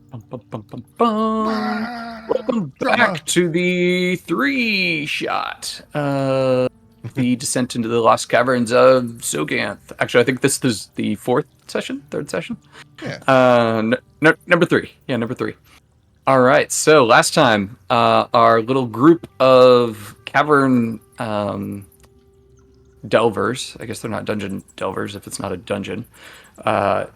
Bum, bum, bum, bum, bum. Welcome Drama. back to the three-shot. The descent into the lost caverns of Tsojcanth. Actually, I think this is the third session. Yeah. Number three. Yeah, number three. All right. So last time, our little group of cavern delvers. I guess they're not dungeon delvers if it's not a dungeon. Uh,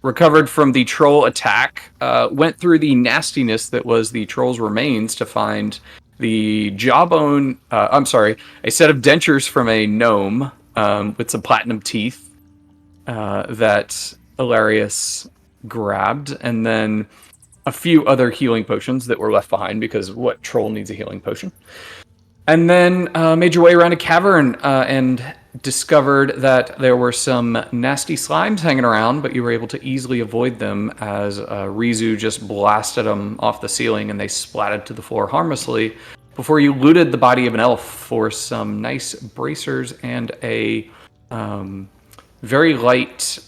recovered from the troll attack, went through the nastiness that was the troll's remains to find the jawbone. A set of dentures from a gnome with some platinum teeth that Hilarious grabbed, and then a few other healing potions that were left behind because what troll needs a healing potion? And then made your way around a cavern and discovered that there were some nasty slimes hanging around, but you were able to easily avoid them as Rizu just blasted them off the ceiling and they splatted to the floor harmlessly before you looted the body of an elf for some nice bracers and a very light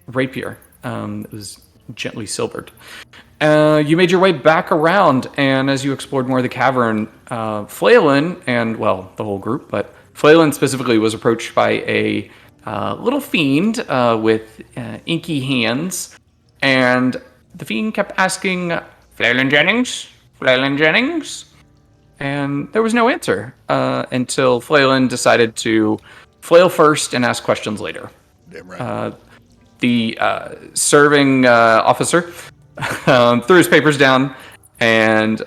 rapier. It was gently silvered. You made your way back around, and as you explored more of the cavern, Flaylin and, well, the whole group, but Flaylin specifically was approached by a little fiend with inky hands, and the fiend kept asking, Flaylin Jennings? Flaylin Jennings? And there was no answer until Flaylin decided to flail first and ask questions later. Damn right. The serving officer threw his papers down and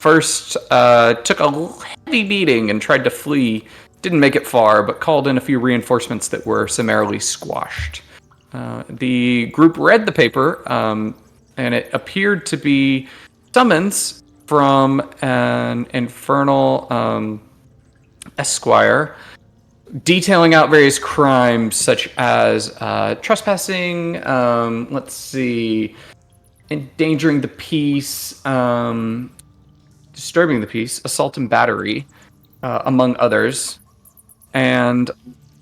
first took a heavy beating and tried to flee. Didn't make it far, but called in a few reinforcements that were summarily squashed. The group read the paper, and it appeared to be summons from an infernal esquire detailing out various crimes such as trespassing, endangering the peace, disturbing the peace, assault and battery, among others. And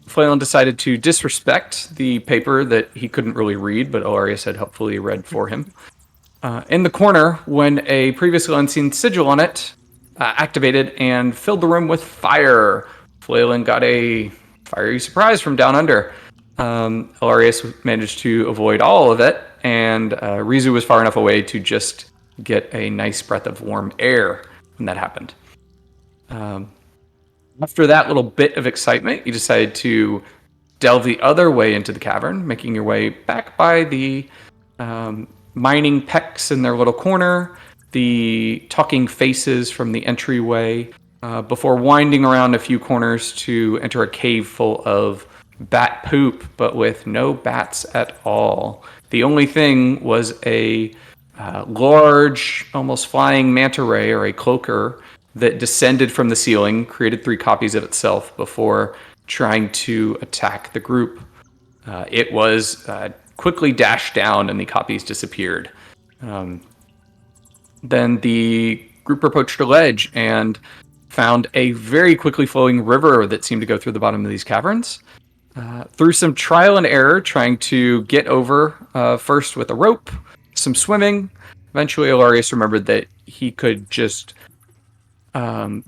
Flaylin decided to disrespect the paper that he couldn't really read, but Ilarius had helpfully read for him. In the corner, when a previously unseen sigil on it activated and filled the room with fire, Flaylin got a fiery surprise from down under. Ilarius managed to avoid all of it, and Rizu was far enough away to just get a nice breath of warm air when that happened. After that little bit of excitement, you decided to delve the other way into the cavern, making your way back by the mining pecks in their little corner, the talking faces from the entryway, before winding around a few corners to enter a cave full of bat poop, but with no bats at all. The only thing was a large, almost flying manta ray or a cloaker that descended from the ceiling, created 3 copies of itself before trying to attack the group. It was quickly dashed down and the copies disappeared. Then the group approached a ledge and found a very quickly flowing river that seemed to go through the bottom of these caverns. Through some trial and error, trying to get over, first with a rope, some swimming. Eventually, Ilarius remembered that he could just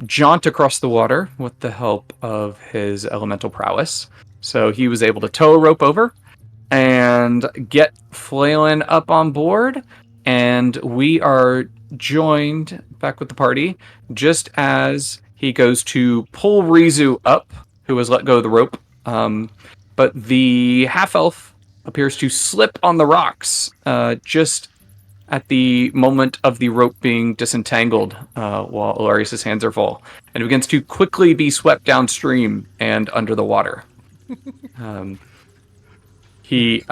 jaunt across the water with the help of his elemental prowess. So he was able to tow a rope over and get Flaylin up on board, and we are joined back with the party just as he goes to pull Rizu up, who has let go of the rope. But the half-elf appears to slip on the rocks just at the moment of the rope being disentangled while Ilarius' hands are full, and begins to quickly be swept downstream and under the water. He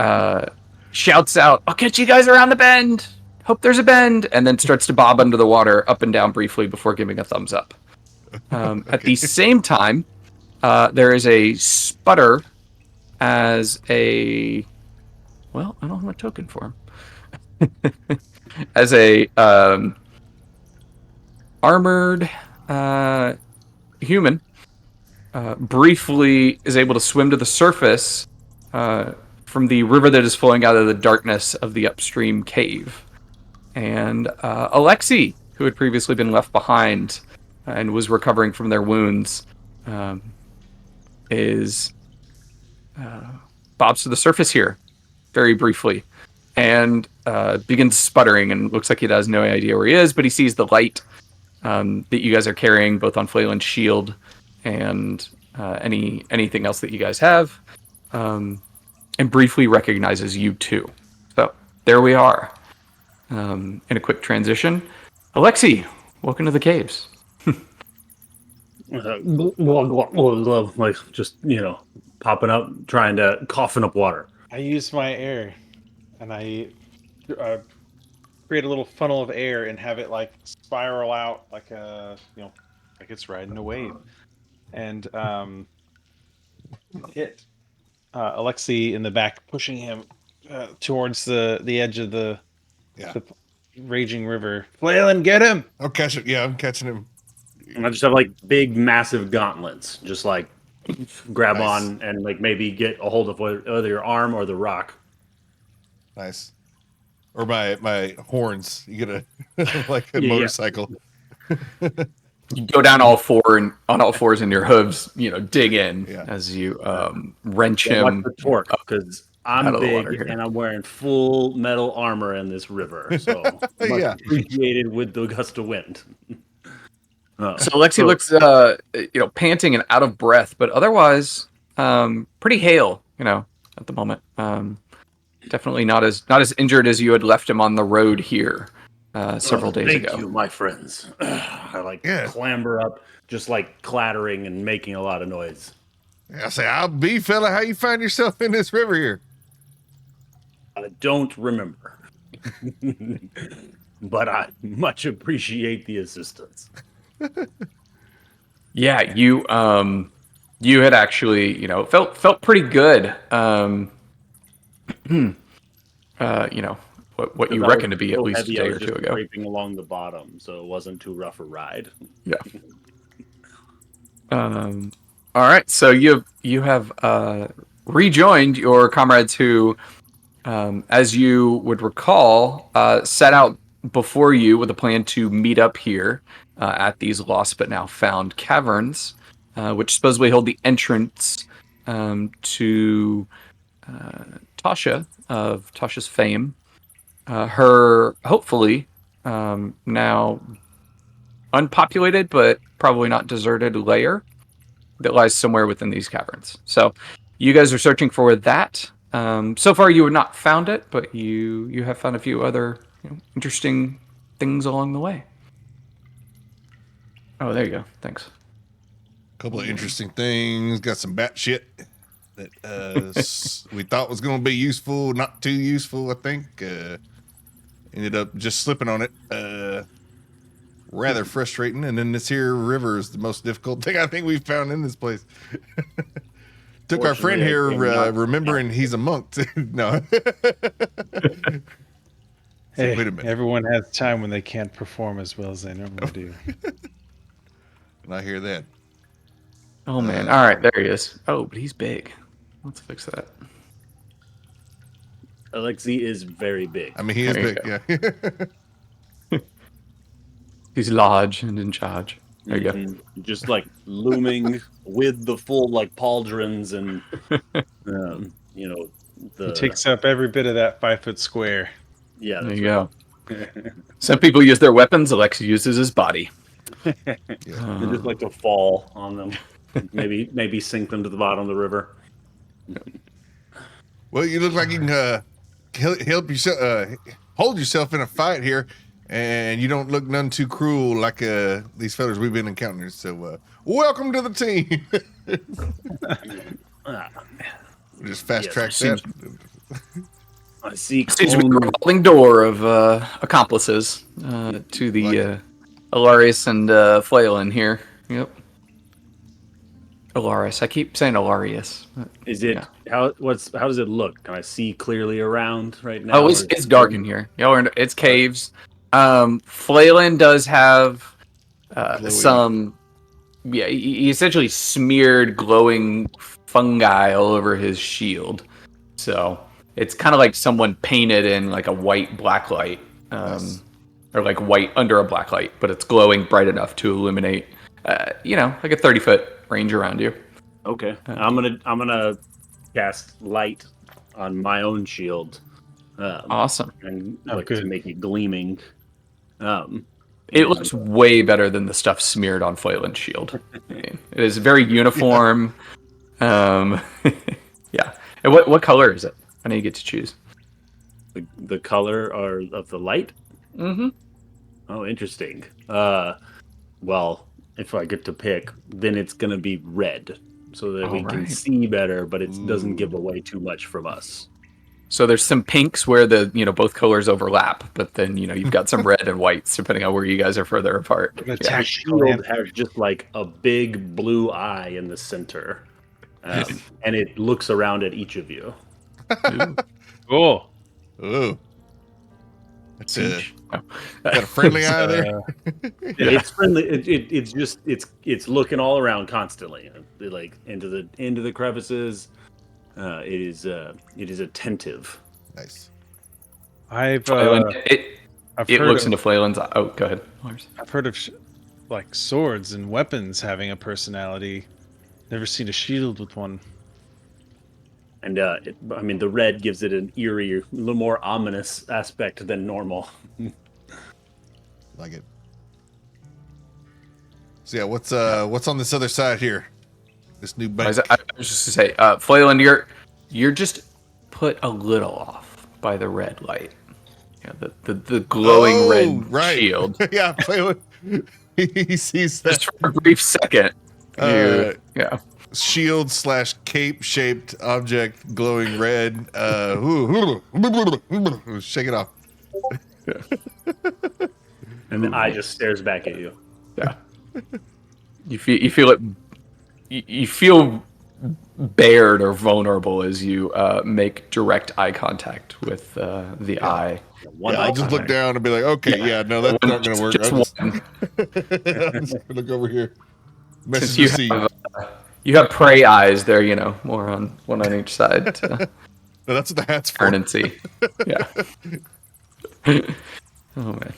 shouts out, I'll catch you guys around the bend! Hope there's a bend! And then starts to bob under the water up and down briefly before giving a thumbs up. At the same time, there is a sputter as a... Well, I don't have a token for him. As a armored human briefly is able to swim to the surface from the river that is flowing out of the darkness of the upstream cave. and Alexei, who had previously been left behind and was recovering from their wounds, is bobs to the surface here very briefly and begins sputtering and looks like he has no idea where he is, but he sees the light that you guys are carrying both on Flayland's shield and anything else that you guys have, and briefly recognizes you too. So there we are. In a quick transition, Alexei, welcome to the caves. Like just popping up, trying to coughing up water. I use my air, and I create a little funnel of air and have it like spiral out like like it's riding a wave, and hit Alexei in the back, pushing him towards the edge of the raging river. Flayland, get him! I'll catch it. Yeah, I'm catching him. And I just have like big, massive gauntlets, just like grab on and like maybe get a hold of either your arm or the rock. Nice. Or my horns. You get a like a motorcycle. You go down on all fours and your hooves, dig in as you wrench him. Watch the torque, because I'm big and I'm wearing full metal armor in this river, so much appreciated with the gust of wind. So Alexei looks, panting and out of breath, but otherwise, pretty hale, at the moment. Definitely not as injured as you had left him on the road here several days ago. Thank you, my friends. I clamber up, just like clattering and making a lot of noise. I say, I'll be fella. How you find yourself in this river here? I don't remember, but I much appreciate the assistance. Yeah, you had actually, felt pretty good. What you reckon to be at least a day or two ago. Scraping along the bottom, so it wasn't too rough a ride. Yeah. All right, so you have rejoined your comrades who, as you would recall, set out before you with a plan to meet up here at these lost but now found caverns, which supposedly hold the entrance to Tasha of Tasha's fame. Her, hopefully, now unpopulated but probably not deserted lair that lies somewhere within these caverns. So you guys are searching for that. So far you have not found it, but you have found a few other interesting things along the way. Oh, there you go. Thanks. A couple of interesting things. Got some bat shit that we thought was going to be useful, not too useful, I think. Ended up just slipping on it. Rather frustrating. And then this here river is the most difficult thing I think we've found in this place. Took our friend here remembering he's a monk. No. Hey, wait a minute. Everyone has time when they can't perform as well as they normally do. And I hear that. Oh, man. All right, there he is. Oh, but he's big. Let's fix that. Alexei is very big. I mean, he is big, yeah. He's large and in charge. There you go. Just like looming with the full like pauldrons and, He takes up every bit of that 5 foot square. Yeah, there you go. Some people use their weapons. Alexei uses his body. They just like to fall on them. maybe sink them to the bottom of the river. Well, you look like you can help yourself, hold yourself in a fight here, and you don't look none too cruel like these fellas we've been encountering. So, welcome to the team. Just fast track that. I see. Seems to be a revolving door of accomplices to the Alarius and Flayland here. Yep. Alarius. I keep saying Alarius. Is it how does it look? Can I see clearly around right now? Oh, it's dark in here. It's caves. Flayland does have some. Yeah, he essentially smeared glowing fungi all over his shield. So it's kind of like someone painted in like a white black light Nice. or like white under a black light, but it's glowing bright enough to illuminate, like a 30-foot range around you. Okay, I'm gonna cast light on my own shield. Awesome. And good. to make it gleaming. It looks way better than the stuff smeared on Flayland's shield. I mean, it is very uniform. Yeah. And what color is it? I know you get to choose. The color of the light? Mm-hmm. Oh, interesting. Well, if I get to pick, then it's gonna be red, so that we can see better, but it doesn't give away too much from us. So there's some pinks where the both colors overlap, but then you've got some red and whites depending on where you guys are further apart. The shield has just like a big blue eye in the center, and it looks around at each of you. Cool. Ooh. That's got a friendly eye there. It's friendly. It's looking all around constantly, like into the crevices. It is attentive. Nice. I've it heard looks of, into Flayland's. Oh, go ahead, Lars. I've heard of like swords and weapons having a personality. Never seen a shield with one. And the red gives it an eerie, a little more ominous aspect than normal. Like it. So yeah, what's on this other side here? This new bank. I was just to say, Flayland, you're just put a little off by the red light. The glowing red shield. Yeah, Flayland. He sees that just for a brief second. Yeah. Shield / cape shaped object glowing red. Shake it off. And the eye just stares back at you. Yeah. You feel it. You feel bared or vulnerable as you make direct eye contact with the eye. I'll just look down and be like, okay, no, that's not going to work. I'll just look over here. Message received. You have prey eyes there, more on one on each side. No, that's what the hat's for. Turn and see. Yeah. Oh man.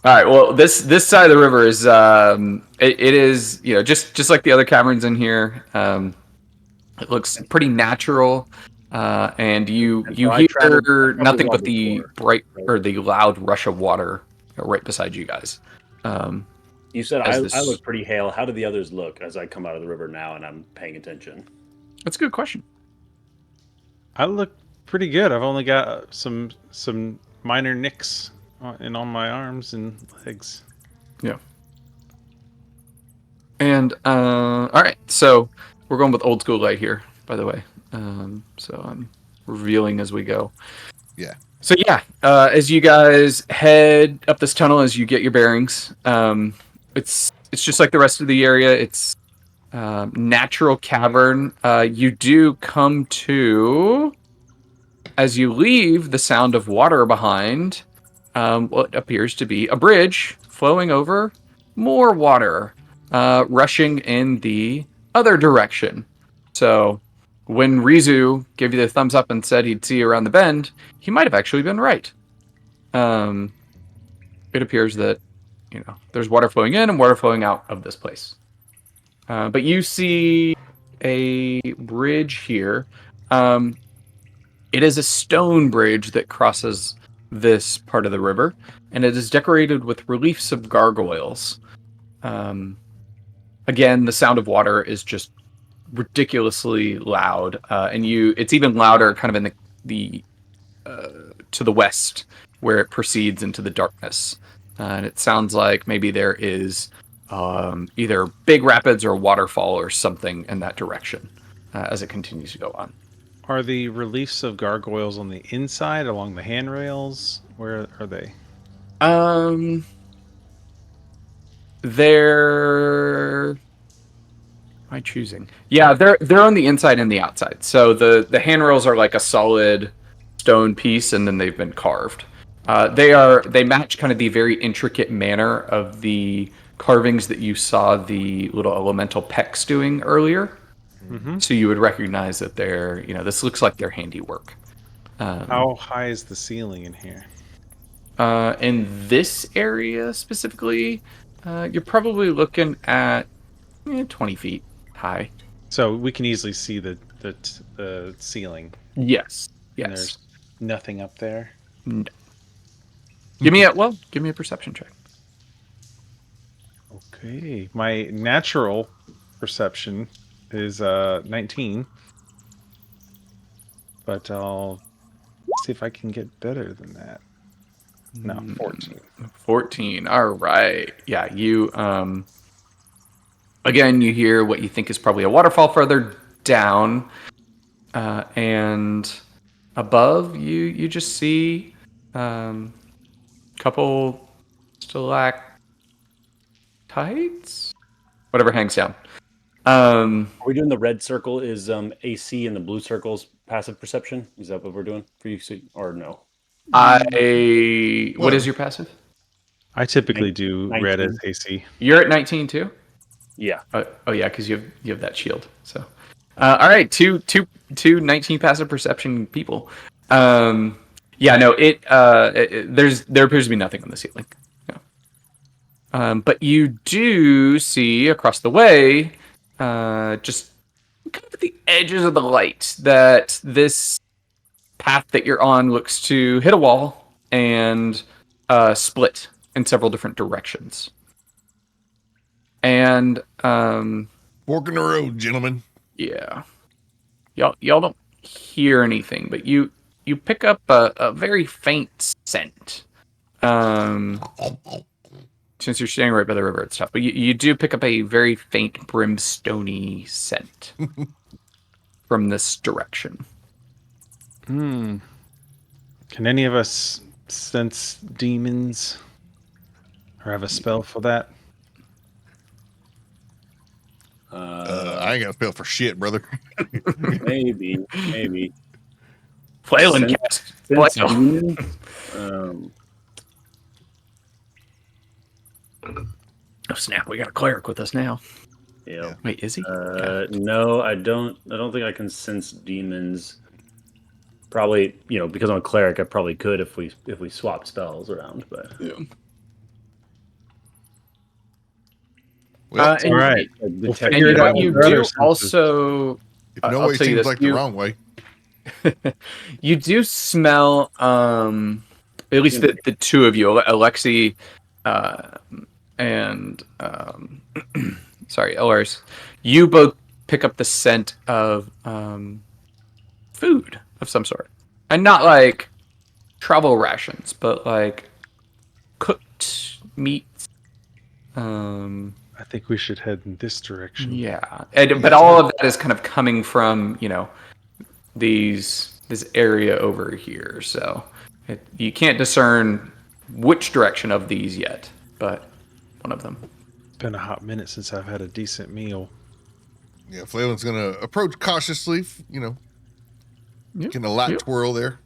All right. Well, this side of the river is it is just like the other caverns in here. It looks pretty natural, and you hear nothing but the bright or the loud rush of water right beside you guys. You said I look pretty hale. How do the others look as I come out of the river now and I'm paying attention? That's a good question. I look pretty good. I've only got some minor nicks on my arms and legs. Yeah. And all right, so we're going with old school light here, by the way. So I'm revealing as we go. Yeah. So yeah, as you guys head up this tunnel, as you get your bearings, it's just like the rest of the area. It's natural cavern. You do come to, as you leave, the sound of water behind. What appears to be a bridge flowing over more water, rushing in the other direction. So when Rizu gave you the thumbs up and said he'd see you around the bend, he might have actually been right. It appears that there's water flowing in and water flowing out of this place. But you see a bridge here. It is a stone bridge that crosses this part of the river, and it is decorated with reliefs of gargoyles. Again, the sound of water is just ridiculously loud, and it's even louder kind of in the to the west, where it proceeds into the darkness. And it sounds like maybe there is either big rapids or waterfall or something in that direction as it continues to go on. Are the reliefs of gargoyles on the inside, along the handrails? Where are they? They're... Am I choosing? Yeah, they're on the inside and the outside. So the handrails are like a solid stone piece, and then they've been carved. They match kind of the very intricate manner of the carvings that you saw the little elemental Pecs doing earlier. Mm-hmm. So you would recognize that this looks like their handiwork. How high is the ceiling in here? in this area specifically, you're probably looking at 20 feet high. So we can easily see the ceiling. Yes. And Yes. there's nothing up there. No. Give me a perception check. Okay. My natural perception is 19. But I'll see if I can get better than that. No, 14. 14. All right. Yeah, you again you hear what you think is probably a waterfall further down. And above you just see couple stalactites, whatever hangs down. Are we doing the red circle is AC and the blue circle's passive perception? Is that what we're doing for you, or no? What is your passive? I typically do 19. red as AC. You're at 19 too. Yeah. Oh yeah, because you have that shield. So, all right, two 19 passive perception people. Yeah, no, there appears to be nothing on the ceiling. No. But you do see across the way, just kind of at the edges of the light, that this path that you're on looks to hit a wall and split in several different directions. And fork in the road, gentlemen. yeah, y'all don't hear anything, but you pick up a very faint scent. Since you're standing right by the river and stuff, but you do pick up a very faint brimstone-y scent from this direction. Can any of us sense demons or have a spell for that? I ain't got a spell for shit, brother. Maybe. Flail cast. Flail. Oh snap! We got a cleric with us now. Yeah. Wait, is he? No, I don't think I can sense demons. Probably, because I'm a cleric, I probably could if we swap spells around, but Yeah. Well, all right. We'll figure it out. You with our do other senses. also. if no I'll way tell you seems this, like the wrong way. You do smell, at least the two of you, Alexi, and sorry, Elars. You both pick up the scent of food of some sort, and not like travel rations, but like cooked meats. I think we should head in this direction. Yeah, but all of that is kind of coming from this area over here. So you can't discern which direction of these yet, but one of them. It's been a hot minute since I've had a decent meal. Yeah, Flaylin's gonna approach cautiously. Getting a light twirl there.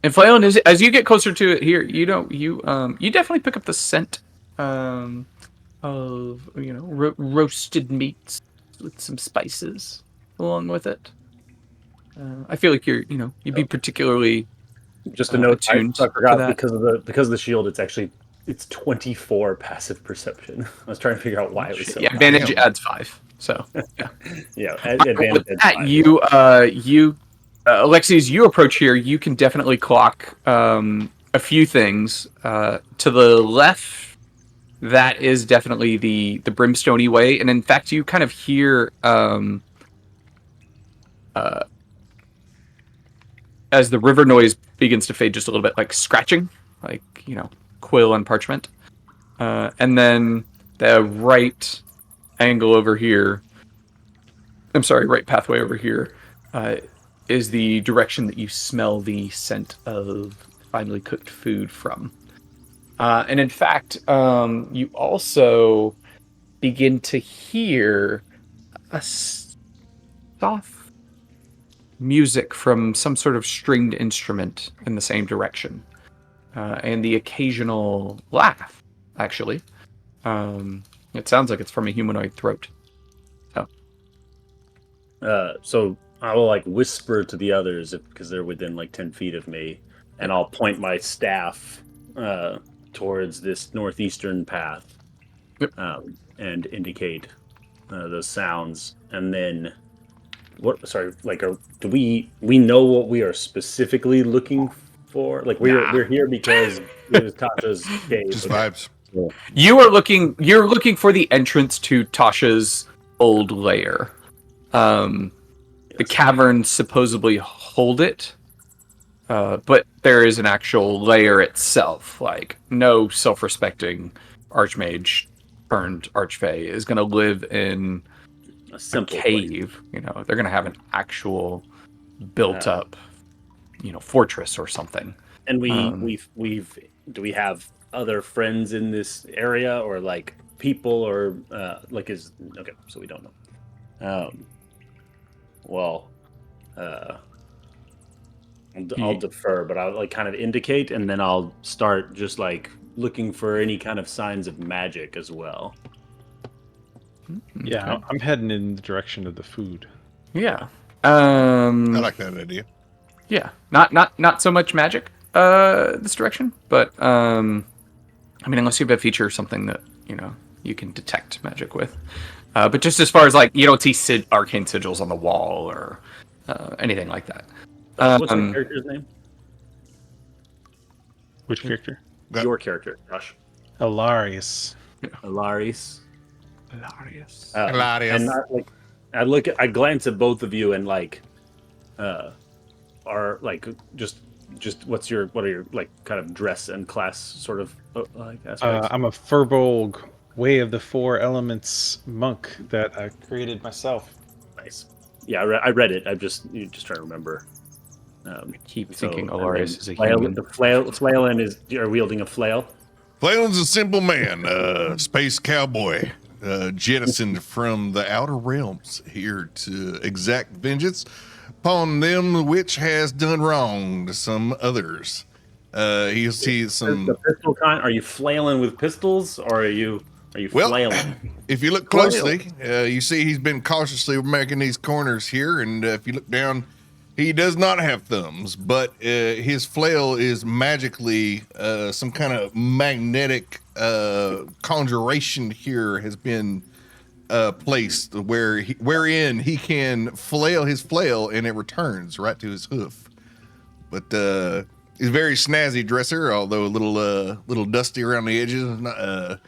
And Flailin, as you get closer to it here, you definitely pick up the scent of roasted meats with some spices along with it. I feel like you'd be particularly just a note. I forgot that. because of the shield. It's 24 passive perception. I was trying to figure out why it was so. Yeah, advantage adds 5. So yeah, advantage. With that, Alexis, you approach here. You can definitely clock a few things. To the left, that is definitely the brimstone-y way, and in fact, you kind of hear as the river noise begins to fade just a little bit, like scratching, like quill on parchment, and then the right angle over here. I'm sorry, right pathway over here is the direction that you smell the scent of finely cooked food from. And in fact, you also begin to hear a soft music from some sort of stringed instrument in the same direction. And the occasional laugh, actually. It sounds like it's from a humanoid throat. So I will whisper to the others because they're within 10 feet of me. and I'll point my staff towards this northeastern path, and indicate those sounds. And then, do we know what we are specifically looking for? Like we're here because it was Tasha's cave. Just vibes. Yeah. You're looking for the entrance to Tasha's old lair. The caverns supposedly hold it, but there is an actual lair itself. Like, no self-respecting archmage turned archfey is going to live in a simple cave. place. You know, they're going to have an actual built-up, fortress or something. And do we have other friends in this area, or like people, or so we don't know. I'll defer, but I'll like kind of indicate, and then I'll start just like looking for any kind of signs of magic as well. Yeah, Okay. I'm heading in the direction of the food. Yeah. I like that idea. Yeah. Not so much magic this direction, but I mean, unless you have a feature or something that you can detect magic with. But just as far as like, you don't see arcane sigils on the wall or anything like that. What's your character's name? Which character? Your character, Josh. Hilarious. Alaris. Hilarious. Hilarious. And I glance at both of you and like, are like just what are your like kind of dress and class sort of like aspects? I'm a Furbolg Way of the Four Elements monk that I created myself. Nice. Yeah, I read it. I'm just trying to remember. Keep thinking Alaris is a flail, human. The flailin you're wielding a flail. Flalen's a simple man, space cowboy, jettisoned from the outer realms here to exact vengeance upon them which has done wrong to some others. He'll see some. The pistol kind. Are you flailing with pistols, or are you flailing? If you look closely, you see he's been cautiously making these corners here, and if you look down, he does not have thumbs, but his flail is magically some kind of magnetic conjuration here has been placed wherein he can flail his flail and it returns right to his hoof. But he's a very snazzy dresser, although a little dusty around the edges, not, a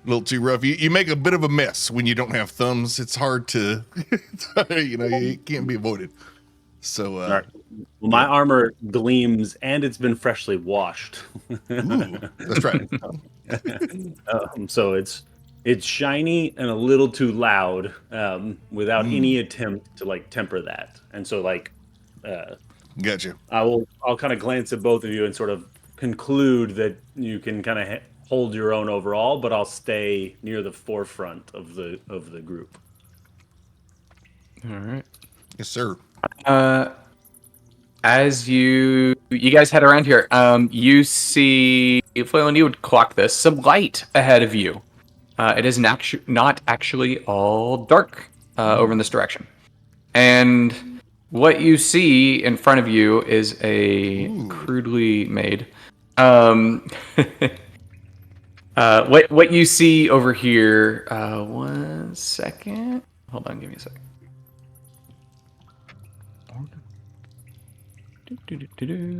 little too rough. You make a bit of a mess when you don't have thumbs. It's hard to, it can't be avoided. So, all right. Well, my armor gleams and it's been freshly washed. Ooh, that's right. So it's shiny and a little too loud, without any attempt to like temper that. And so Gotcha. I'll kind of glance at both of you and sort of conclude that you can kind of hold your own overall, but I'll stay near the forefront of the group. All right. Yes, sir. As you guys head around here, you see, Flailin, you would clock this, some light ahead of you. It is not actually all dark over in this direction. And what you see in front of you is a crudely made. What you see over here, 1 second. Hold on, give me a second.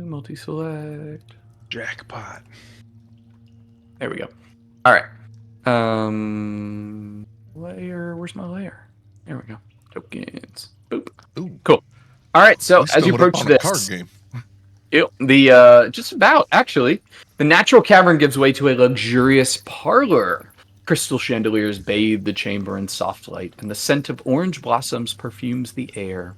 Multi-select. Jackpot. There we go. All right. Layer. Where's my layer? There we go. Tokens. Boop. Ooh. Cool. All right. So as you approach this, card game. Just about actually, the natural cavern gives way to a luxurious parlor. Crystal chandeliers bathe the chamber in soft light, and the scent of orange blossoms perfumes the air.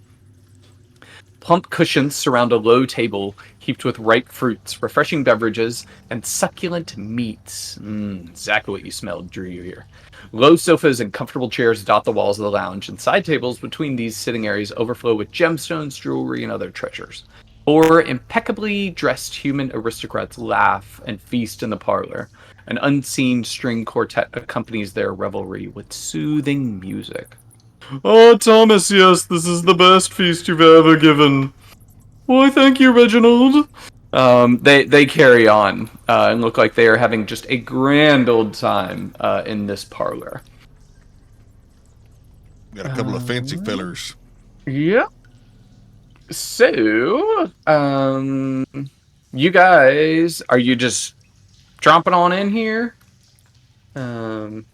Plump cushions surround a low table heaped with ripe fruits, refreshing beverages, and succulent meats. Exactly what you smelled drew you here. Low sofas and comfortable chairs dot the walls of the lounge, and side tables between these sitting areas overflow with gemstones, jewelry, and other treasures. 4 impeccably dressed human aristocrats laugh and feast in the parlor. An unseen string quartet accompanies their revelry with soothing music. "Oh, Thomas, yes, this is the best feast you've ever given." "Why, thank you, Reginald." They carry on and look like they are having just a grand old time in this parlor. Got a couple of fancy fellers. Yep. So, you guys, are you just tromping on in here? It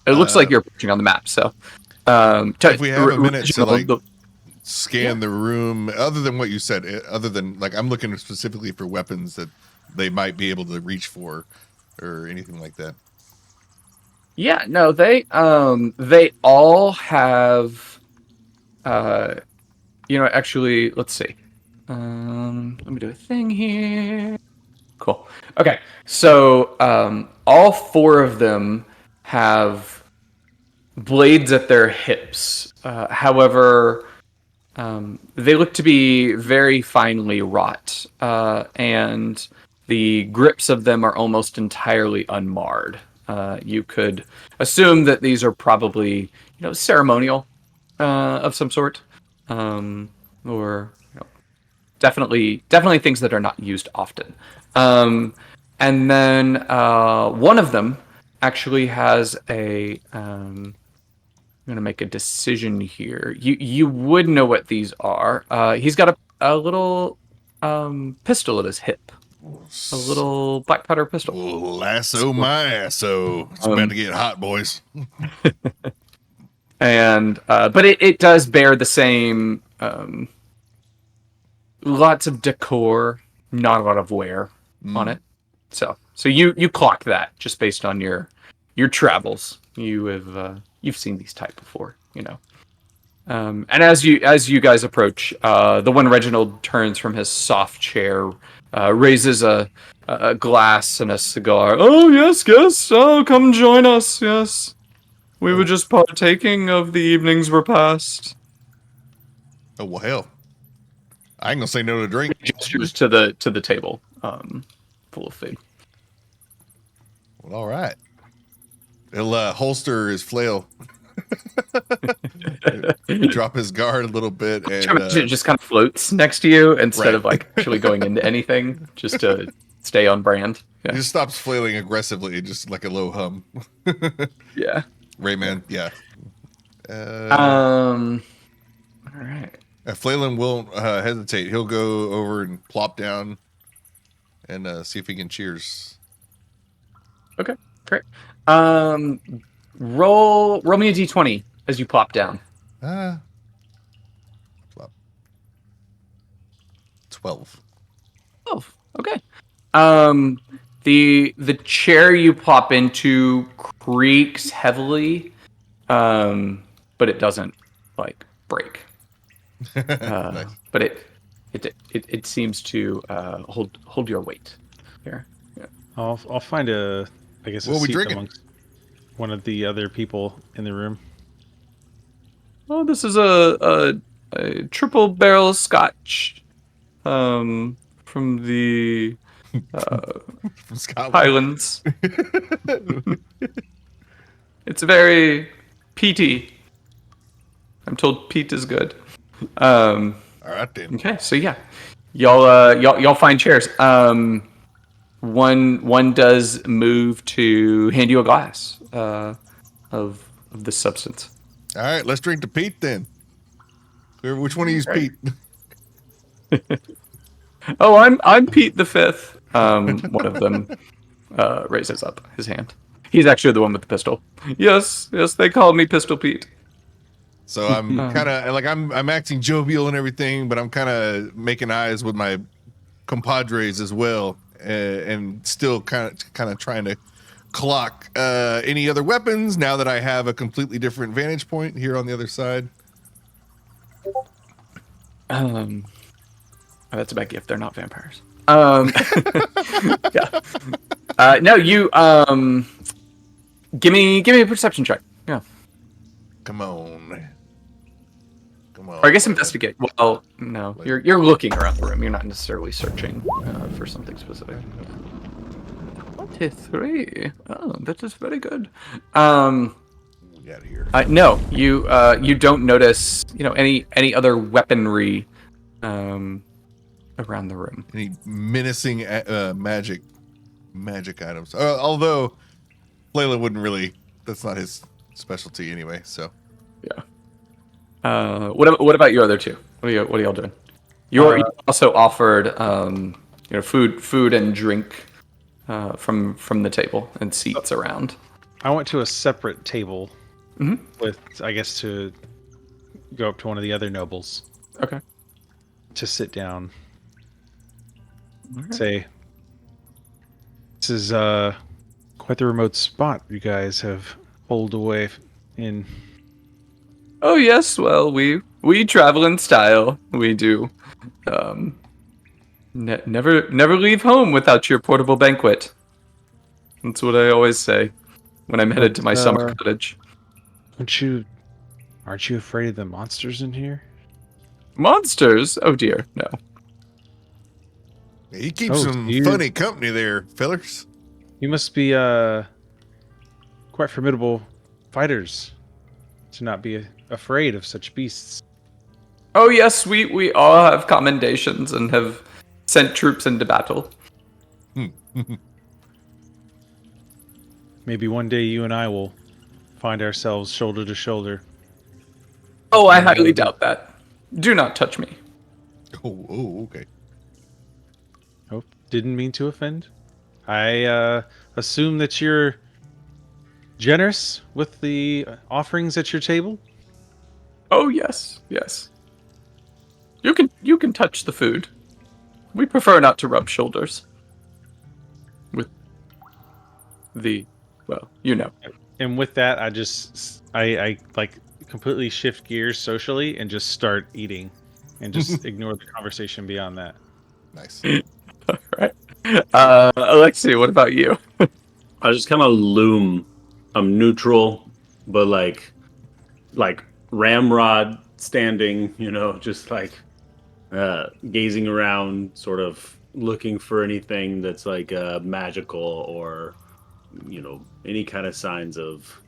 looks like you're approaching on the map, so. If we have a minute to like the- scan the room, other than what you said, other than like I'm looking specifically for weapons that they might be able to reach for, or anything like that. Yeah, no, they all have, actually, let's see. Let me do a thing here. Cool. Okay, so all four of them have blades at their hips. However, they look to be very finely wrought, and the grips of them are almost entirely unmarred. You could assume that these are probably, ceremonial of some sort, or definitely things that are not used often. And then one of them actually has a. I'm gonna make a decision here. You would know what these are. He's got a little pistol at his hip. A little black powder pistol. Lasso my asso. It's about to get hot, boys. And but it does bear the same lots of decor, not a lot of wear on it. So you clock that just based on your travels. You've seen these type before, And as you guys approach, the one Reginald turns from his soft chair, raises a glass and a cigar. Oh yes, oh come join us. Yes, we were just partaking of the evenings were past. Oh well, hell, I ain't gonna say no to drink. He gestures to the table, full of food. Well, all right. He'll holster his flail, drop his guard a little bit, and it just kind of floats next to you instead of like actually going into anything, just to stay on brand. Yeah. He just stops flailing aggressively, just like a low hum. Yeah. Rayman, yeah. All right. Flaylen won't hesitate. He'll go over and plop down and see if he can cheers. Okay, great. Roll me a d20 as you plop down. Plop. 12. Oh, okay. The chair you plop into creaks heavily, but it doesn't like break. Nice. But it seems to hold your weight here. Yeah. I'll find I guess a What are we seat drinking? amongst one of the other people in the room. Oh, this is a triple barrel scotch, from the From Scotland. Highlands. It's very peaty. I'm told peat is good. All right then. Okay, so yeah, y'all find chairs. One does move to hand you a glass of this substance. All right, let's drink to Pete then. Which one of you's Right. Pete? Oh, I'm Pete the Fifth. One of them raises up his hand. He's actually the one with the pistol. Yes, they call me Pistol Pete. So I'm kind of like I'm acting jovial and everything, but I'm kind of making eyes with my compadres as well, and still kind of trying to clock any other weapons now that I have a completely different vantage point here on the other side. Oh, that's a bad gift. They're not vampires. Yeah. No, you give me a perception check. Yeah. Come on. Or I guess investigate. Well, no, you're looking around the room. You're not necessarily searching for something specific. 23. Oh, that is very good. Get out of here. No, you don't notice any other weaponry around the room. Any menacing magic items? Although Layla wouldn't really. That's not his specialty anyway. So Yeah. What about your other two? What are y'all doing? You also offered food and drink from the table and seats around. I went to a separate table Mm-hmm. with, I guess, to go up to one of the other nobles Okay. to sit down. All right. Say, this is quite the remote spot you guys have pulled away in. Oh yes, well we travel in style. We do. Never leave home without your portable banquet. That's what I always say when I'm headed to my summer cottage. Aren't you afraid of the monsters in here? Monsters? Oh dear, no. he keeps some funny company there, fellers. You must be quite formidable fighters to not be afraid of such beasts. Oh yes, we all have commendations and have sent troops into battle. Maybe one day you and I will find ourselves shoulder to shoulder. Oh, I highly doubt that. Do not touch me. Oh, okay. Oh, didn't mean to offend. I assume that you're generous with the offerings at your table. Oh yes. You can touch the food. We prefer not to rub shoulders with the And with that, I like completely shift gears socially and just start eating, and just ignore the conversation beyond that. Nice. All right. Alexi, what about you? I just kind of loom. I'm neutral, but like ramrod standing, just like gazing around, sort of looking for anything that's like magical or any kind of signs of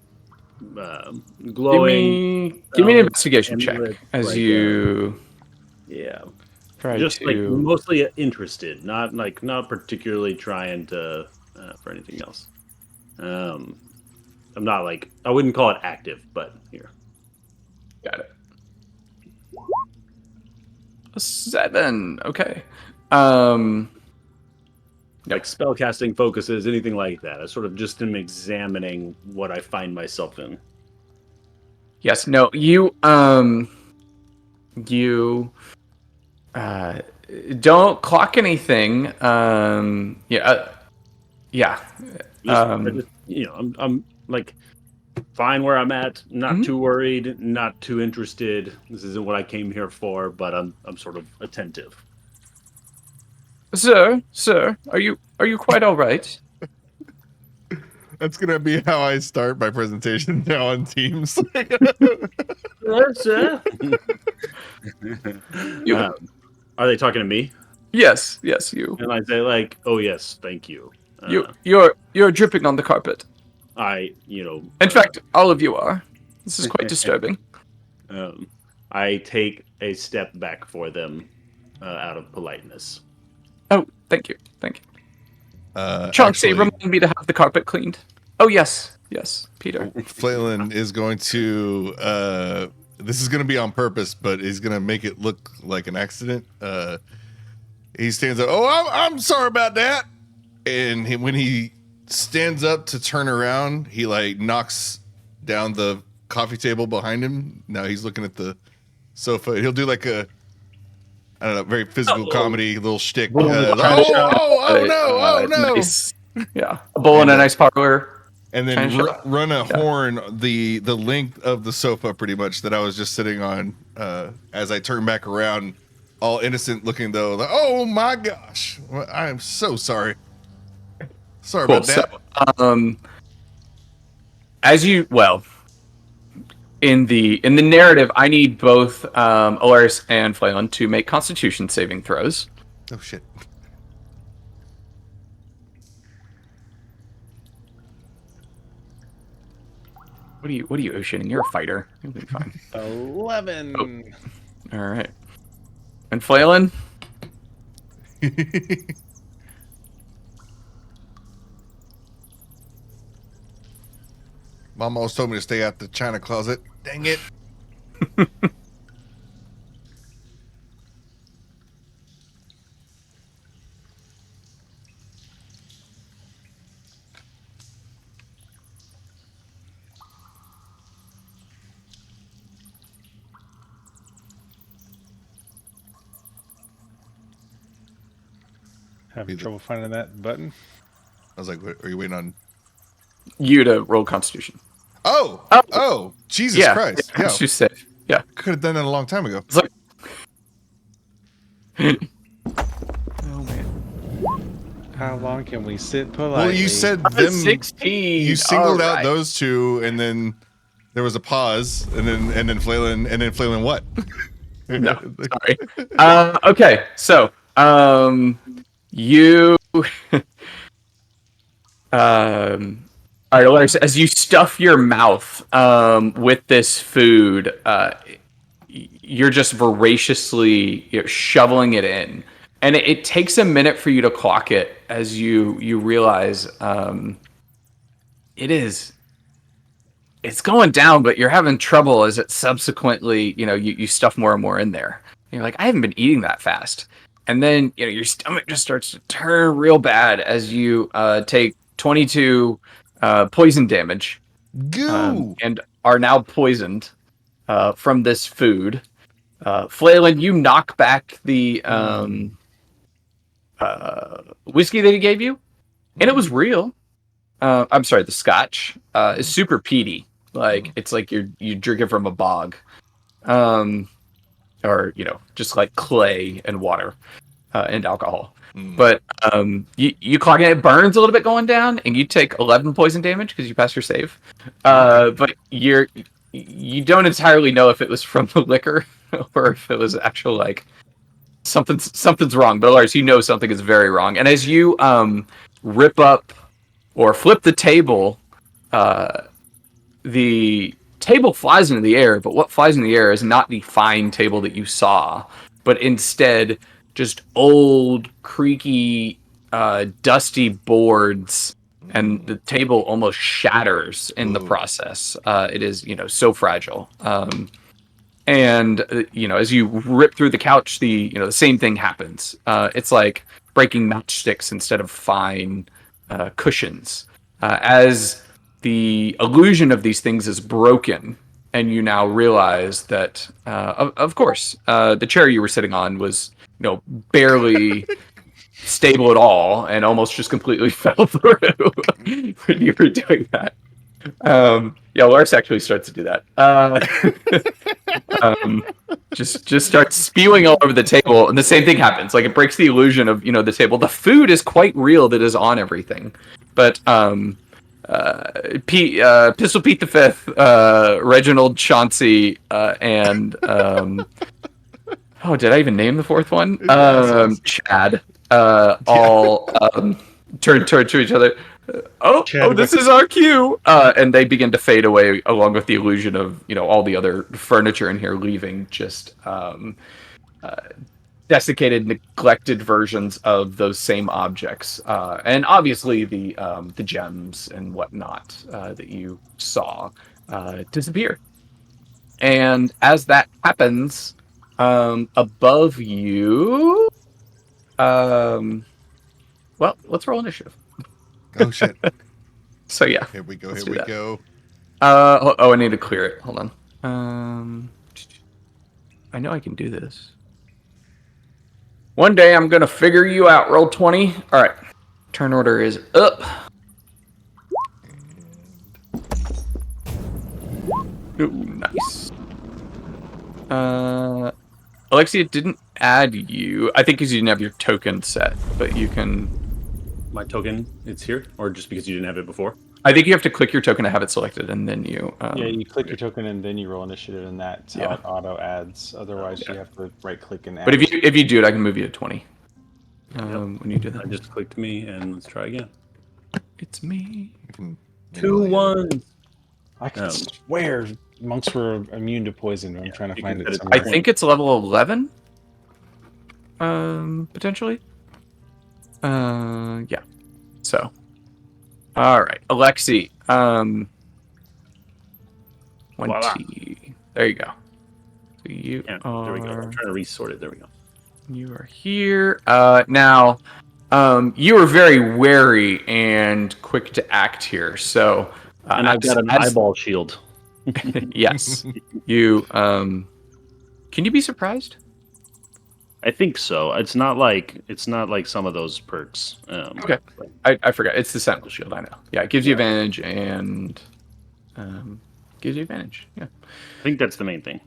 glowing. Give me an investigation check as like, you try just to... like mostly interested, not particularly trying to for anything else. I'm not like, I wouldn't call it active, but here. Got it. A 7. Okay. Like spellcasting focuses, anything like that. I sort of just am examining what I find myself in. Yes. No. You don't clock anything. Yeah. I'm like fine where I'm at. Not too worried. Not too interested. This isn't what I came here for. But I'm sort of attentive. Sir, are you quite all right? That's gonna be how I start my presentation now on Teams. Sir. Are they talking to me? Yes, you. And I say like, oh yes, thank you. You're dripping on the carpet. In fact, all of you are. This is quite disturbing. I take a step back for them out of politeness. Oh, thank you. Chauncey, remind me to have the carpet cleaned. Oh, yes, Peter. Phelan is going to, this is going to be on purpose, but he's going to make it look like an accident. He stands up, I'm sorry about that. And when he stands up to turn around, he like knocks down the coffee table behind him. Now he's looking at the sofa. He'll do like a, I don't know, very physical comedy little shtick. No! Nice. Yeah, a bowl in a nice parlor, and then run a horn the length of the sofa, pretty much, that I was just sitting on. As I turn back around, all innocent looking though. Like, oh my gosh, I am so sorry. Sorry about that. So, in the narrative, I need both Alaris and Phelan to make Constitution saving throws. Oh shit! What are you oceaning? You're a fighter. You'll be fine. 11. Oh. All right. And Phelan? Mom always told me to stay out the china closet. Dang it. Having trouble finding that button. I was like, are you waiting on You to roll Constitution. Oh, Jesus Christ. Yeah, she's safe. Yeah. Could have done that a long time ago. It's like... oh, man. How long can we sit politely? Well, you said them 16. You singled All out right. those two, and then there was a pause, and then Flaylin what? No, sorry. Okay, so you all right, Alaric, as you stuff your mouth with this food, you're just voraciously shoveling it in, and it takes a minute for you to clock it as you realize it's going down, but you're having trouble as it subsequently, you stuff more and more in there. And you're like, I haven't been eating that fast. And then, your stomach just starts to turn real bad as you take 22 poison damage. Goo! And are now poisoned from this food. Flaylin, you knock back the whiskey that he gave you, and it was real. I'm sorry, the scotch is super peaty. Like it's like you drink it from a bog, or just like clay and water and alcohol. But you clock it. It burns a little bit going down, and you take 11 poison damage because you passed your save. But you don't entirely know if it was from the liquor or if it was actual like something's wrong. But Lars, something is very wrong. And as you rip up or flip the table, the table flies into the air, but what flies in the air is not the fine table that you saw, but instead just old, creaky, dusty boards, and the table almost shatters in the process. It is, so fragile. And as you rip through the couch, the same thing happens. It's like breaking matchsticks instead of fine cushions. As the illusion of these things is broken, and you now realize that, of course, the chair you were sitting on was, barely stable at all, and almost just completely fell through when you were doing that. Lars actually starts to do that. Just starts spewing all over the table, and the same thing happens. Like it breaks the illusion of the table. The food is quite real that is on everything, but Pistol Pete the Fifth, Reginald Chauncey, and did I even name the fourth one? Chad. All turn to each other. This is our cue, and they begin to fade away along with the illusion of all the other furniture in here leaving just desiccated, neglected versions of those same objects, and obviously the gems and whatnot that you saw disappear. And as that happens, above you, let's roll initiative. Oh shit! So yeah, here we go. I need to clear it. Hold on. I know I can do this. One day I'm gonna figure you out. Roll 20. All right. Turn order is up. Ooh, nice. Alexia didn't add you. I think because you didn't have your token set, but you can. My token, it's here, or just because you didn't have it before? I think you have to click your token to have it selected, and then you. You click your token and then you roll initiative, and that's how it auto adds. Otherwise, you have to right click and add. But if you do it, I can move you to 20. When you do that, I just clicked me, and let's try again. It's me. 2 1s. I can swear monks were immune to poison. I'm trying to find it. I think it's level 11. Potentially. Yeah. So, all right, Alexi. Voila. There you go. So you Yeah, are. there we go. I'm trying to resort it. There we go. You are here. Now, you are very wary and quick to act here. So, And I've got an eyeball shield. Yes. You. Can you be surprised? I think so. It's not like some of those perks. Okay. I forgot. It's the Sentinel Shield. I know. Yeah, it gives you advantage and gives you advantage. Yeah. I think that's the main thing.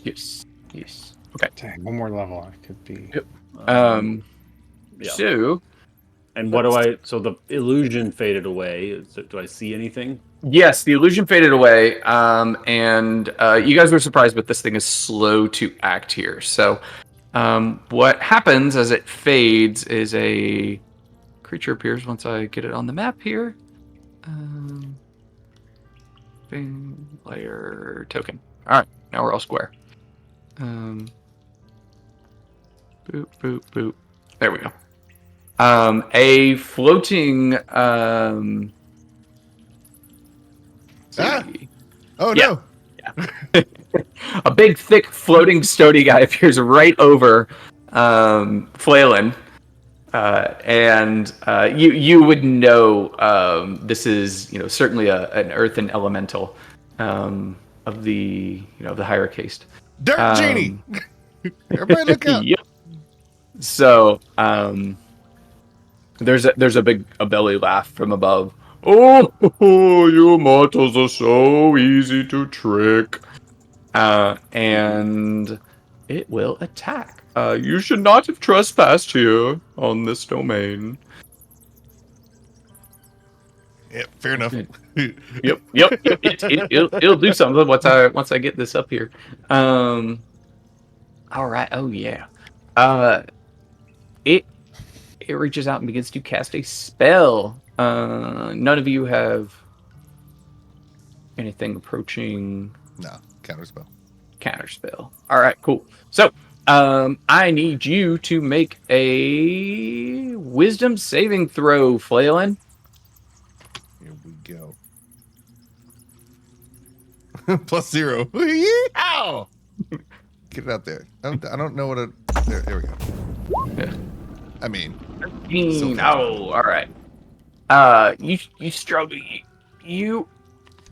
Yes. Yes. Okay. Dang, one more level. I could be. Yep. Yeah. So. And what do I? So the illusion faded away. Do I see anything? Yes, the illusion faded away, and you guys were surprised, but this thing is slow to act here. So, what happens as it fades is a creature appears once I get it on the map here. Layer token. All right, now we're all square. Boop, boop, boop. There we go. A floating. Oh Yeah. no! A big, thick, floating, stony guy appears right over Flailin. And you would know this is certainly an earthen elemental of the the higher caste. Dirt genie! Everybody look out! Yep. So there's a big belly laugh from above. Oh, you mortals are so easy to trick. And it will attack. You should not have trespassed here on this domain. Yep, fair enough. Yep. It'll do something once I get this up here. All right. Oh yeah. It reaches out and begins to cast a spell. None of you have anything approaching. No, counterspell. Counterspell. All right, cool. So, I need you to make a wisdom saving throw, Flailin. Here we go. +0. Yeehaw! Get it out there. I don't know what there we go. Yeah. I mean, 13. Oh, all right. You struggle. You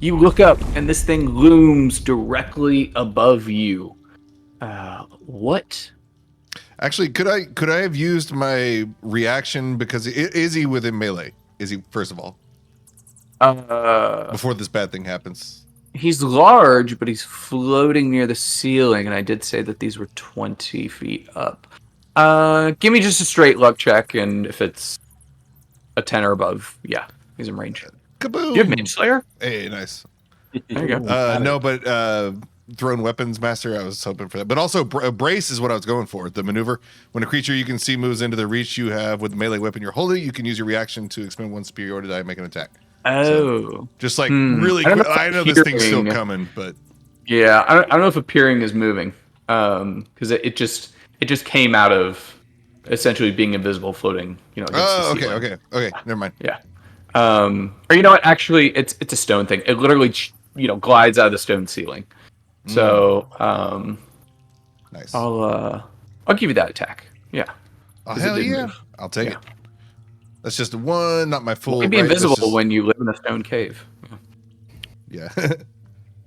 look up, and this thing looms directly above you. What? actually, could I have used my reaction because is he within melee? Is he first of all before this bad thing happens? He's large, but he's floating near the ceiling, and I did say that these were 20 feet up. Give me just a straight luck check, and if it's a 10 or above, yeah, he's in range. Kaboom! You have Mage Slayer? Hey, nice. There you go. No, but thrown weapons master. I was hoping for that, but also brace is what I was going for. The maneuver when a creature you can see moves into the reach you have with the melee weapon you're holding, you can use your reaction to expend one superiority die and make an attack. Oh, so, just like really quick. I know this thing's still coming, but yeah, I don't know if appearing is moving, because it just came out of essentially being invisible, floating. Against the ceiling. Okay. Never mind. Yeah. Or you know what? Actually, it's a stone thing. It literally glides out of the stone ceiling. So nice. I'll give you that attack. Yeah. Oh, hell yeah! Move. I'll take it. That's just one, not my full. You'd be invisible when you live in a stone cave. Yeah.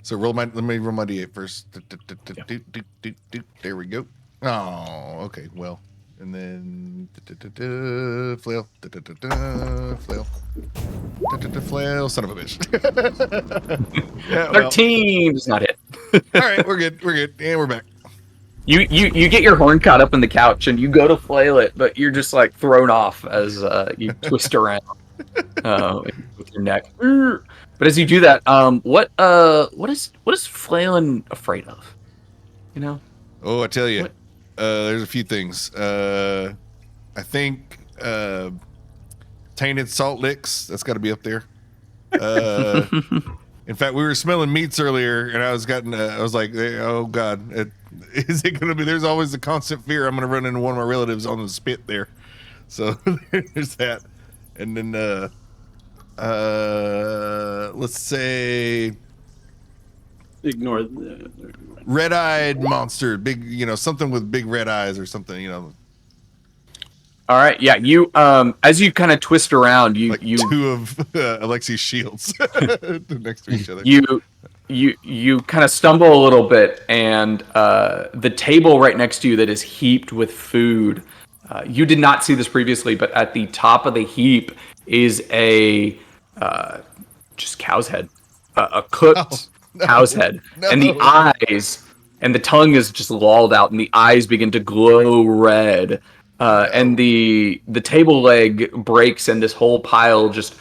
So let me roll my d8 first. There we go. Oh, okay. Well, and then flail, flail, son of a bitch. Yeah, 13 does not hit. All right, we're good, and we're back. You get your horn caught up in the couch and you go to flail it, but you're just like thrown off as you twist around with your neck. But as you do that, what is flailing afraid of? Oh, I tell you, there's a few things. I think tainted salt licks. That's got to be up there. In fact, we were smelling meats earlier, and I was like, oh god, is it going to be? There's always the constant fear I'm going to run into one of my relatives on the spit there. So there's that. And then let's say Ignore. red-eyed monster, big, something with big red eyes or something, All right, yeah. You as you kind of twist around, like two of Alexi's shields next to each other. You kind of stumble a little bit, and the table right next to you that is heaped with food. You did not see this previously, but at the top of the heap is a just cow's head, a cooked cow's head, and the eyes and the tongue is just lolled out, and the eyes begin to glow red. And the table leg breaks, and this whole pile just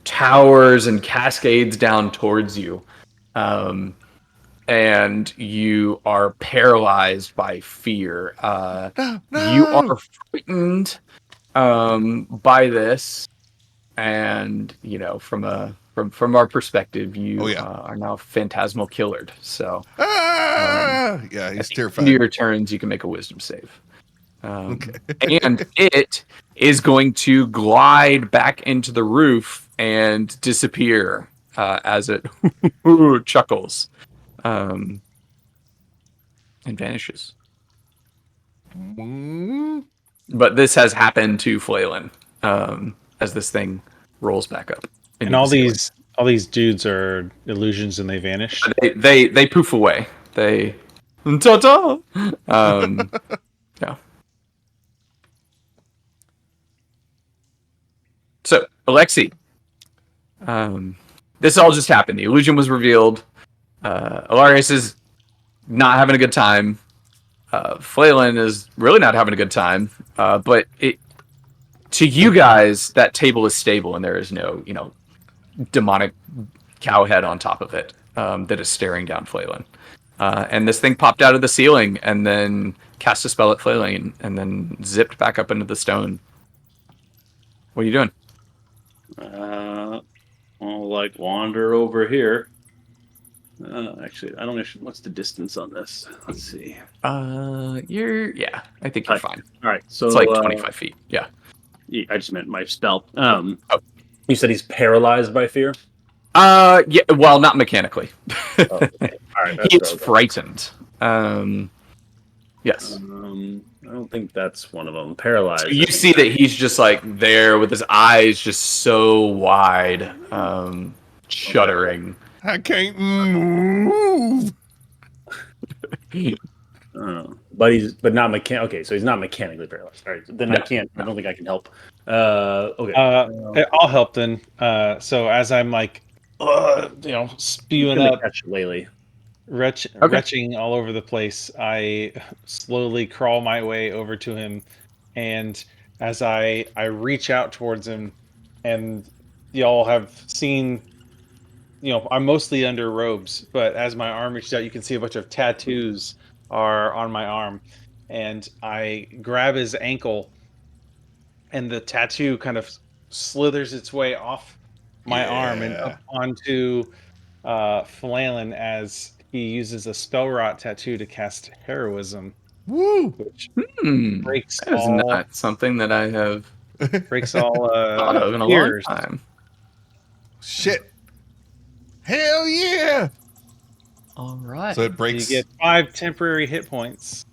towers and cascades down towards you. And you are paralyzed by fear. No. You are frightened by this, and from our perspective, you are now phantasmal killered. So, yeah, he's terrified. Into your turns, you can make a wisdom save. And it is going to glide back into the roof and disappear as it chuckles and vanishes. But this has happened to Flaylin as this thing rolls back up. And all these dudes are illusions and they vanish. They poof away. They ta-ta. Yeah. So, Alexi, this all just happened. The illusion was revealed. Alarius is not having a good time. Flaylin is really not having a good time. But to you guys, that table is stable, and there is no, demonic cow head on top of it that is staring down Flaylin. And this thing popped out of the ceiling and then cast a spell at Flaylin and then zipped back up into the stone. What are you doing? I'll wander over here. Actually, I don't know. What's the distance on this? Let's see. I think you're fine. All right, so it's like 25 feet. Yeah. I just meant my spell. You said he's paralyzed by fear? Yeah. Well, not mechanically. Okay. All right. He is frightened. Yes. I don't think that's one of them. Paralyzed. So you see that he's just there with his eyes just so wide, shuddering. I can't move. But not mechanical. Okay, so he's not mechanically paralyzed. All right, then I can't. I don't think I can help. Okay. I'll help then. So as I'm spewing up, retching all over the place, I slowly crawl my way over to him, and as I reach out towards him, and y'all have seen. I'm mostly under robes, but as my arm reaches out, you can see a bunch of tattoos are on my arm. And I grab his ankle, and the tattoo kind of slithers its way off my arm and up onto Flaylin as he uses a spell rot tattoo to cast heroism. Woo! Which breaks that is all... not something that I have breaks all thought of in a long time. Shit. Hell yeah! All right. So it breaks. You get 5 temporary hit points.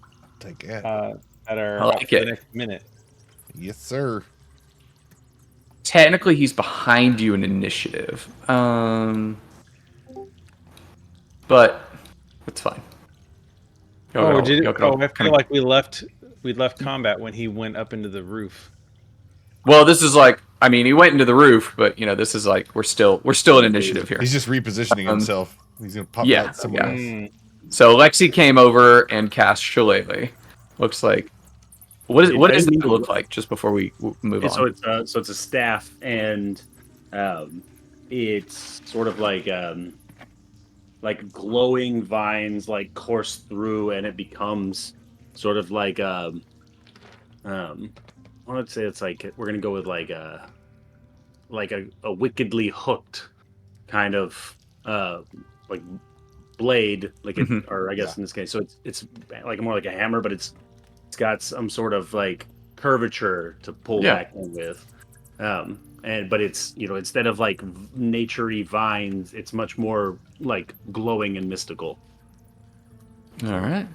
I'll take that. That are for the next minute. Yes, sir. Technically, he's behind you in initiative. But it's fine. I feel like we left combat when he went up into the roof. Well, this is he went into the roof, but this is we're still in initiative here. He's just repositioning himself. He's gonna pop out somewhere else. So Lexi came over and cast Shillelagh. Looks like what does it look like? Just before we move on. So it's a staff, and it's sort of like glowing vines course through, and it becomes sort of I would say it's we're gonna go with a wickedly hooked kind of blade, or I guess in this case, so it's more like a hammer, but it's got some sort of curvature to pull back in with. But it's, instead of like naturey vines, it's much more like glowing and mystical. All right.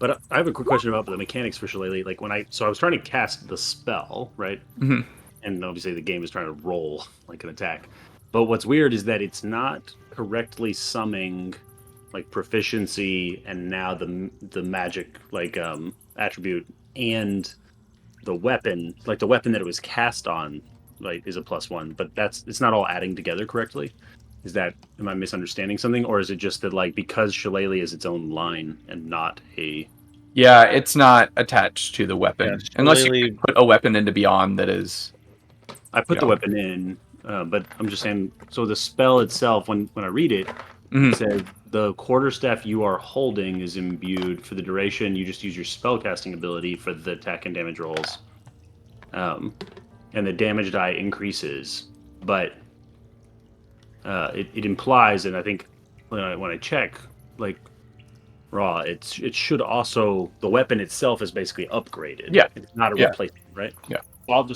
But I have a quick question about the mechanics for Shillelagh. Like I was trying to cast the spell, right? Mm-hmm. And obviously the game is trying to roll like an attack. But what's weird is that it's not correctly summing like proficiency and now the magic like attribute and the weapon, like the weapon that it was cast on, like is a +1, but it's not all adding together correctly. Am I misunderstanding something, or is it just that like because Shillelagh is its own line and not a? Yeah, it's not attached to the weapon unless you put a weapon into Beyond that is. I put the weapon in, but I'm just saying. So the spell itself, when I read it, it says the quarterstaff you are holding is imbued for the duration. You just use your spellcasting ability for the attack and damage rolls, and the damage die increases, but. It implies, and I think when I check, like raw, it should also the weapon itself is basically upgraded. Yeah, it's not a replacement, right? Yeah. Well,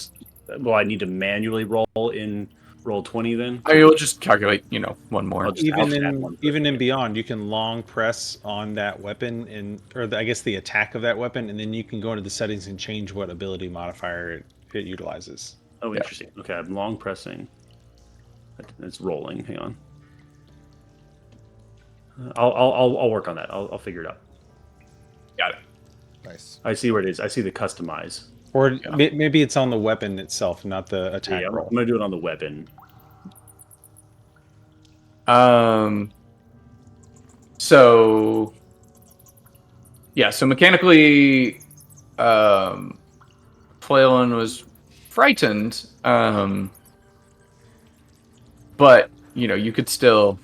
I need to manually roll in Roll20 then. I will just calculate, one more. Even in Beyond, you can long press on that weapon I guess the attack of that weapon, and then you can go into the settings and change what ability modifier it utilizes. Oh, interesting. Okay, I'm long pressing. It's rolling. Hang on. I'll work on that. I'll figure it out. Got it. Nice. I see where it is. I see the customize. Or maybe it's on the weapon itself, not the attack roll. I'm gonna do it on the weapon. So mechanically, Flailin was frightened. But you could still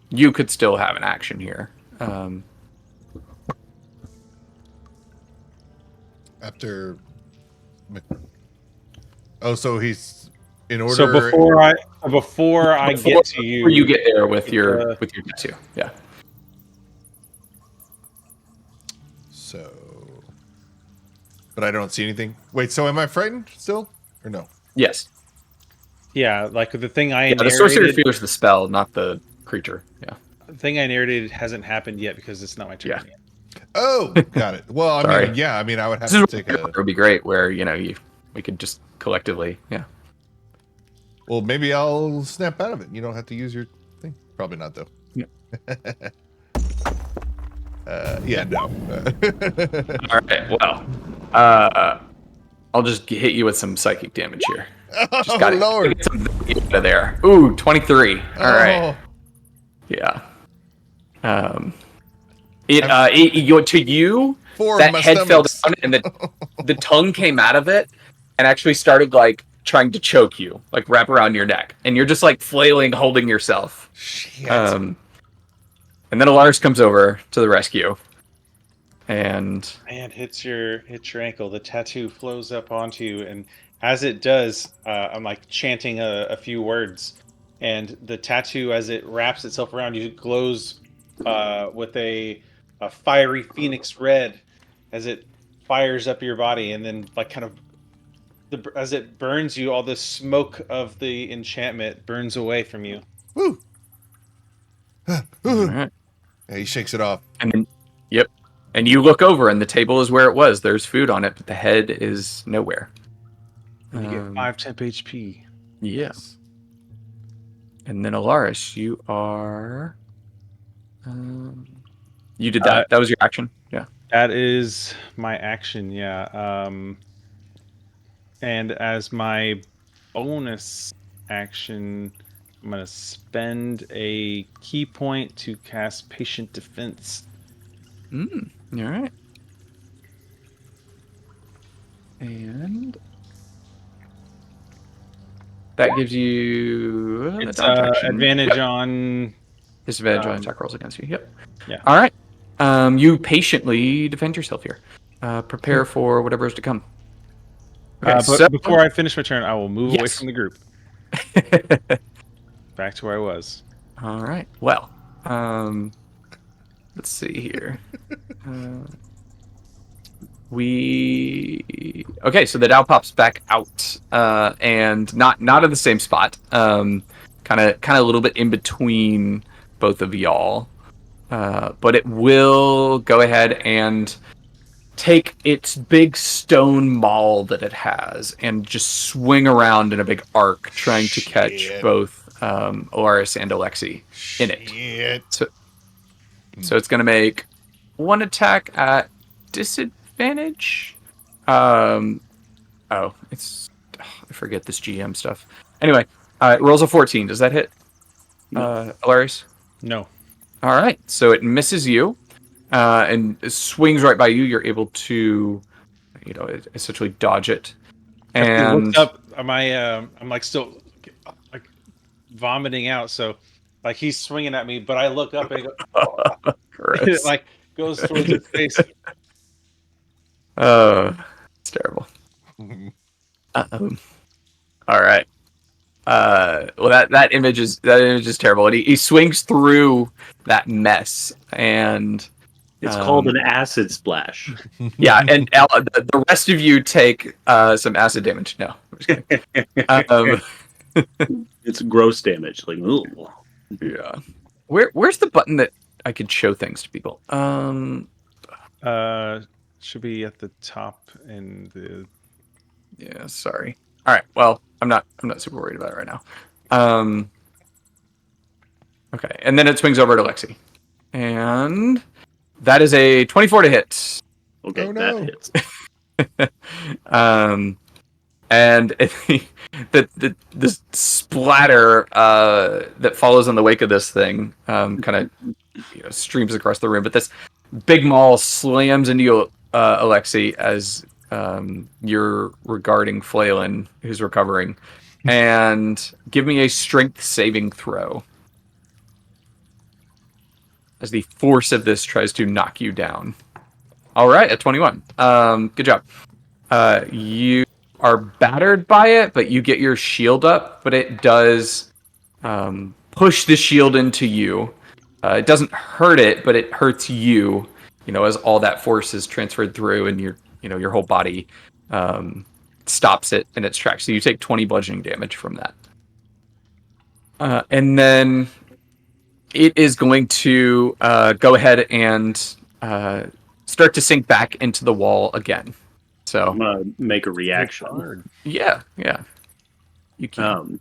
have an action here. After. Oh, so he's in order. So before I get to you, before you get there with your tattoo, yeah. So, but I don't see anything. Wait, so am I frightened still, or no? Yes. Yeah, like the thing I narrated. The sorcerer fears the spell, not the creature. Yeah. The thing I narrated hasn't happened yet because it's not my turn yet. Oh, got it. Well, I mean, I would have to take a. It would be great where we could just collectively, yeah. Well, maybe I'll snap out of it. You don't have to use your thing. Probably not though. Yeah. Yeah, no. All right. Well, I'll just hit you with some psychic damage here. Just got Lord. Get some out of there. Ooh, 23. All right. Yeah. To you, that head fell down, and the tongue came out of it, and actually started like trying to choke you, like wrap around your neck, and you're just like flailing, holding yourself. Shit. And then Alaris comes over to the rescue, and hits your ankle. The tattoo flows up onto you, and as it does, I'm like chanting a few words, and the tattoo, as it wraps itself around you, glows with a fiery phoenix red as it fires up your body, and then like kind of as it burns you, all the smoke of the enchantment burns away from you. Woo! all right. Yeah, he shakes it off. And then, yep. And you look over, and the table is where it was. There's food on it, but the head is nowhere. And you get 5 temp HP. Yes. And then Alaris, you are. You did that. That was your action. Yeah. That is my action. Yeah. And as my bonus action, I'm going to spend a key point to cast Patient Defense. All right. And that gives you advantage on disadvantage on attack rolls against you. Yep. Yeah. All right. You patiently defend yourself here. Prepare for whatever is to come. Okay, but before I finish my turn, I will move away from the group. Back to where I was. All right. Well, let's see here. Okay, so the Dow pops back out, and not in the same spot. Kind of a little bit in between both of y'all. But it will go ahead and take its big stone maul that it has and just swing around in a big arc, trying to catch both Alaris and Alexi in it. So it's going to make one attack at disadvantage. I forget this GM stuff. Anyway, it rolls a 14. Does that hit, Alaris? No. All right, so it misses you, and it swings right by you. You're able to, essentially dodge it. And Looks up. I'm like still like vomiting out. So like he's swinging at me, but I look up and I go, it like goes towards his face. It's terrible. All right. Well, that image is terrible. And he swings through that mess, and it's called an acid splash. Yeah, and the rest of you take some acid damage. No, I'm just kidding. It's gross damage. Like, ooh. Yeah. Where's the button that I could show things to people? Should be at the top in the. Yeah, sorry. All right. Well, I'm not super worried about it right now. Okay, and then it swings over to Lexi, and that is a 24 to hit. Okay, that hits. And the splatter that follows on the wake of this thing kind of streams across the room. But this big maul slams into you, Alexi, as you're regarding Flaylin, who's recovering. And give me a strength saving throw, as the force of this tries to knock you down. All right, at 21. Good job. You are battered by it, but you get your shield up, but it does push the shield into you. It doesn't hurt it, but it hurts you, as all that force is transferred through, and your whole body stops it in its tracks. So you take 20 bludgeoning damage from that. And then it is going to go ahead and start to sink back into the wall again. So I'm gonna make a reaction. Yeah. You can.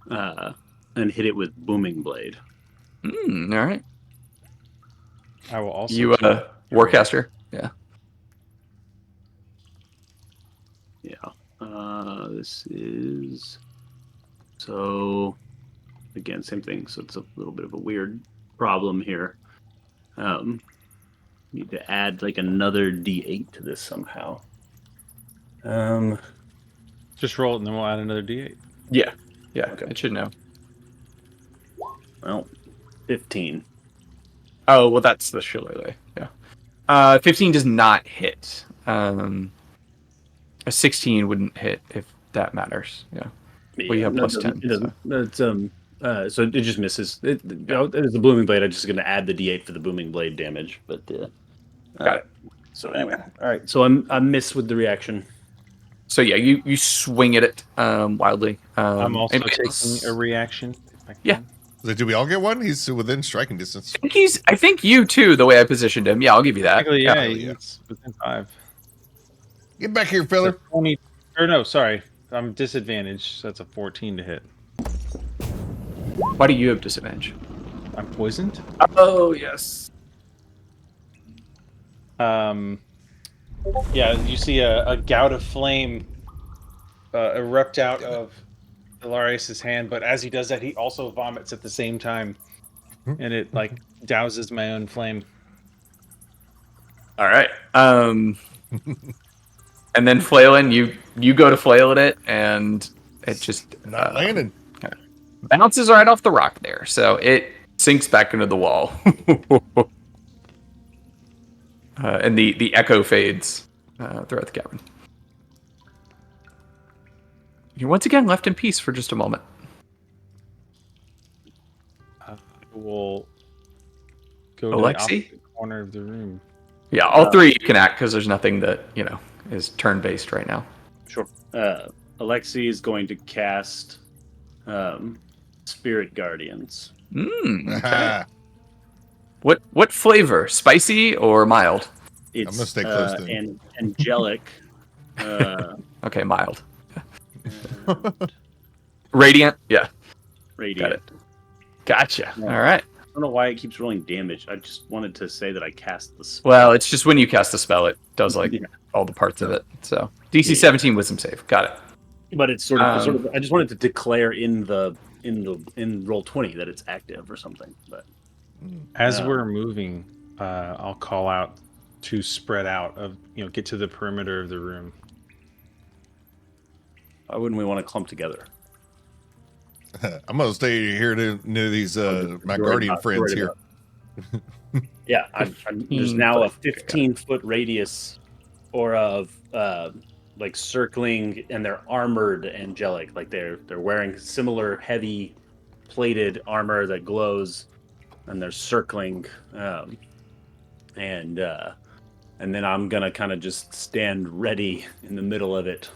And hit it with booming blade. All right. I will also. You Warcaster. Yeah. Yeah. This is so. Again, same thing. So it's a little bit of a weird problem here. Need to add like another D8 to this somehow. Just roll it and then we'll add another D8. Yeah. Okay. It should know. Well, 15. Oh, well, that's the shillelagh. Yeah. 15 does not hit. A 16 wouldn't hit if that matters. Yeah. Well, you have plus 10. So it just misses. It's the booming blade. I'm just going to add the D8 for the booming blade damage. But got it. So anyway, all right. So I'm missed with the reaction. So yeah, you swing at it wildly. I'm also taking a reaction. Yeah. Do we all get one? He's within striking distance. I think you too. The way I positioned him. Yeah, I'll give you that. Yeah, it's within 5. Get back here, fella. 20. Or no, sorry. I'm disadvantaged. So that's a 14 to hit. Why do you have disadvantage? I'm poisoned. Oh yes. Yeah, you see a gout of flame erupt out of Hilarius's hand, but as he does that, he also vomits at the same time, and it like douses my own flame. All right. And then Flaylin, you go to flail at it, and it just not landing. Bounces right off the rock there, so it sinks back into the wall. And the echo fades throughout the cavern. You're once again left in peace for just a moment. I will go to Alexi? the opposite corner of the room. Yeah, all three you can act because there's nothing that, is turn-based right now. Sure. Alexi is going to cast Spirit Guardians. Okay. What flavor? Spicy or mild? It's I'm gonna stay close to him. angelic. Okay, mild. Radiant? Yeah. Radiant. Got it. Gotcha. Yeah. All right. I don't know why it keeps rolling damage. I just wanted to say that I cast the spell. Well, it's just when you cast a spell, it does all the parts of it. So DC 17 wisdom save. Got it. But it's sort of. I just wanted to declare in roll 20 that it's active or something. But as we're moving, I'll call out to spread out get to the perimeter of the room. why wouldn't we want to clump together? I'm gonna stay here near these my guardian friends here. Yeah, there's now a 15-foot radius, or of like circling, and they're armored angelic. Like they're wearing similar heavy plated armor that glows, and they're circling. And then I'm gonna kind of just stand ready in the middle of it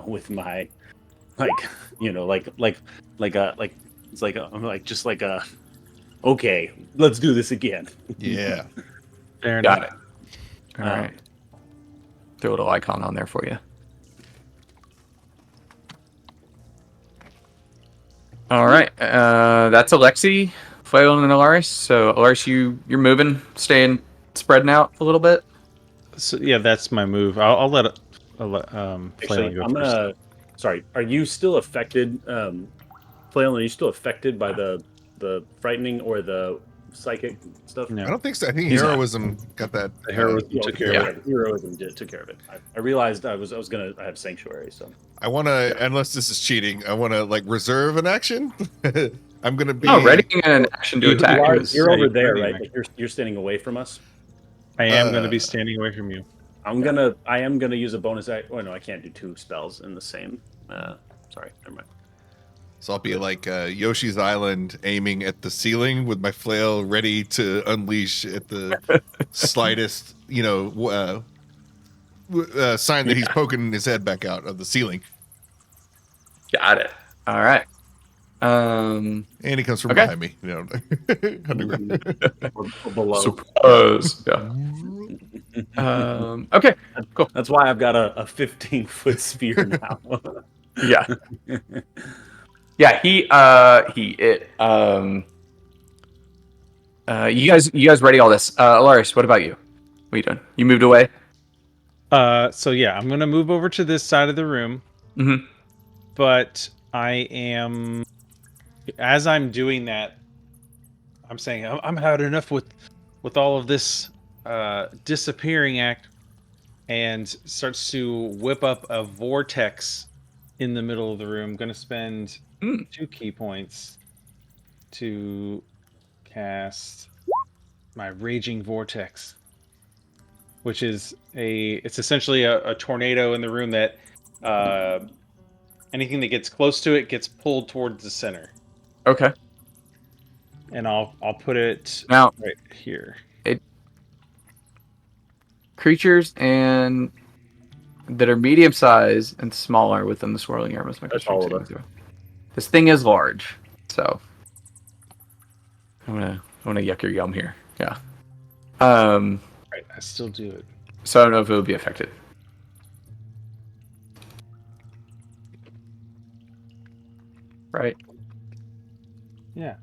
with my okay, let's do this again. Yeah. Got it. All right. Throw a little icon on there for you. All right. That's Alexi, Flail, and Alaris. So, Alaris, you're moving, staying, spreading out a little bit. So yeah, that's my move. I'll let Actually, Flail go I'm first. gonna. Sorry, are you still affected, Flail? Are you still affected by the frightening or the psychic stuff? No. I don't think so. I think He's heroism got that. The heroism took care of it. Heroism took care of it. I realized I have sanctuary, so I want to, unless this is cheating, I want to reserve an action. I'm gonna be readying an action to attack. you're over there, right? Like you're standing away from us. I am going to be standing away from you. I am gonna use a bonus act. Oh no, I can't do two spells in the same. Sorry, never mind. So I'll be like Yoshi's Island, aiming at the ceiling with my flail ready to unleash at the slightest, sign that he's poking his head back out of the ceiling. Got it. All right. And he comes from behind me, underground. Or below. Surprise. Yeah. Okay. Cool. That's why I've got a 15-foot sphere now. Yeah. Yeah. You guys ready all this? Alaris, what about you? What are you doing? You moved away? So yeah, I'm gonna move over to this side of the room. Mm-hmm. But as I'm doing that, I'm saying I'm had enough with all of this disappearing act, and starts to whip up a vortex in the middle of the room. Going to spend 2 key points to cast my Raging Vortex, which is it's essentially a tornado in the room that anything that gets close to it gets pulled towards the center. Okay. And I'll put it Now, right here. Creatures and that are medium size and smaller within the swirling area must make a strength saving throw. This thing is large, so I'm gonna yuck your yum here. Yeah. Right, I still do it. So I don't know if it would be affected. Right. Yeah.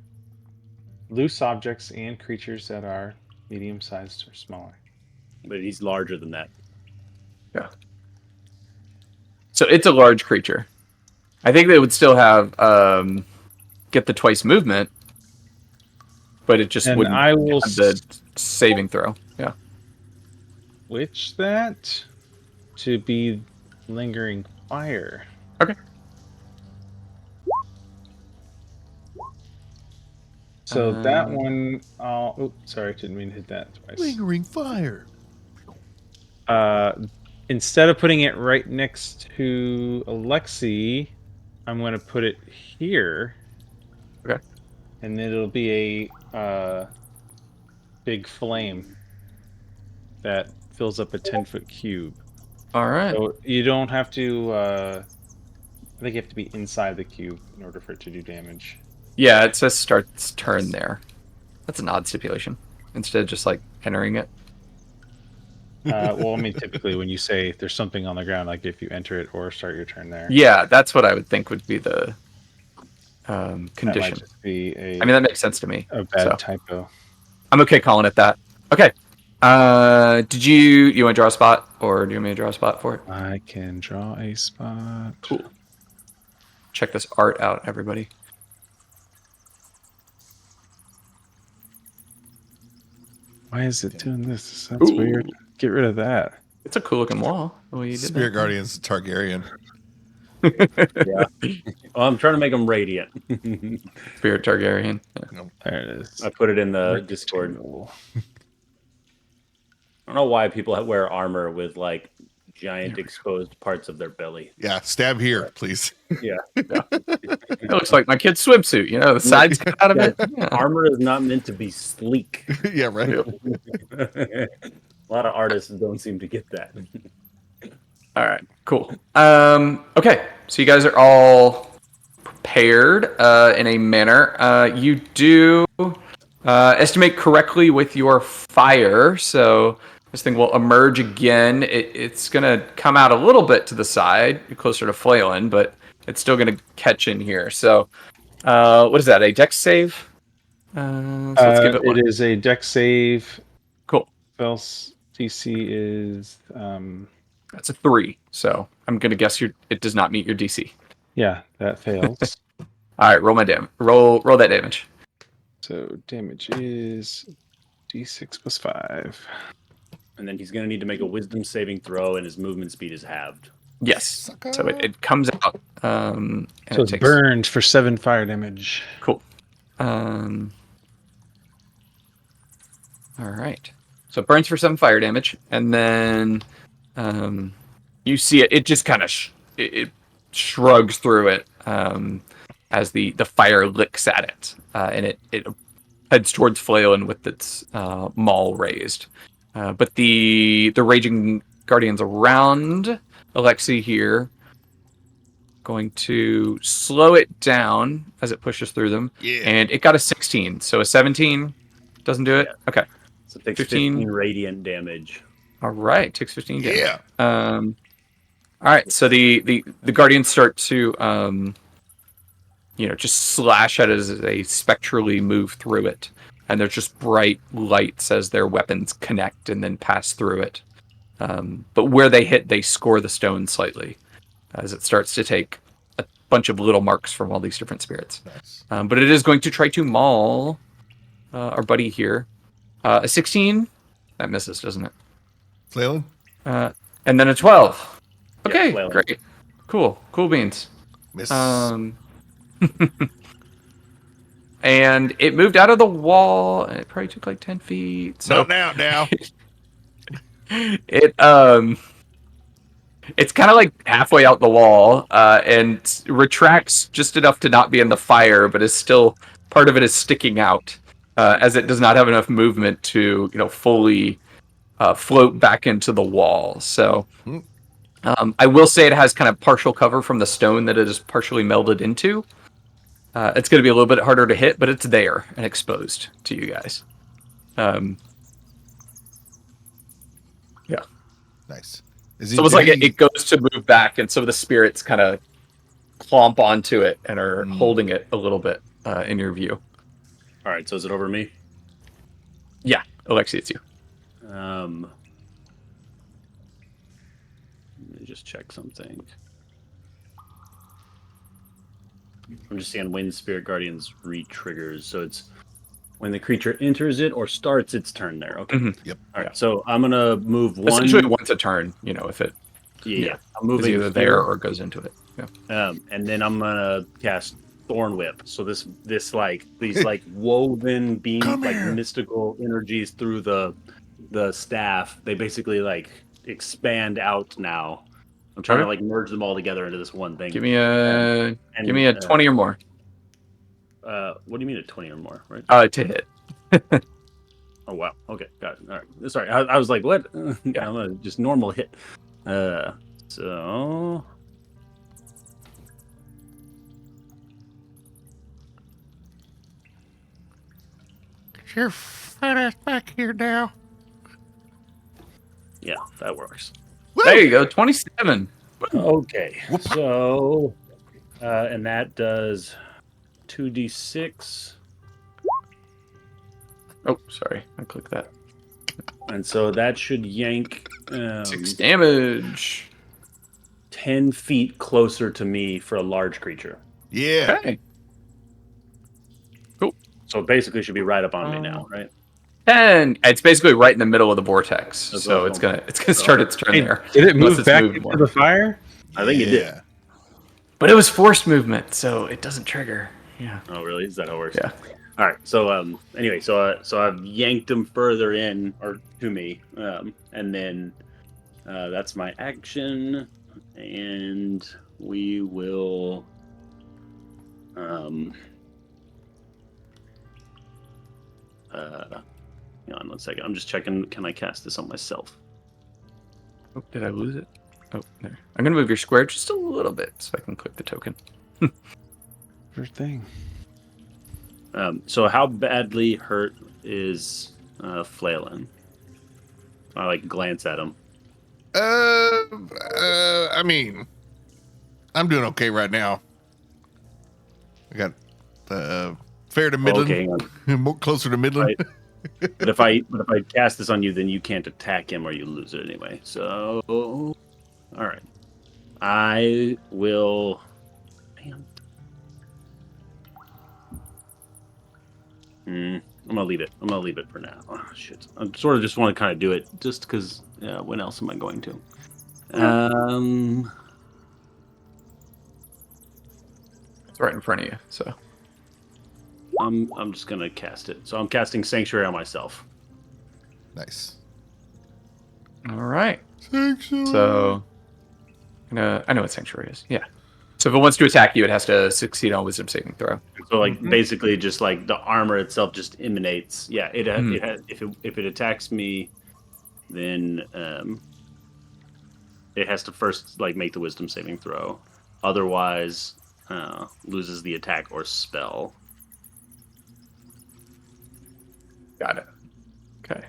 Loose objects and creatures that are medium-sized or smaller. But he's larger than that. Yeah. So it's a large creature. I think they would still have get the twice movement, but it just wouldn't I will have the saving throw. Yeah. Switch that to be lingering fire. Okay. So that one, sorry, didn't mean to hit that twice. Lingering fire. Instead of putting it right next to Alexi, I'm going to put it here. Okay. And then it'll be a big flame that fills up a 10-foot cube. All right. So you don't have to. I think you have to be inside the cube in order for it to do damage. Yeah, it says starts turn there. That's an odd stipulation. Instead of just like entering it. Well, I mean, typically when you say there's something on the ground, like if you enter it or start your turn there. Yeah, that's what I would think would be the That condition. might just be I mean, that makes sense to me. a bad So typo. I'm okay calling it that. Okay. Did you want to draw a spot, or do you want me to draw a spot for it? I can draw a spot. Cool. Check this art out, everybody. Why is it doing this? That's weird. Get rid of that. It's a cool looking wall. Oh, you did Spirit that. Guardian's Targaryen. Yeah. Well, I'm trying to make them radiant. Spirit Targaryen. Yeah. There it is. I put it in the Discord. I don't know why people wear armor with like giant exposed parts of their belly. Yeah, stab here, please. Yeah. It looks like my kid's swimsuit. You know, the sides cut out of it. Yeah. Armor is not meant to be sleek. Yeah, right. Yep. A lot of artists don't seem to get that. All right, cool. Okay, so you guys are all prepared in a manner. You do estimate correctly with your fire, so this thing will emerge again. It's going to come out a little bit to the side, closer to flailing, but it's still going to catch in here. So, what is that? A dex save? So let's give it one. It is a dex save. Cool. Else DC is That's a 3. So I'm going to guess it does not meet your DC. yeah, that fails. All right, roll my damage. Roll that damage. So damage is D6 plus 5. And then he's going to need to make a wisdom saving throw, and his movement speed is halved. Yes. So it comes out. And So it's burned for 7 fire damage. Cool. All right. So it burns for 7 fire damage, and then you see it just kind of it shrugs through it as the fire licks at it, and it heads towards Flailin with its maul raised. But the raging guardians around Alexei here going to slow it down as it pushes through them. Yeah. And it got a 16, so a 17 doesn't do it. Yeah. Okay. So it takes 15 radiant damage. All right, takes 15 damage. Yeah. All right, so the guardians start to just slash at it as they spectrally move through it, and there's just bright lights as their weapons connect and then pass through it. But where they hit, they score the stone slightly as it starts to take a bunch of little marks from all these different spirits. Nice. But it is going to try to maul our buddy here. A 16, that misses, doesn't it? Flailin? And then a 12. Okay, Yeah, great. Cool beans. Miss. And it moved out of the wall, and it probably took like 10 feet. So No, now. it's kind of like halfway out the wall, and retracts just enough to not be in the fire, but is still part of it is sticking out, as it does not have enough movement to fully float back into the wall. So I will say it has kind of partial cover from the stone that it is partially melded into. It's going to be a little bit harder to hit, but it's there and exposed to you guys. Yeah. Nice. It's almost like it goes to move back, and some of the spirits kind of clomp onto it and are holding it a little bit in your view. All right, so is it over me? Yeah, Alexei, it's you. Let me just check something. I'm just seeing when Spirit Guardians re-triggers. So it's when the creature enters it or starts its turn there. Okay. Mm-hmm. Yep. All right. So I'm going to move one. Essentially once a turn, if it Yeah. I'm is moving either there or goes into it. Yeah. And then I'm going to cast Thorn Whip. So these woven beams, like mystical energies through the staff, they basically expand out now. I'm trying to merge them all together into this one thing. Give me a 20 or more. What do you mean a 20 or more, right? To hit. Oh wow. Okay, got it. All right. Sorry, I was like, what? Yeah, I'm gonna just normal hit. So Get your fat ass back here now. yeah, that works. There you go, 27. Okay, Whoop. so and that does 2d6, Oh, sorry, I clicked that. and so that should yank 6 damage. 10 feet closer to me for a large creature. Yeah. Okay. So it basically should be right up on me now, right? 10. It's basically right in the middle of the vortex, That's so what it's I'm gonna start its turn Hey, there. did it Unless move it's back moved into more. the fire? I think it did. Yeah. But it was forced movement, so it doesn't trigger. Yeah. Oh, really? Is that how it works? Yeah. All right. So anyway, so I've yanked him further in or to me, and then that's my action, and we will. Hang on 1 second. I'm just checking. Can I cast this on myself? Oh, did I lose it? Oh, there. I'm gonna move your square just a little bit so I can click the token. Sure thing. So how badly hurt is Flailin? I like glance at him. I mean, I'm doing okay right now. I got fair to middling, Okay, hang on. more closer to middling. Right. But if I cast this on you, then you can't attack him or you lose it anyway. So, all right, I will. Man. I'm gonna leave it. I'm gonna leave it for now. Oh, shit. I sort of just want to kind of do it just because. When else am I going to? It's right in front of you, so. I'm just gonna cast it. So I'm casting Sanctuary on myself. Nice. All right. Sanctuary. So, I know what Sanctuary is. Yeah. So if it wants to attack you, it has to succeed on Wisdom saving throw. So like basically, just like the armor itself just emanates. Yeah, it has. If it attacks me, then it has to first like make the Wisdom saving throw. Otherwise, loses the attack or spell. Got it. Okay.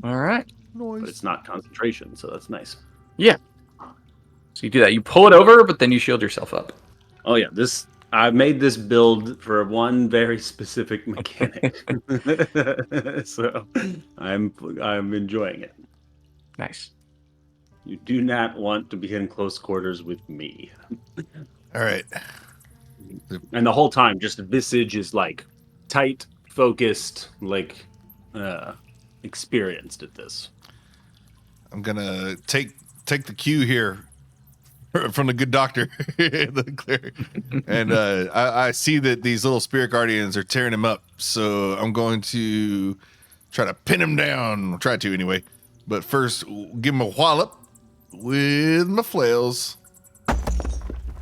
All right. But it's not concentration, so that's nice. Yeah. So you do that. You pull it over, but then you shield yourself up. Oh yeah, I made this build for one very specific mechanic, so I'm enjoying it. Nice. You do not want to be in close quarters with me. All right. And the whole time, just the visage is like tight, focused, like experienced at this. I'm gonna take the cue here from the good doctor, the cleric. And I see that these little spirit guardians are tearing him up, so I'm going to try to pin him down. I'll try to anyway, but first give him a wallop with my flails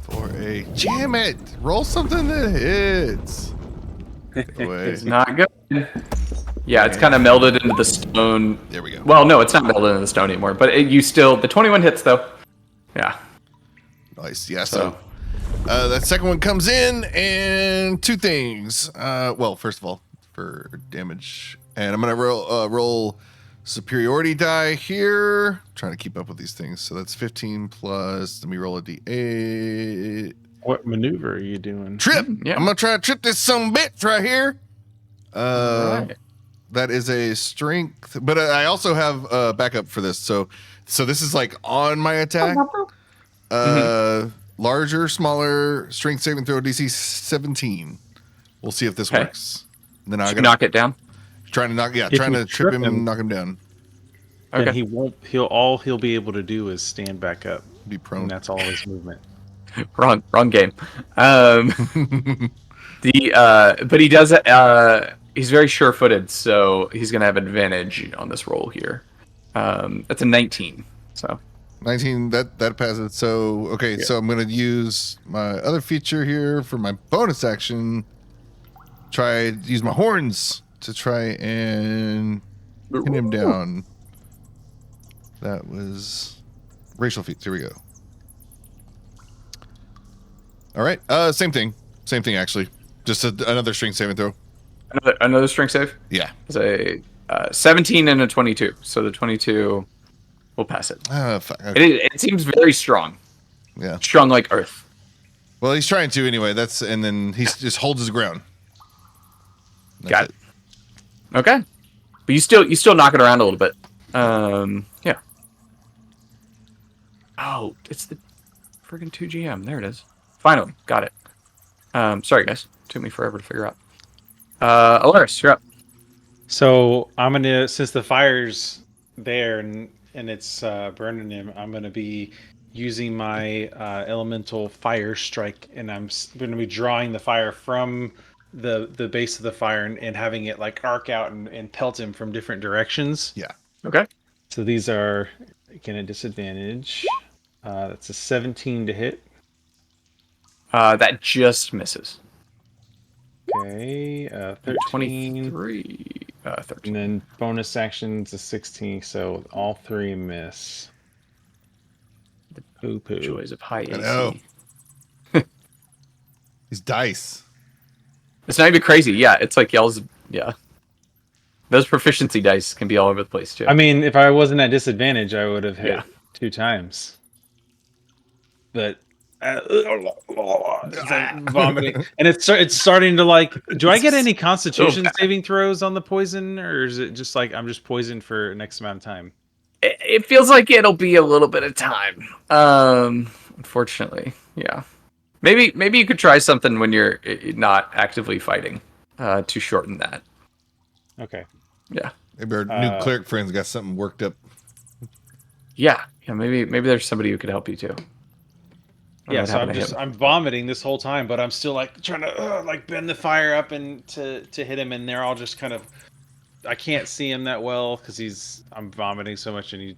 for a jam it. Roll something that hits. It's not good. Yeah, it's kind of melded into the stone. There we go. Well, no, it's not melded into the stone anymore, but the 21 hits though. Yeah. Nice. Yeah. So that second one comes in, and two things. Well, first of all, for damage, and I'm gonna roll superiority die here. Trying to keep up with these things. So that's 15 plus. Let me roll a d8. What maneuver are you doing? Trip. Yeah. I'm gonna try to trip this some bitch right here. Right. That is a strength, but I also have backup for this. So this is like on my attack. Larger, smaller, strength saving throw, DC 17. We'll see if this works. And then I gotta knock it down. trying to If you trip him him- and knock him down. And Okay. he'll be able to do is stand back up. Be And prone. that's all his movement. Wrong game. But he does. He's very sure-footed, so he's gonna have advantage on this roll here. That's a 19. So 19, that passes. So okay, so I'm gonna use my other feature here for my bonus action. use my horns to try and pin him down. That was racial feats. Here we go. All right. Same thing. Same thing, actually. Just another strength saving throw. Another strength save? Yeah. It's a 17 and a 22. So the 22 will pass it. Fuck. Okay. It seems very strong. Yeah. Strong like earth. Well, he's trying to anyway. And then he just holds his ground. Got it. Okay. But you still knock it around a little bit. Yeah. Oh, it's the friggin' 2GM. There it is. Finally, got it. Sorry guys. Took me forever to figure out. Alaris, you're up. So I'm gonna, since the fire's there and it's burning him, I'm gonna be using my elemental fire strike, and I'm gonna be drawing the fire from the base of the fire and having it like arc out and pelt him from different directions. Yeah. Okay. So these are again a disadvantage. That's a 17 to hit. That just misses. Okay, 13. 23. 13. And then bonus action's a 16, so all three miss. Poo poo. Joys of high AC. know. These dice. It's not even crazy. Yeah, it's like y'all's. Yeah. Those proficiency dice can be all over the place, too. I mean, if I wasn't at disadvantage, I would have hit Yeah. 2 times. But vomiting, and it's starting to like. Do I get any Constitution saving throws on the poison, or is it just like I'm just poisoned for an X amount of time? It feels like it'll be a little bit of time. Unfortunately, yeah. Maybe you could try something when you're not actively fighting, to shorten that. Okay. Yeah. Maybe our new cleric friends got something worked up. Yeah. Maybe there's somebody who could help you too. Yeah, so I'm vomiting this whole time, but I'm still like trying to like bend the fire up and to hit him, and they're all just kind of. I can't see him that well because I'm vomiting so much, and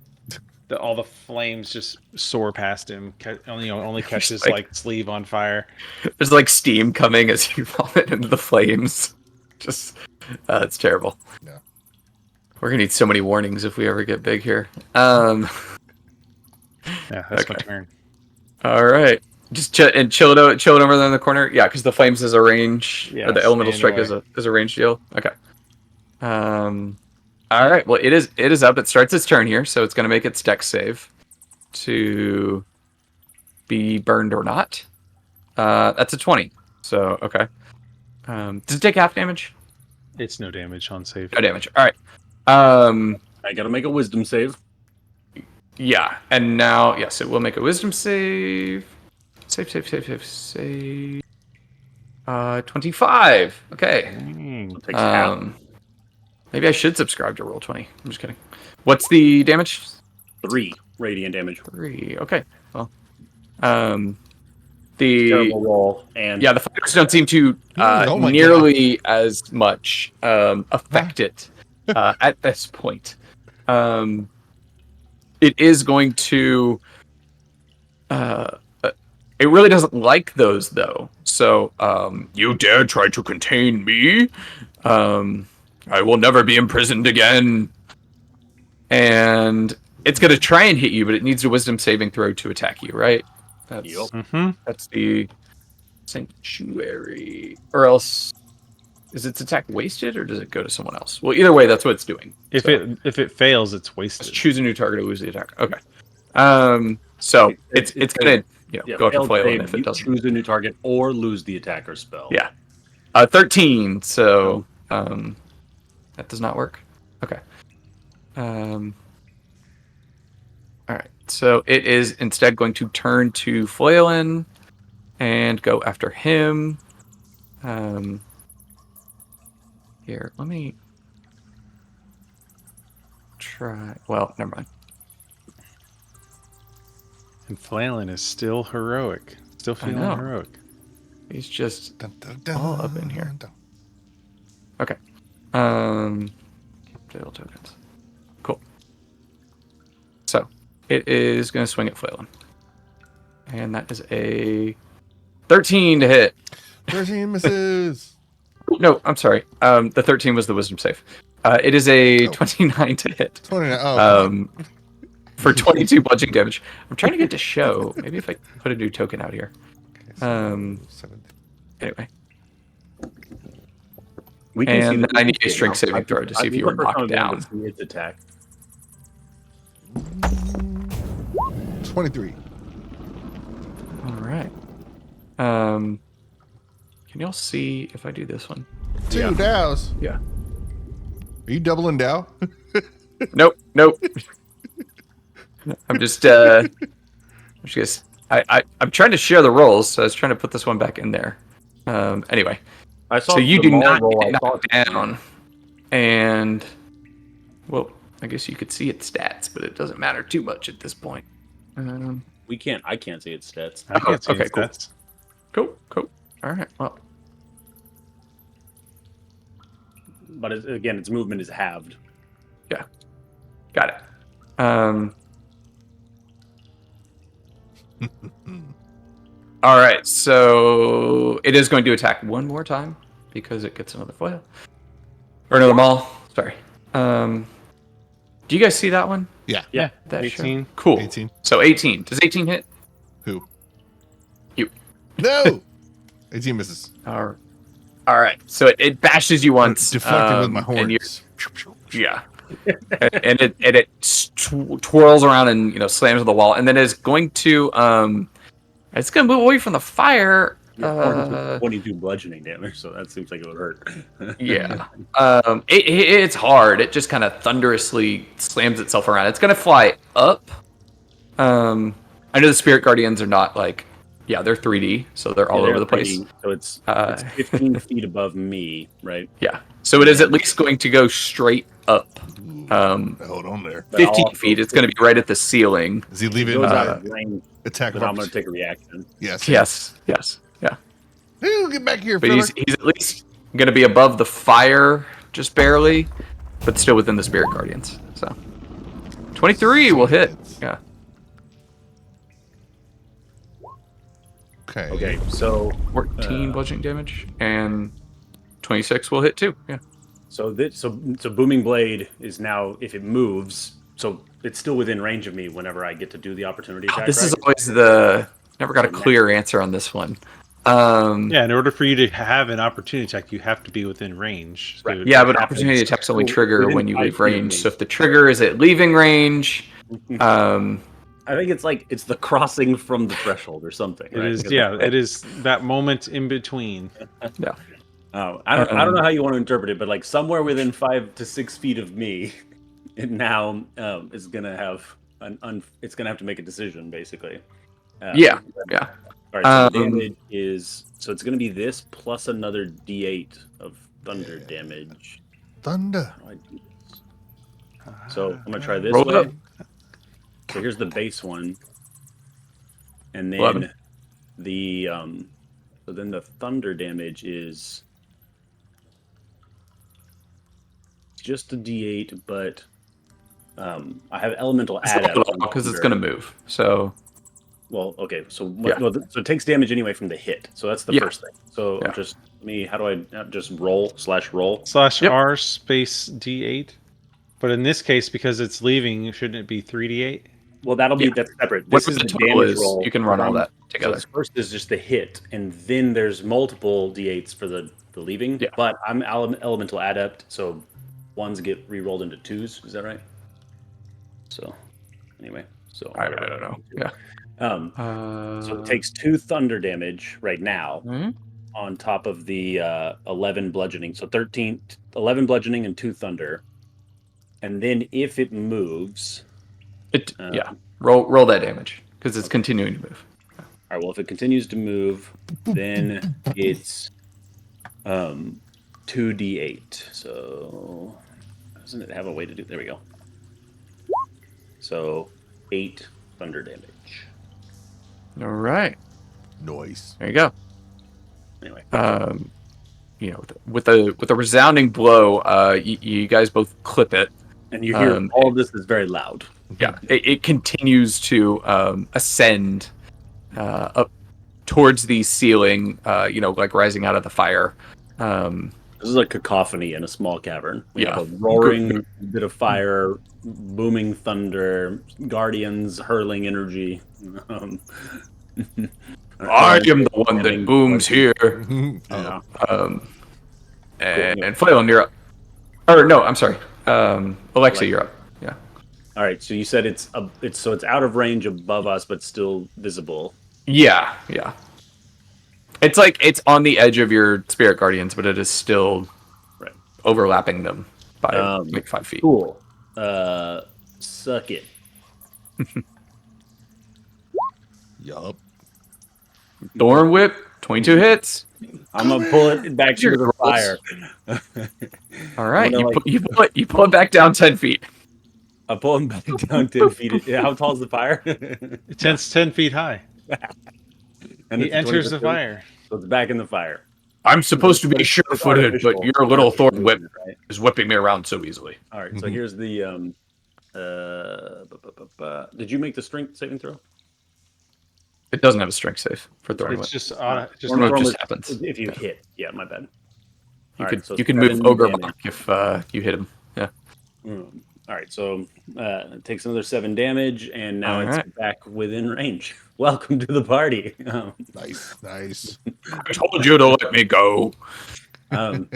all the flames just soar past him. Only catch his like sleeve on fire. There's like steam coming as you vomit into the flames. Just it's terrible. Yeah. We're gonna need so many warnings if we ever get big here. Yeah, that's Okay. my turn. All right, just chill it over there in the corner. Yeah, because the flames is a range, or the elemental strike is a range deal. Okay. All right. Well, it is up. It starts its turn here, so it's going to make its dex save to be burned or not. That's a 20. So okay. Does it take half damage? It's no damage on save. No damage. All right. I gotta make a wisdom save. Yeah, and now yes, it will make a wisdom save. Save. 25. Okay. It takes half. Maybe I should subscribe to Roll20. I'm just kidding. What's the damage? 3 radiant damage. 3. Okay. Well, Terrible roll, and the fires don't seem to nearly as much affect it at this point. It is going to. It really doesn't like those though. So, you dare try to contain me? I will never be imprisoned again. And it's going to try and hit you, but it needs a wisdom saving throw to attack you, right? That's the sanctuary. Or else, is its attack wasted, or does it go to someone else? Well, either way, that's what it's doing. If it fails, it's wasted. Just choose a new target to lose the attack. Okay. So it's going to go after flail, and if it doesn't, choose a new target or lose the attacker spell. Yeah. 13. So that does not work. Okay. All right. So it is instead going to turn to Flailin and go after him. Here, let me try. Well, never mind. And Flailin is still heroic. Still feeling heroic. He's just Dun, dun, dun, all up in here. dun. Okay. Jail tokens. Cool. So it is going to swing at Flailin. And that is a 13 to hit. 13 misses. No, I'm sorry. The 13 was the wisdom save. It is a 29 to hit. 29. Oh, For 22 bludgeoning damage. I'm trying to get to show. Maybe if I put a new token out here. okay, Anyway. We can see And the I need a strength saving throw to see if you were knocked down. Its attack. 23. All right. Can y'all see if I do this one? 2 dows. Yeah. Are you doubling dow? Nope. I'm just I'm trying to share the rolls, so I was trying to put this one back in there. Anyway. I saw So you do not roll. get knocked down. And well, I guess you could see its stats, but it doesn't matter too much at this point. We can't. I can't see its stats. I can't see okay, its cool. stats. Cool. All right. Well, But again, its movement is halved. yeah. Got it. All right. So it is going to attack one more time because it gets another foil or another maul. Sorry. Do you guys see that one? Yeah. Yeah, That 18. show? Cool. 18. So 18. Does 18 hit? Who? You. No! 18 misses. All right. So it bashes you once. Deflected with my and horns. yeah. and it twirls around and slams on the wall, and then is going to it's going to move away from the fire. 22 bludgeoning damage, so that seems like it would hurt. Yeah. It's hard. It just kind of thunderously slams itself around. It's going to fly up. I know the spirit guardians are not they're 3D, so they're all over the place. 3D, so it's 15 feet above me, right? Yeah. So it is at least going to go straight up. Hold on there. 15 feet. It's going to be right at the ceiling. Is he leaving attack? But I'm going to take a reaction. Yes. Yeah. Ooh, get back here, But fella. he's at least going to be above the fire, just barely, but still within the spirit guardians. So 23 will hit. Yeah. Okay. So 14 bludgeoning damage and 26 will hit too. Yeah. So booming blade is now, if it moves, so it's still within range of me whenever I get to do the opportunity attack. This is right? always never got a clear answer on this one. Yeah, in order for you to have an opportunity attack, you have to be within range. So Yeah, but opportunity attacks only trigger when you leave range. So if the trigger is at leaving range, I think it's the crossing from the threshold or something. It right? is, Because yeah, it is that moment in between. yeah. I don't know how you want to interpret it, but somewhere within 5 to 6 feet of me, it now is gonna have it's gonna have to make a decision basically. Yeah. All right, so the damage is it's gonna be this plus another D8 of thunder damage. Thunder. How do I do this? So I'm gonna try this Roll it way. up. So here's the base one, and then 11. the thunder damage is just a D8, but I have elemental adept because it's going to move. So well, okay. So Yeah. so it takes damage anyway from the hit. So that's the Yeah. first thing. So Yeah. how do I just roll /roll? / R space D8. But in this case, because it's leaving, shouldn't it be 3D8? Well, that's separate. This whatever is the the total damage is, roll. you can run all that So together. the first is just the hit, and then there's multiple D8s for the leaving. Yeah. But I'm elemental adept, so ones get re-rolled into twos. Is that right? So anyway, so I don't know. Yeah. So it takes 2 thunder damage right now Mhm. on top of the 11 bludgeoning. So 11 bludgeoning and 2 thunder. And then if it moves, Roll that damage because it's continuing to move. all right, well, if it continues to move, then it's 2d8. So doesn't it have a way to do? There we go. So 8 thunder damage. All right. Noise. There you go. Anyway, with a resounding blow, you guys both clip it. and you hear all of this is very loud. Yeah, it continues to ascend up towards the ceiling. Rising out of the fire, This is a cacophony in a small cavern. We Yeah. have a roaring bit of fire, booming thunder, guardians hurling energy. I am the one that booms here. Yeah. And Flaylin, you're up. Or no, I'm sorry. Alexa, you're up. Yeah. All right. So you said it's out of range above us, but still visible. Yeah. It's like it's on the edge of your spirit guardians, but it is still overlapping them by like 5 feet. Cool. Suck it. Yup. Thorn Whip, 22 hits. I'm gonna pull it back to the fire. All right, you pull it back down 10 feet. I pull him back down 10 feet. How tall is the fire? It's 10 feet high. And he enters the fire. So it's back in the fire. I'm supposed to be sure-footed, but your little thorn whip is whipping me around so easily. All right, so here's the. Did you make the strength saving throw? It doesn't have a strength save for thorn whip. It's just happens. If you hit, yeah, my bad. You can move Ogre Buck if you hit him. Yeah. All right, so it takes another 7 damage, and now it's back within range. Welcome to the party. Nice. I told you to let me go. And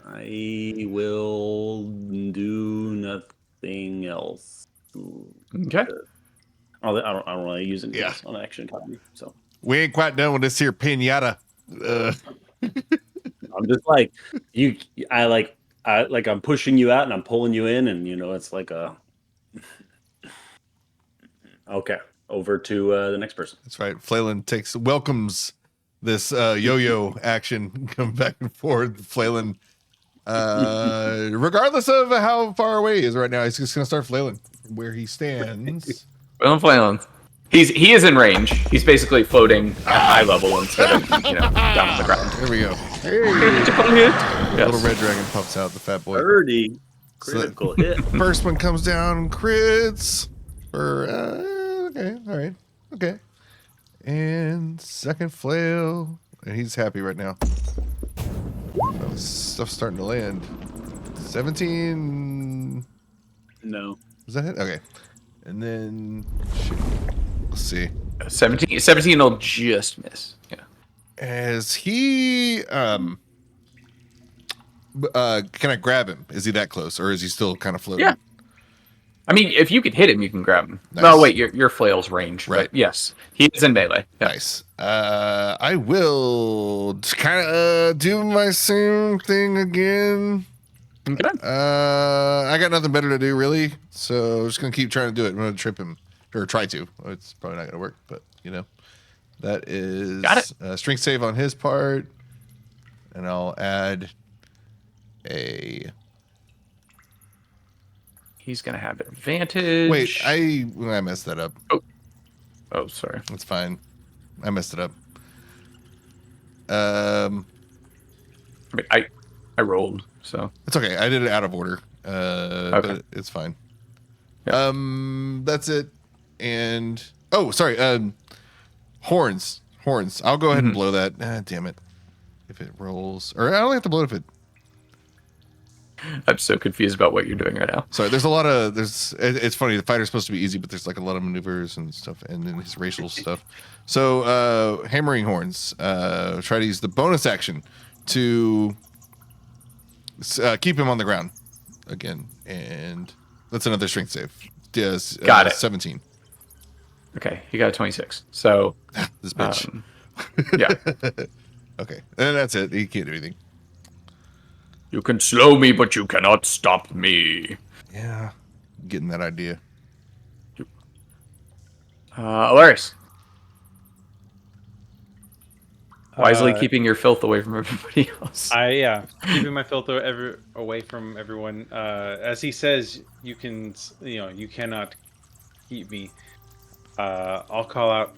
I will do nothing else. Okay. I don't really use anything else on action copy. So we ain't quite done with this here pinata. I'm just like you. I'm pushing you out and I'm pulling you in, and it's like a. Okay, over to the next person. That's right. Flaylin welcomes this yo-yo action, come back and forth. Flaylin, regardless of how far away he is right now, he's just gonna start flailing from where he stands. Well, Flaylin. He is in range. He's basically floating at high level instead of down on the ground. There we go. Yes. Little red dragon pops out, the fat boy. 30 critical hit. First one comes down, crits. Okay. And second flail, and he's happy right now. Stuff's starting to land. 17. No. Is that it? Okay. And then let's see. 17 will just miss. Yeah. As he can I grab him? Is he that close, or is he still kind of floating? Yeah. I mean, if you can hit him, you can grab him. Nice. No, wait, your flail's range, right? Yes, he is in melee. Yeah. Nice. I will kind of do my same thing again. Okay. I got nothing better to do, really. So I'm just gonna keep trying to do it. I'm gonna trip him, or try to. It's probably not gonna work, but that is a strength save on his part, and I'll add a. He's gonna have advantage. Wait, I messed that up. Oh, sorry. That's fine. I messed it up. I mean, I rolled, so it's okay. I did it out of order. Okay. But it's fine. Yeah. That's it. And sorry. Horns. I'll go ahead and blow that. Damn it. If it rolls, or I only have to blow it if it. I'm so confused about what you're doing right now. Sorry, there's a lot of it's funny, the fighter's supposed to be easy, but there's like a lot of maneuvers and stuff, and then his racial stuff. So hammering horns, try to use the bonus action to keep him on the ground again, and that's another strength save. Yes, Got it. 17. Okay, you got a 26. So this bitch. Yeah. Okay, and that's it. He can't do anything. You can slow me, but you cannot stop me. Yeah, getting that idea. Alaris. Wisely keeping your filth away from everybody else. Keeping my filth away from everyone. As he says, you cannot keep me. I'll call out.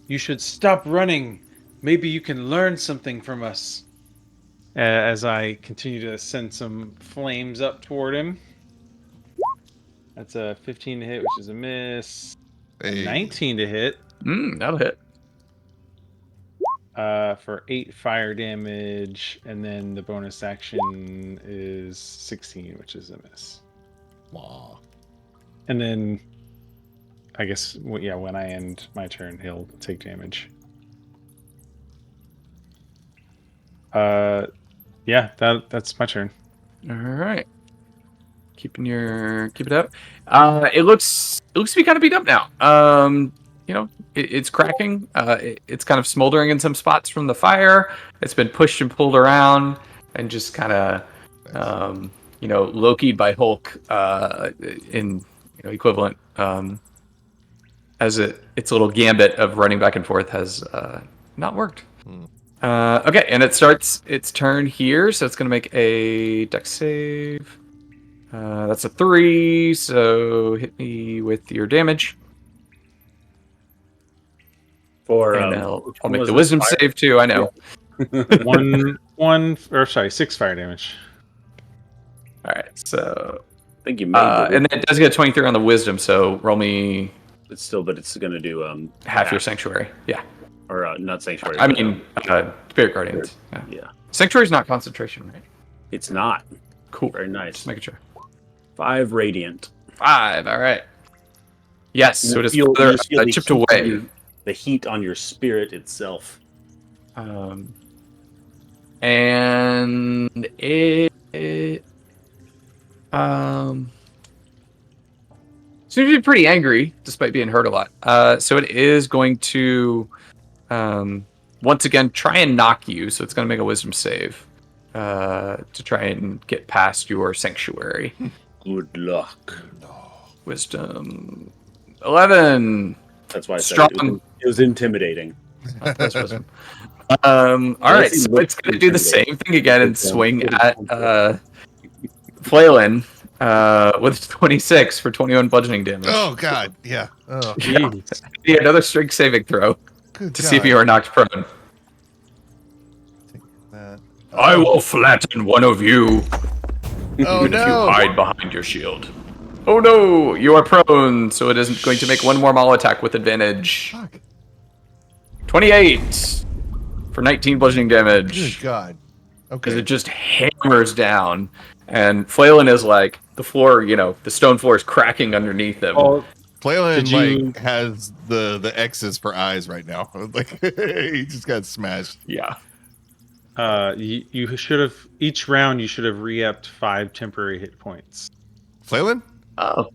You should stop running. Maybe you can learn something from us. As I continue to send some flames up toward him. That's a 15 to hit, which is a miss. A 19 to hit. That'll hit. for 8 fire damage, and then the bonus action is 16, which is a miss. Wow. And then, I guess, when I end my turn, he'll take damage. That's my turn. All right. Keep it up. It looks to be kind of beat up now. It's cracking. It's kind of smoldering in some spots from the fire. It's been pushed and pulled around, and just kind of, Loki'd by Hulk in equivalent. As its little gambit of running back and forth has not worked. Okay, and it starts its turn here, so it's going to make a dex save. That's a 3, so hit me with your damage. And I'll make the wisdom save too, I know. Yeah. 6 fire damage. Alright, so... I think you made and then it does get a 23 on the wisdom, so roll me... It's going to do... half your sanctuary, yeah. Or not sanctuary. I mean, spirit guardians. Yeah. Sanctuary's not concentration, right? It's not. Cool. Very nice. Just making sure. 5 radiant. 5, alright. Yes, so it is further chipped away. The heat on your spirit itself. And it seems to be pretty angry, despite being hurt a lot. So it is going to once again try and knock you. So it's going to make a wisdom save to try and get past your sanctuary. Good luck. Wisdom 11. That's why I Strong. said it was intimidating. All right, so it's going to do the same thing again and swing at Flaylin with 26 for 21 bludgeoning damage. Oh god, yeah. Oh, yeah. Another strength saving throw to see if you are knocked prone. I will flatten one of you, even if you hide behind your shield. Oh no, you are prone, so it isn't going to make one more maul attack with advantage. Fuck. 28 for 19 bludgeoning damage. Good god. Okay. Because it just hammers down, and Flaylin is like, the floor, the stone floor is cracking underneath him. Oh, Flaylin has the X's for eyes right now. Like he just got smashed. Yeah. You should have each round. You should have re-upped 5 temporary hit points. Flaylin? Oh.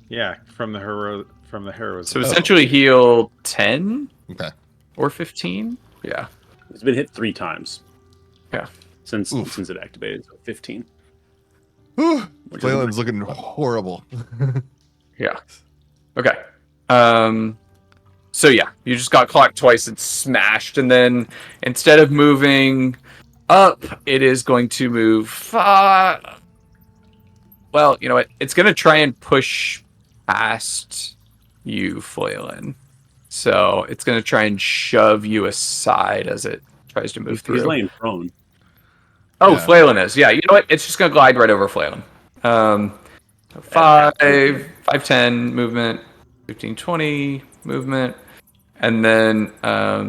Yeah, from the heroism. So essentially heal 10? Okay. Or 15? Yeah. It's been hit 3 times. Yeah. Since it activated, so 15. Flaylin's looking horrible. Yeah. Okay. So yeah, you just got clocked twice and smashed, and then instead of moving up, it is going to move far. Well, you know what? It's going to try and push past you, Flaylin. So it's going to try and shove you aside as it tries to move through. He's laying prone. Oh, yeah. Flaylin is. Yeah, you know what? It's just going to glide right over Flaylin. 5, 10 movement, 15, 20 movement, and then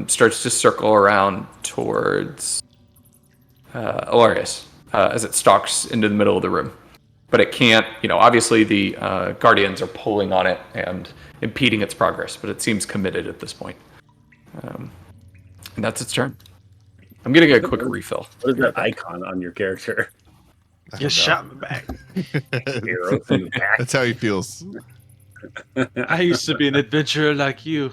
starts to circle around towards Alarius as it stalks into the middle of the room. But it can't, obviously the Guardians are pulling on it and impeding its progress, but it seems committed at this point. And that's its turn. I'm going to get a quick refill. What is that icon on your character? Just shot in the back. Arrow from the back. That's how he feels. I used to be an adventurer like you.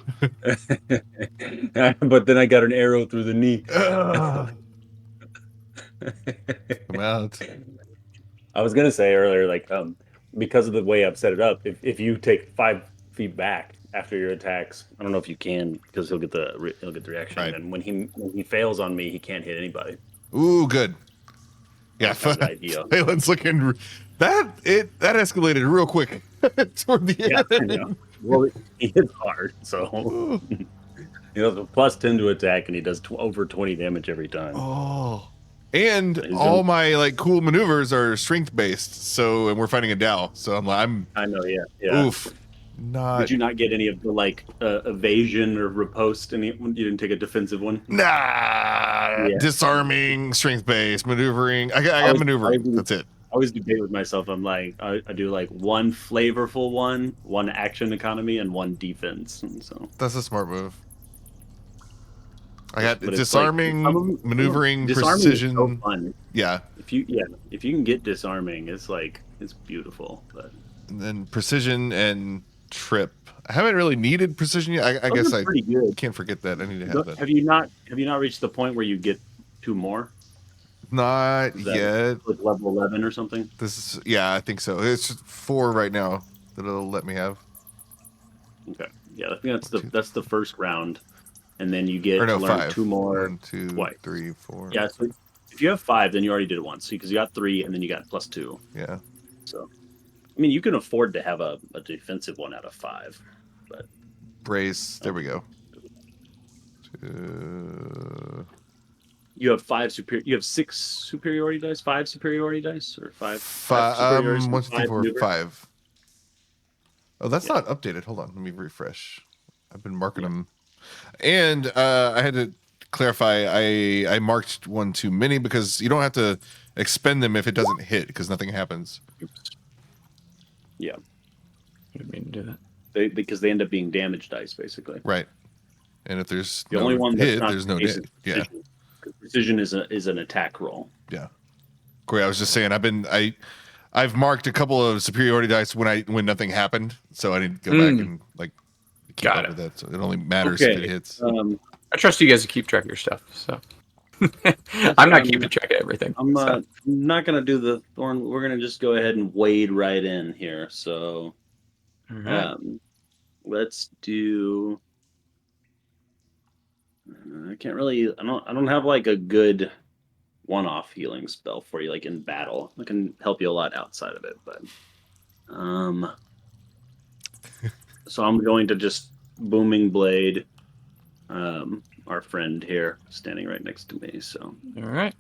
But then I got an arrow through the knee. Come out. I was going to say earlier, because of the way I've set it up, if you take 5 feet back after your attacks, I don't know if you can, because he'll get the reaction. Right. And when he fails on me, he can't hit anybody. Ooh, good. Yeah, Phelan's looking. That escalated real quick toward the end. I know. Well, he hits hard, so he has a plus 10 to attack, and he does over 20 damage every time. Oh, and all my cool maneuvers are strength based. So, and we're fighting a Dow. So I know, yeah. Oof. Not. Did you not get any of the like evasion or riposte? You didn't take a defensive one? Nah. Yeah. Disarming, strength based, maneuvering. I got maneuvering. That's it. I always debate with myself. I'm like, I do like one flavorful one action economy, and one defense. And so That's a smart move. I got but it's disarming, like, maneuvering, disarming precision. is so fun. Yeah. If you can get disarming, it's beautiful. But And then precision and trip. I haven't really needed precision yet. I guess I pretty good. can't forget that. I need to have that. Have you not reached the point where you get 2 more? Not yet. Like level 11 or something? I think so. It's 4 right now that it'll let me have. Okay. Yeah, I think that's the first round. And then you get to learn 5. 2 more. 1, 2, twice. 3, 4. Yeah, so if you have 5, then you already did it once. Because you got 3 and then you got +2. Yeah. So I mean, you can afford to have a defensive one out of 5, but brace. There we go. You have 5 You have 6 superiority dice, 5 superiority dice, or 5 superiority. 1, 2, 3, 4, 5. Oh, that's not updated. Hold on, let me refresh. I've been marking them, and I had to clarify. I marked one too many because you don't have to expend them if it doesn't hit because nothing happens. Oops. Yeah, I didn't mean to do that. Because they end up being damage dice, basically. Right. And if there's the only one hit, that's there's no damage. Yeah. Precision is an attack roll. Yeah. Corey, I was just saying I've marked a couple of superiority dice when nothing happened, so I need to go back and keep up with that. So it only matters if it hits. I trust you guys to keep track of your stuff, so I'm not keeping track of everything. I'm not gonna do the thorn. We're gonna just go ahead and wade right in here. So, let's do. I can't really. I don't have like a good one-off healing spell for you, like in battle. I can help you a lot outside of it, but so I'm going to just booming blade. Our friend here standing right next to me. So all right.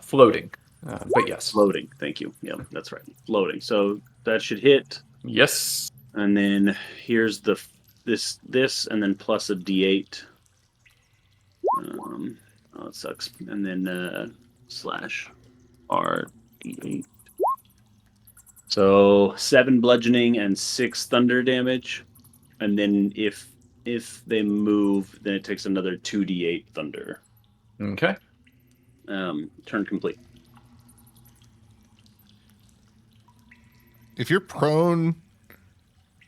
Floating, but yes, floating. Thank you. Yeah, that's right. Floating. So that should hit. Yes. And then here's this, and then plus a D8. Oh, it sucks. And then slash R8. So 7 bludgeoning and 6 thunder damage. And then if they move, then it takes another 2d8 thunder. Okay. Turn complete. If you're prone,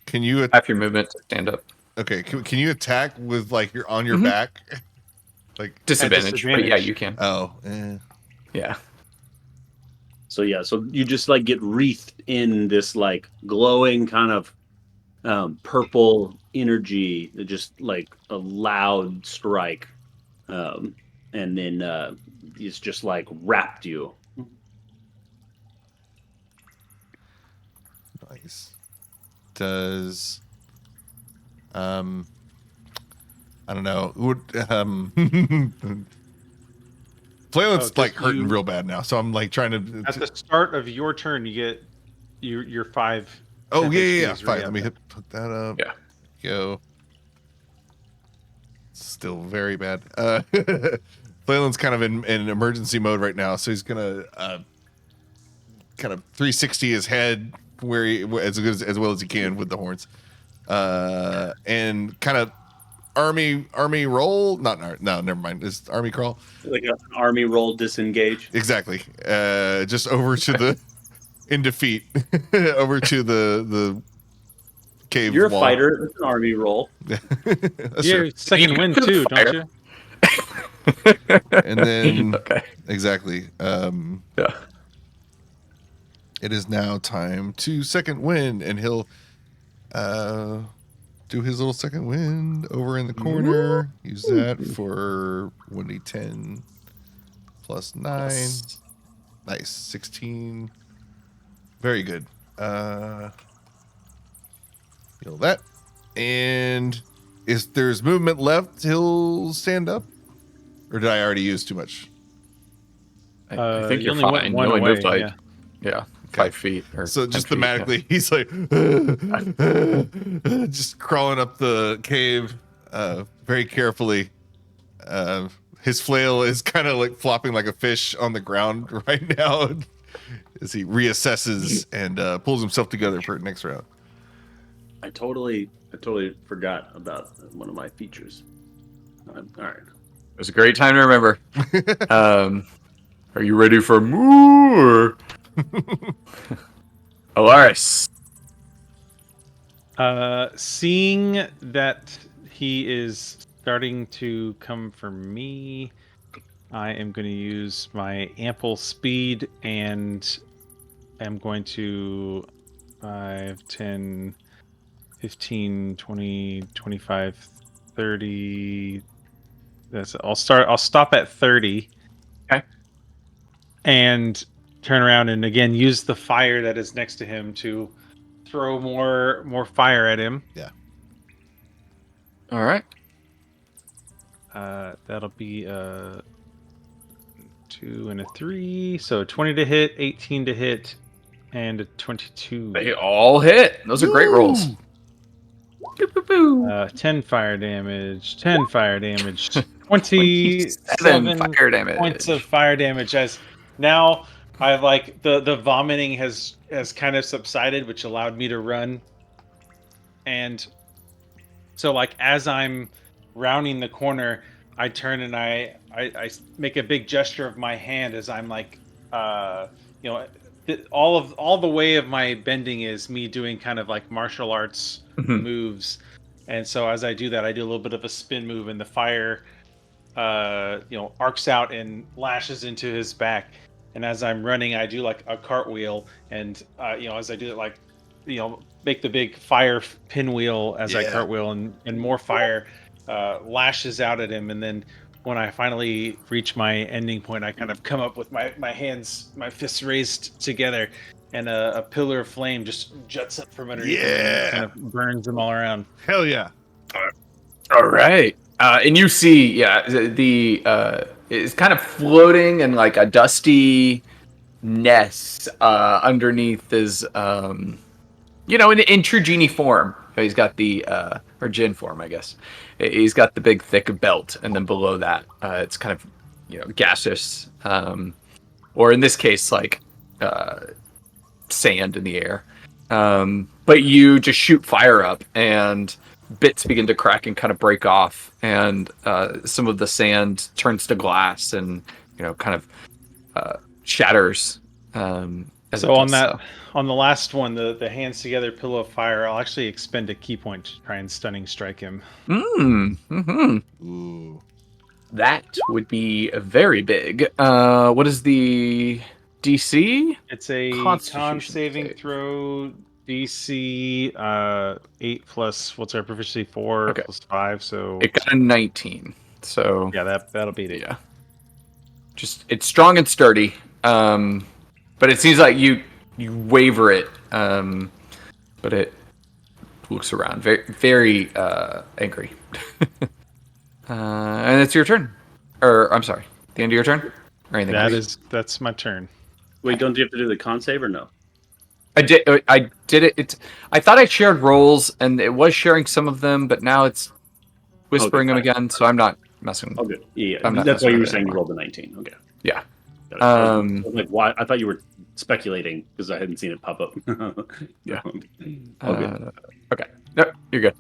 can you half your movement to stand up? Okay, can you attack with like you're on your back? Like disadvantage, but yeah, you can. Oh, yeah. So you just like get wreathed in this like glowing kind of purple energy, just like a loud strike, and then it's just like wrapped you. Nice. Does I don't know. Flayland's like hurting real bad now, so I'm like trying to. At the start of your turn, you get your 5. Oh yeah. 5. Let me put that up. Yeah. Go. Still very bad. Flayland's kind of in emergency mode right now, so he's gonna kind of 360 his head where as well as he can with the horns, and kind of army roll. No, never mind. It's army crawl. Like an army roll disengage. Exactly. Just over to the in defeat over to the cave. You're wall. a fighter. It's an army roll. You're second wind too, don't you? And then okay. Exactly. Yeah. It is now time to second wind, and he'll do his little second wind over in the corner. Use that for 1d10 plus 9. Yes. Nice. 16. Very good. Heal that. And if there's movement left, he'll stand up. Or did I already use too much? I think you you're only fine. went You one only away, moved like yeah, 5 feet. Or so 10 just feet, thematically, he's like just crawling up the cave very carefully. His flail is kind of like flopping like a fish on the ground right now as he reassesses and pulls himself together for the next round. I totally forgot about one of my features. All right. It was a great time to remember. Are you ready for more? Alaris. Seeing that he is starting to come for me, I am going to use my ample speed and I'm going to 5, 10, 15, 20, 25, 30. I'll stop at 30. Okay. And turn around and again use the fire that is next to him to throw more fire at him. Yeah. All right. That'll be a 2 and a 3, so 20 to hit, 18 to hit, and a 22. They all hit. Those are great rolls. 10 fire damage, 10 fire damage, 27 fire damage. points of fire damage. As now I've like the vomiting has kind of subsided, which allowed me to run. And so like as I'm rounding the corner, I turn and I make a big gesture of my hand as I'm like all the way of my bending is me doing kind of like martial arts moves. And so as I do that, I do a little bit of a spin move, and the fire, arcs out and lashes into his back. And as I'm running, I do like a cartwheel, and as I do it, like, make the big fire pinwheel as I cartwheel, and more fire lashes out at him. And then when I finally reach my ending point, I kind of come up with my hands, my fists raised together, and a pillar of flame just juts up from underneath him and kind of burns them all around. Hell yeah. All right. And you see, the it's kind of floating in like a dusty nest underneath his, in true genie form. He's got the, or Jin form, I guess. He's got the big thick belt, and then below that, it's kind of, gaseous, or in this case, like sand in the air. But you just shoot fire up, and bits begin to crack and kind of break off, and some of the sand turns to glass and kind of shatters. So on the last one, the hands together pillow of fire, I'll actually expend a key point to try and stunning strike him. Ooh. That would be very big. What is the DC? It's a con saving throw. DC 8 plus what's our proficiency 4 plus 5, so it got a 19. So yeah, that'll beat it. Yeah, just it's strong and sturdy. But it seems like you waver it. But it looks around very very angry. And it's your turn, or I'm sorry, the end of your turn, or anything. That's my turn. Wait, don't you have to do the con save or no? I did it. I thought I shared roles, and it was sharing some of them, but now it's whispering them again. So I'm not messing. Oh, good. Yeah, that's why you were saying you rolled a 19. Okay. Yeah. Like, why? I thought you were speculating because I hadn't seen it pop up. Yeah. Okay. Okay. No, you're good.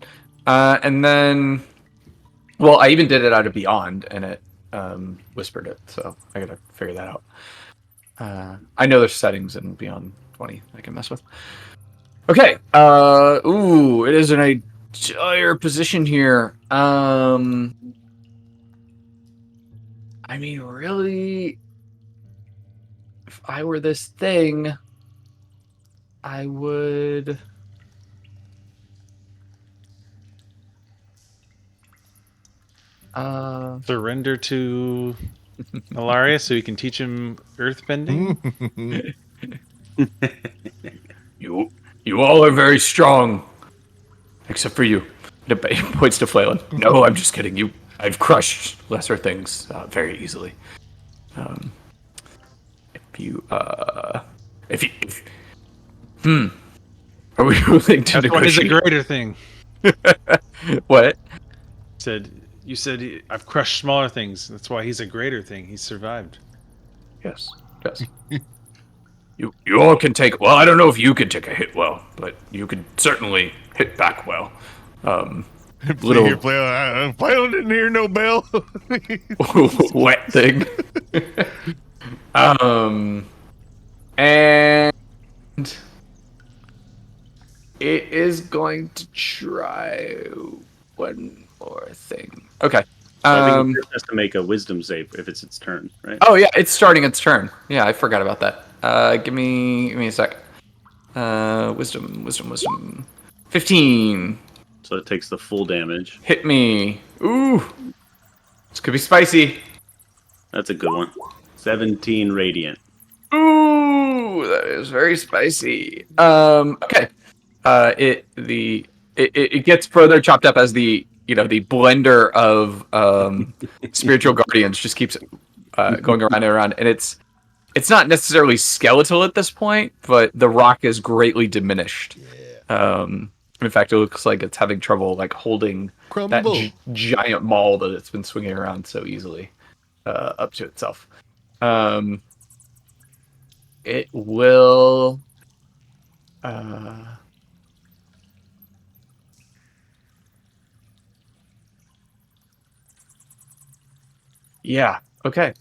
And then, well, I even did it out of Beyond, and it whispered it, so I gotta figure that out. I know there's settings in Beyond 20 I can mess with. Okay. It is in a dire position here. I mean, really, if I were this thing, I would. Surrender to Alaria so you can teach him earthbending. You all are very strong, except for you. He points to Flaylin. No, I'm just kidding. I've crushed lesser things very easily. Are we willing to That's why he's a negotiate? greater thing. What? You said I've crushed smaller things. That's why he's a greater thing. He's survived. Yes. Yes. You all can take. Well, I don't know if you can take a hit well, but you could certainly hit back well. Little Flail didn't hear no bell. wet thing. And it is going to try one more thing. Okay. I think it has to make a wisdom save if it's its turn, right? Oh yeah, it's starting its turn. Yeah, I forgot about that. Give me a sec. Wisdom. 15. So it takes the full damage. Hit me. Ooh. This could be spicy. That's a good one. 17 radiant. Ooh, that is very spicy. Okay. It gets further chopped up as the blender of spiritual guardians just keeps going around and around, and it's not necessarily skeletal at this point, but the rock is greatly diminished. In fact, it looks like it's having trouble like holding that giant maul that it's been swinging around so easily up to itself. It will. Yeah. Okay.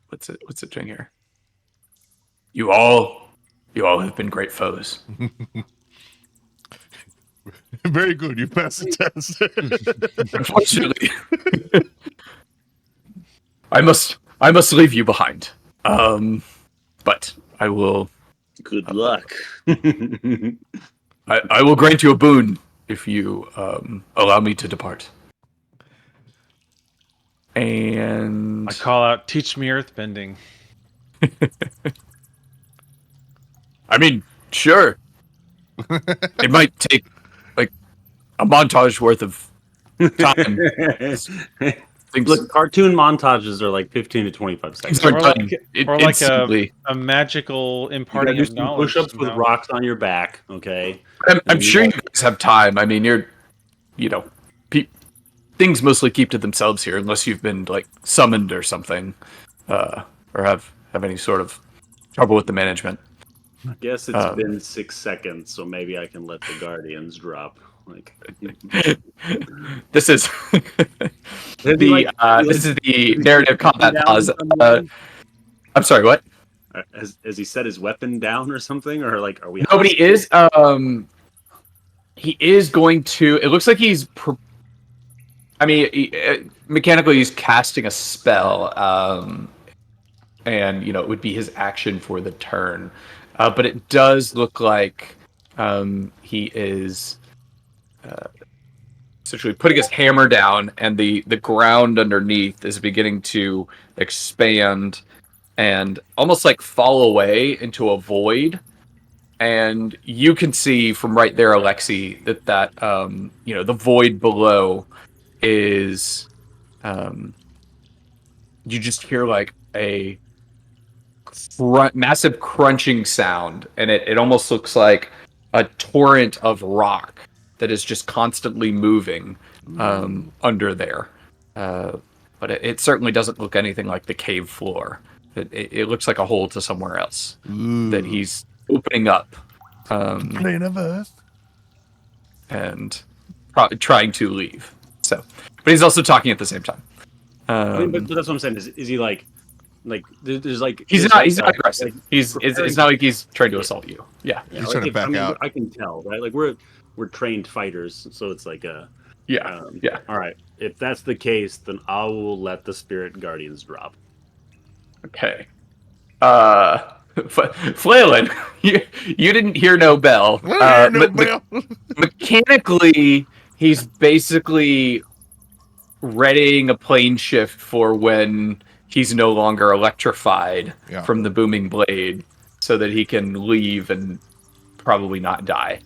What's it doing here? You all have been great foes. Very good. You passed the test. Unfortunately, I must leave you behind. But I will. Good luck. I will grant you a boon if you allow me to depart. And I call out, "Teach me earthbending." I mean, sure. It might take like a montage worth of time. Look, cartoon montages are like 15 to 25 seconds. Or like a magical imparting you of knowledge. Push-ups with rocks on your back, okay? I'm sure you guys have time. I mean, things mostly keep to themselves here, unless you've been like summoned or something, or have any sort of trouble with the management. I guess it's been 6 seconds, so maybe I can let the guardians drop. Like this is the narrative combat pause. I'm sorry, what? Has he set his weapon down or something, or like are we? No, but he is. He is going to. It looks like he's. Mechanically, he's casting a spell, and it would be his action for the turn. But it does look like he is essentially putting his hammer down, and the ground underneath is beginning to expand and almost like fall away into a void. And you can see from right there, Alexi, that the void below is you just hear like a massive crunching sound, and it almost looks like a torrent of rock that is just constantly moving under there. But it certainly doesn't look anything like the cave floor. It looks like a hole to somewhere else that he's opening up. Plane of Earth. And trying to leave. So, but he's also talking at the same time. But that's what I'm saying. Is he like there's like he's not aggressive. It's not like he's trying to assault you. Yeah, he's trying to back out. I can tell, right? Like we're trained fighters, so it's like yeah. All right, if that's the case, then I will let the spirit guardians drop. Okay. Flailin, you didn't hear no bell. Mechanically, he's basically readying a plane shift for when he's no longer electrified from the booming blade, so that he can leave and probably not die.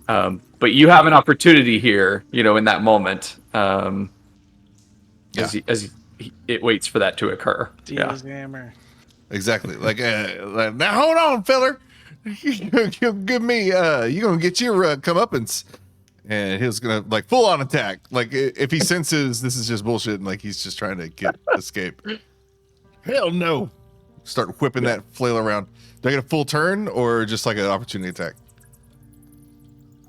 But you have an opportunity here, in that moment. As it waits for that to occur. Deal's hammer. Exactly. Like now, hold on, feller. You give me. You gonna get your comeuppance, and he's gonna like full on attack. Like if he senses this is just bullshit, and like he's just trying to escape. Hell no! Start whipping that flail around. Do I get a full turn or just like an opportunity attack?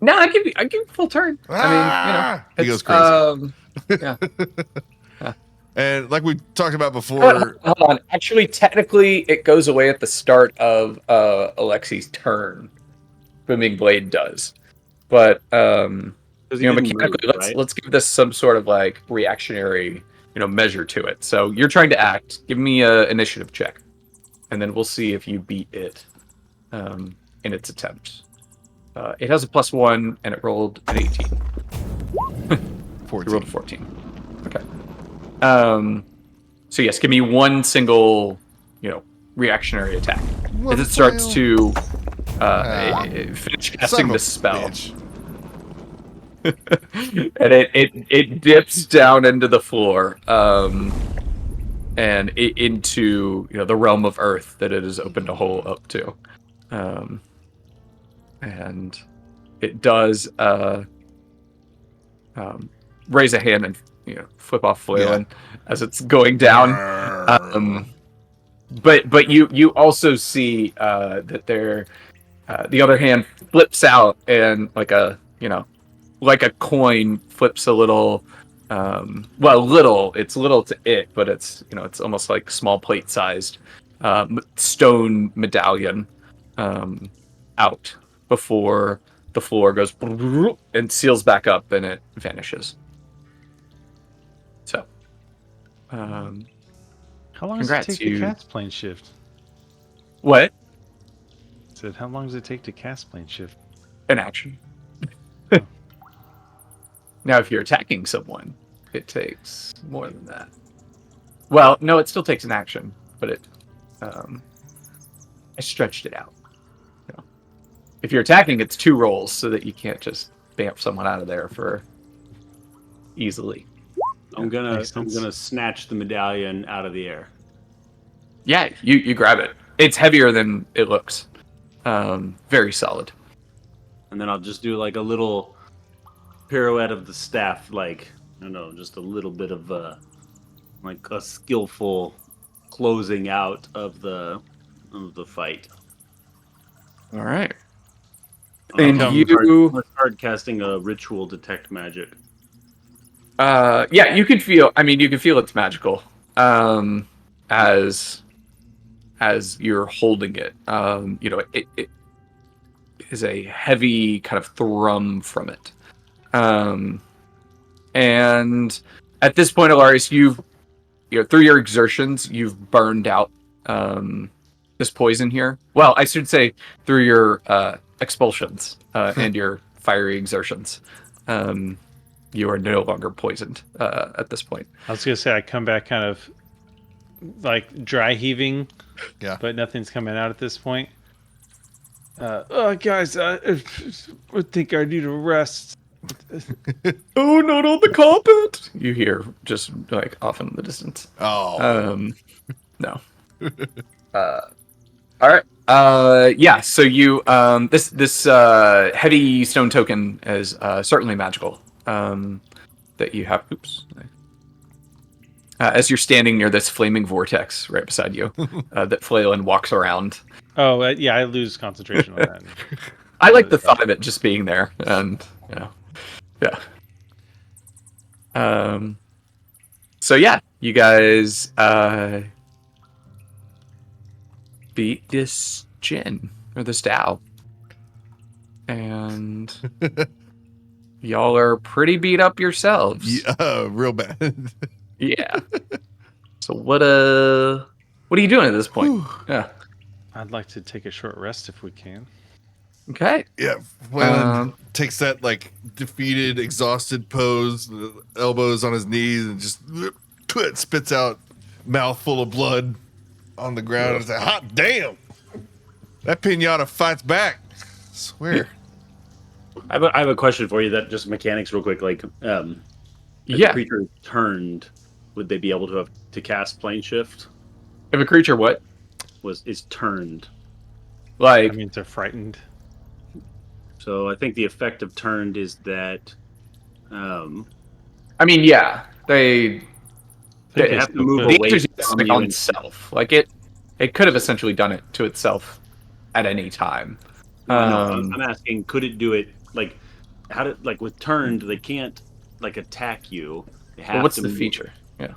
No, I give you full turn. I mean, he goes crazy. Yeah. And like we talked about before, hold on. Actually, technically, it goes away at the start of Alexi's turn. Booming Blade does, but mechanically, let's give this some sort of like reactionary, measure to it. So you're trying to act. Give me an initiative check, and then we'll see if you beat it in its attempt. It has a +1, and it rolled an 18. 14. You rolled a 14. Okay. So yes, give me one single, reactionary attack. As it starts to finish casting the spell. And it dips down into the floor, and into the realm of Earth that it has opened a hole up to, and it does raise a hand and flip off flailing as it's going down. But you also see that the other hand flips out, and like a coin flips a little. It's little to it, but it's it's almost like small plate sized stone medallion out before the floor goes and seals back up, and it vanishes. So, how long congrats, does it take to cast plane shift? What? I said, how long does it take to cast plane shift? An action. Now, if you're attacking someone, it takes more than that. Well, no, it still takes an action, but I stretched it out. If you're attacking, it's 2 rolls, so that you can't just bamf someone out of there for easily. I'm gonna snatch the medallion out of the air. Yeah, you grab it. It's heavier than it looks. Very solid. And then I'll just do like a little pirouette of the staff, like just a little bit of like a skillful closing out of the fight. All right. And you start casting a ritual detect magic. Yeah, you can feel. I mean, you can feel it's magical. As you're holding it, it is a heavy kind of thrum from it. And at this point, Alarius, you've through your exertions, you've burned out this poison here. Well, I should say through your expulsions and your fiery exertions. You are no longer poisoned at this point. I was gonna say I come back kind of like dry heaving, but nothing's coming out at this point. Guys, I think I need a rest. Oh, not on the carpet! You hear just like off in the distance. Oh. No. All right. Yeah. So you this heavy stone token is certainly magical. That you have. Oops. As you're standing near this flaming vortex right beside you, that Flailin walks around. Oh, yeah, I lose concentration on that. I like the thought of it just being there, and yeah. So yeah, you guys beat this Jin or this Tao, and y'all are pretty beat up yourselves. Yeah, real bad. Yeah. So what are you doing at this point? Yeah. I'd like to take a short rest if we can. Okay. Yeah, Flailin takes that like defeated, exhausted pose, the elbows on his knees, and just spits out mouth full of blood on the ground. And it's like, hot damn! That pinata fights back. I swear. I have a question for you. That just mechanics, real quick. Like, the creature turned. would they be able to cast plane shift? If a creature what? Is turned. Like, That means they're frightened. So I think the effect of turned is that I mean, yeah, they have to move the away answer is yes, from like you. on itself. Like it could have essentially done it to itself at any time. No, I know. I'm asking, could it do it like how did like with turned? They can't like attack you. They have Well, what's to the move. feature? Yeah.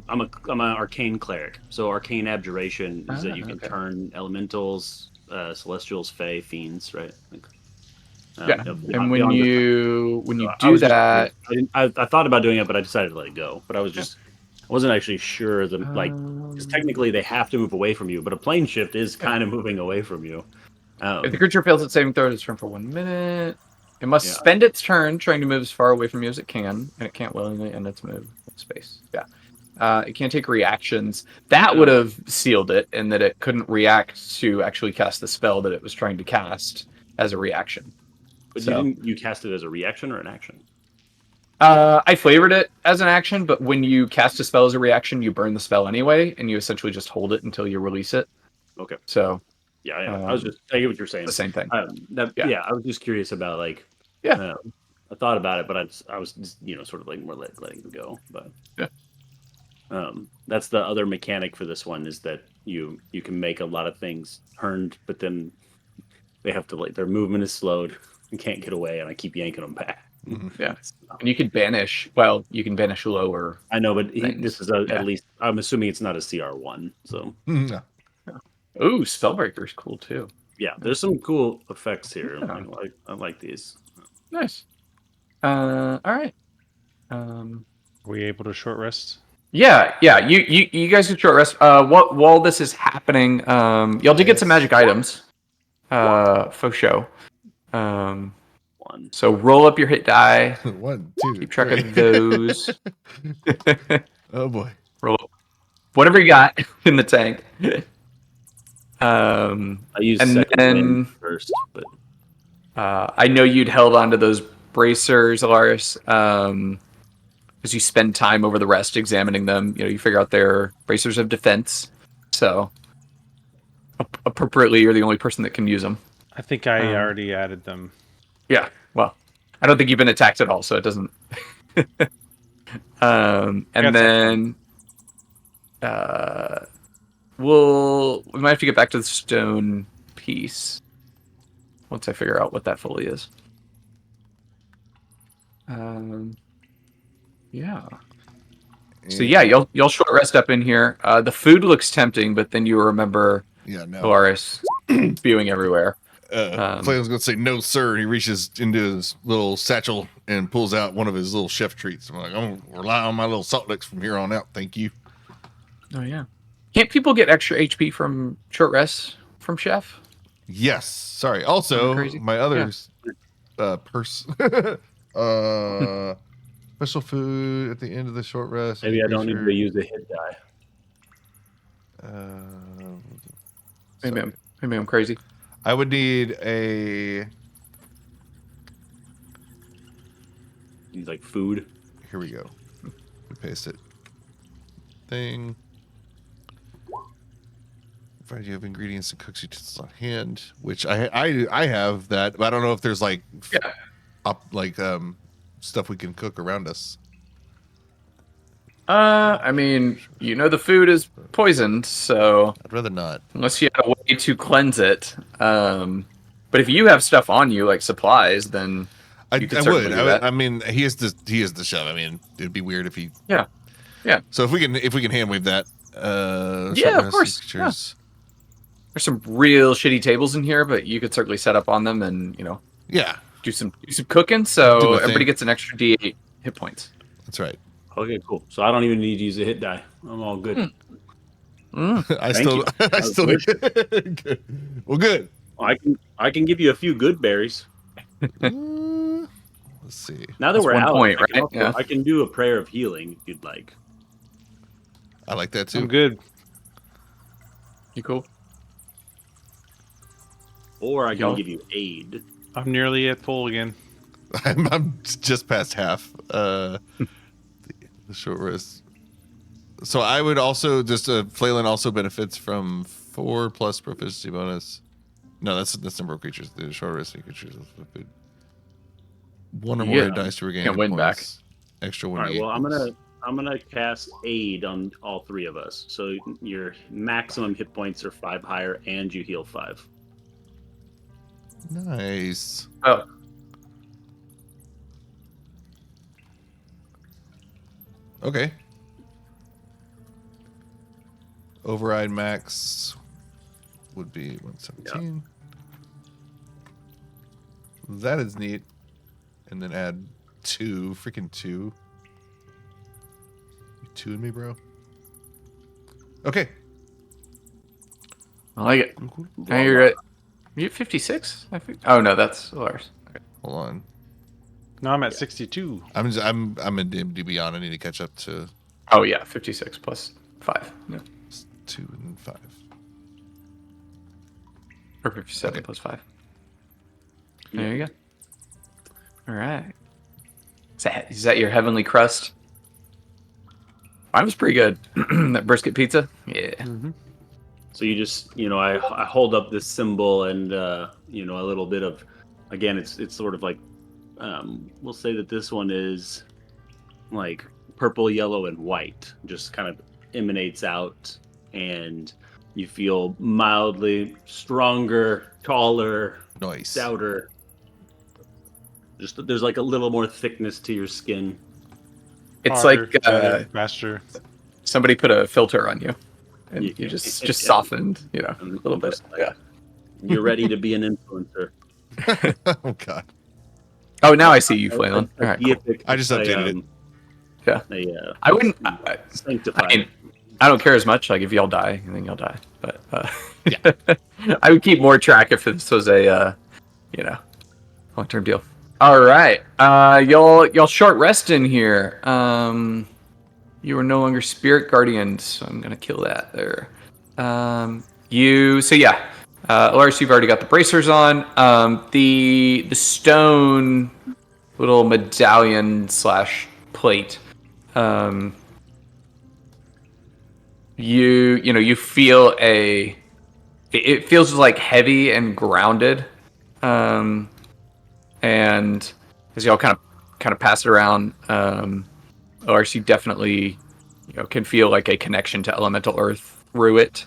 I'm an arcane cleric. So arcane abjuration is that you can turn elementals, celestials, fae, fiends, right? Like, Yeah. And when beyond you I do was just that, I thought about doing it, but I decided to let it go. But I wasn't actually sure because technically they have to move away from you, but a plane shift is kind of moving away from you. if the creature fails its saving throw, it's turn for 1 minute. It must Yeah. spend its turn trying to move as far away from you as it can, and it can't willingly end its move in space. Yeah. It can't take reactions. That would have sealed it, in that it couldn't react to actually cast the spell that it was trying to cast as a reaction. But So, you cast it as a reaction or an action? I flavored it as an action, but when you cast a spell as a reaction, you burn the spell anyway, and you essentially just hold it until you release it. Okay. So, Yeah. I get what you're saying. the same thing. I was just curious about like. Yeah. I thought about it, but I was just, sort of like more letting it go. But yeah. That's the other mechanic for this one is that you can make a lot of things turned, but then they have to their movement is slowed and can't get away, and I keep yanking them back. Yeah, and you could banish. Well, you can banish lower. I know, but this is at least. I'm assuming it's not a CR1. So. No. Ooh, Spellbreaker's cool too. Yeah, there's some cool effects here. Yeah. I like these. Nice. All right. Are we able to short rest? Yeah. You guys can short rest. While this is happening, y'all did get some magic items. For show. One. So roll up your hit die. 1, 2. Keep track 3. of those. Oh boy. Roll whatever you got in the tank. I used and second then wind first, but I know you'd held onto those bracers, Alaris, as you spend time over the rest examining them. You figure out they're bracers of defense. So appropriately, you're the only person that can use them. I think I already added them. Yeah. Well, I don't think you've been attacked at all, so it doesn't. And then we might have to get back to the stone piece once I figure out what that fully is. Yeah. So yeah, you'll short rest up in here. The food looks tempting, but then you remember Polaris spewing everywhere. Flamel's going to say no, sir. And he reaches into his little satchel and pulls out one of his little chef treats. I'm like, I'm going to rely on my little salt licks from here on out. Thank you. Oh yeah. Can't people get extra HP from short rests from chef? Yes. Sorry. Also, my other purse. Special food at the end of the short rest. Maybe I don't need to use a hit die. Maybe I'm crazy. I would need a. Need like food. Here we go. We paste it. Thing. Variety of ingredients and cooks utensils on hand, which I have that, but I don't know if there's like stuff we can cook around us. I mean, the food is poisoned, so I'd rather not. Unless you have a way to cleanse it. But if you have stuff on you, like supplies, then I you could certainly would. do that. I mean, he is the chef. I mean, it'd be weird if he. Yeah. So if we can hand wave that. Of course. Yeah. There's some real shitty tables in here, but you could certainly set up on them and do some cooking, so everybody gets an extra D8 hit points. That's right. Okay, cool. So I don't even need to use a hit die. I'm all good. I still need. Good. Well, good. I can give you a few good berries. Let's see. Now that we're out, point, right? I can do a prayer of healing if you'd like. I like that too. I'm good. You cool? Or I can give you aid. I'm nearly at full again. I'm just past half. The short rest. So I would also just Flaylin also benefits from 4 plus proficiency bonus. No, that's number of creatures. The short resting creatures with food. 1 or more hit dice to regain can't hit win back. points. Extra 1. All right. Well, I'm gonna cast aid on all 3 of us. So your maximum hit points are 5 higher, and you heal 5. Nice. Oh. Okay. Override max would be 117. Yep. That is neat. And then add 2. Freaking 2. You 2 in me, bro. Okay. I like it. Cool. Now you're at 56, I think. Oh no, that's Lars. Okay. Hold on. No, I'm at 62. I'm in DB on. I need to catch up to. Oh yeah, 56 plus 5. Yeah. 2 and 5. Or 57 plus 5. There you go. All right. Is that your heavenly crust? Mine was pretty good. That brisket pizza. Yeah. Mm-hmm. So you just, I hold up this symbol and, a little bit of, again, it's sort of like, we'll say that this one is like purple, yellow, and white, just kind of emanates out, and you feel mildly stronger, taller, Nice. stouter. Just there's like a little more thickness to your skin. It's Harder, like better, faster. somebody put a filter on you, and Yeah. you just softened, a little bit. Yeah. You're ready to be an influencer. Oh god. Oh, now I see you, Flaylin. All right, cool. I just updated it. Yeah. I wouldn't. Sanctify. I mean, I don't care as much. Like if y'all die, then y'all die. But Yeah. I would keep more track if this was a long-term deal. All right, y'all short rest in here. You are no longer spirit guardians, so I'm gonna kill that there. Lars, you've already got the bracers on. The stone little medallion / plate. You feel it feels like heavy and grounded. And as y'all kind of pass it around, ORC definitely can feel like a connection to elemental earth through it,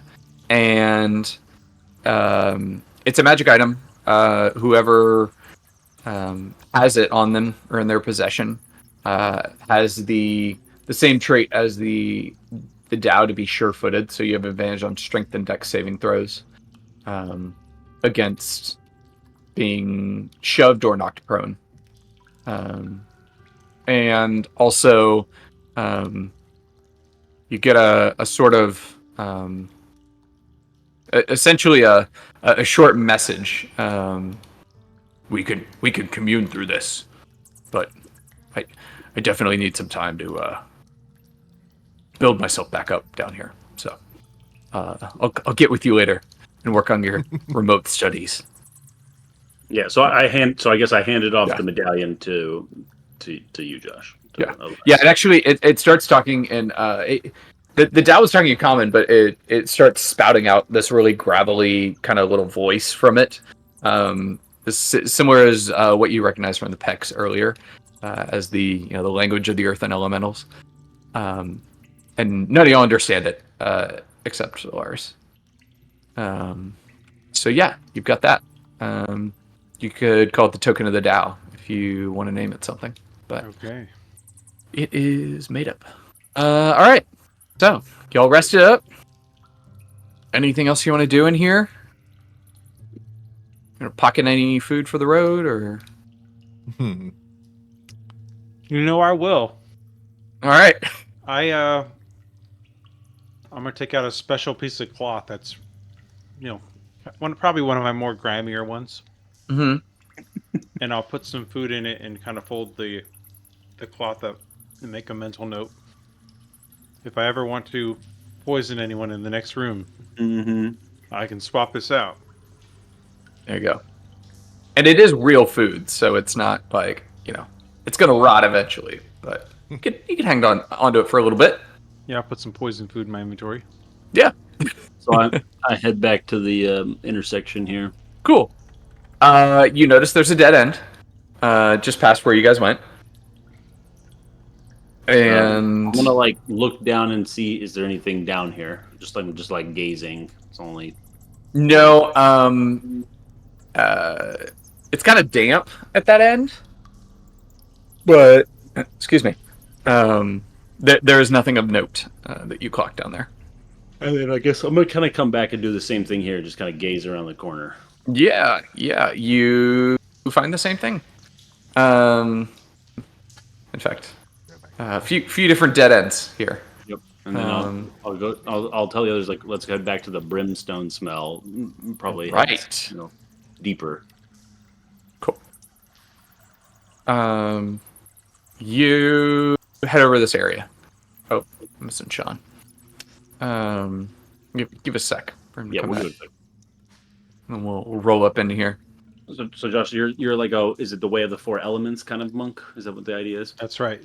and it's a magic item. Whoever has it on them or in their possession has the same trait as the Tao to be sure-footed, so you have advantage on strength and dex saving throws against being shoved or knocked prone. And also, you get a sort of essentially a short message. We could commune through this, but I definitely need some time to build myself back up down here. So I'll get with you later and work on your remote studies. Yeah, so I guess I handed off the medallion to you, Josh. And actually it starts talking, and the Tao was talking in common, but it starts spouting out this really gravelly kind of little voice from it. Similar as what you recognized from the Pecs earlier, as the the language of the earth and elementals. And none of y'all understand it except Lars. So yeah, you've got that. You could call it the token of the Tao if you want to name it something, but okay, it is made up. All right, so y'all rested up. Anything else you want to do in here? Pocket any food for the road, or? I will. All right. I'm gonna take out a special piece of cloth that's, probably one of my more grimier ones. Mm-hmm. And I'll put some food in it and kind of fold the cloth up and make a mental note. If I ever want to poison anyone in the next room, I can swap this out. There you go. And it is real food, so it's not like, it's going to rot eventually, but You can hang onto it for a little bit. Yeah, I'll put some poison food in my inventory. Yeah. So I head back to the intersection here. Cool. You notice there's a dead end, just past where you guys went. And I'm gonna like look down and see is there anything down here. Just like gazing. It's only no, it's kind of damp at that end, but excuse me. There is nothing of note that you clocked down there. And then I guess I'm gonna kind of come back and do the same thing here. Just kind of gaze around the corner. Yeah, you find the same thing. In fact, a few different dead ends here. Yep. And then I'll tell the others like let's head back to the brimstone smell. Probably right. Heads, deeper. Cool. You head over this area. Oh, I'm missing Sean. Give a sec for him to come back. And we'll roll up into here. So Josh, you're like is it the way of the four elements kind of monk? Is that what the idea is? That's right.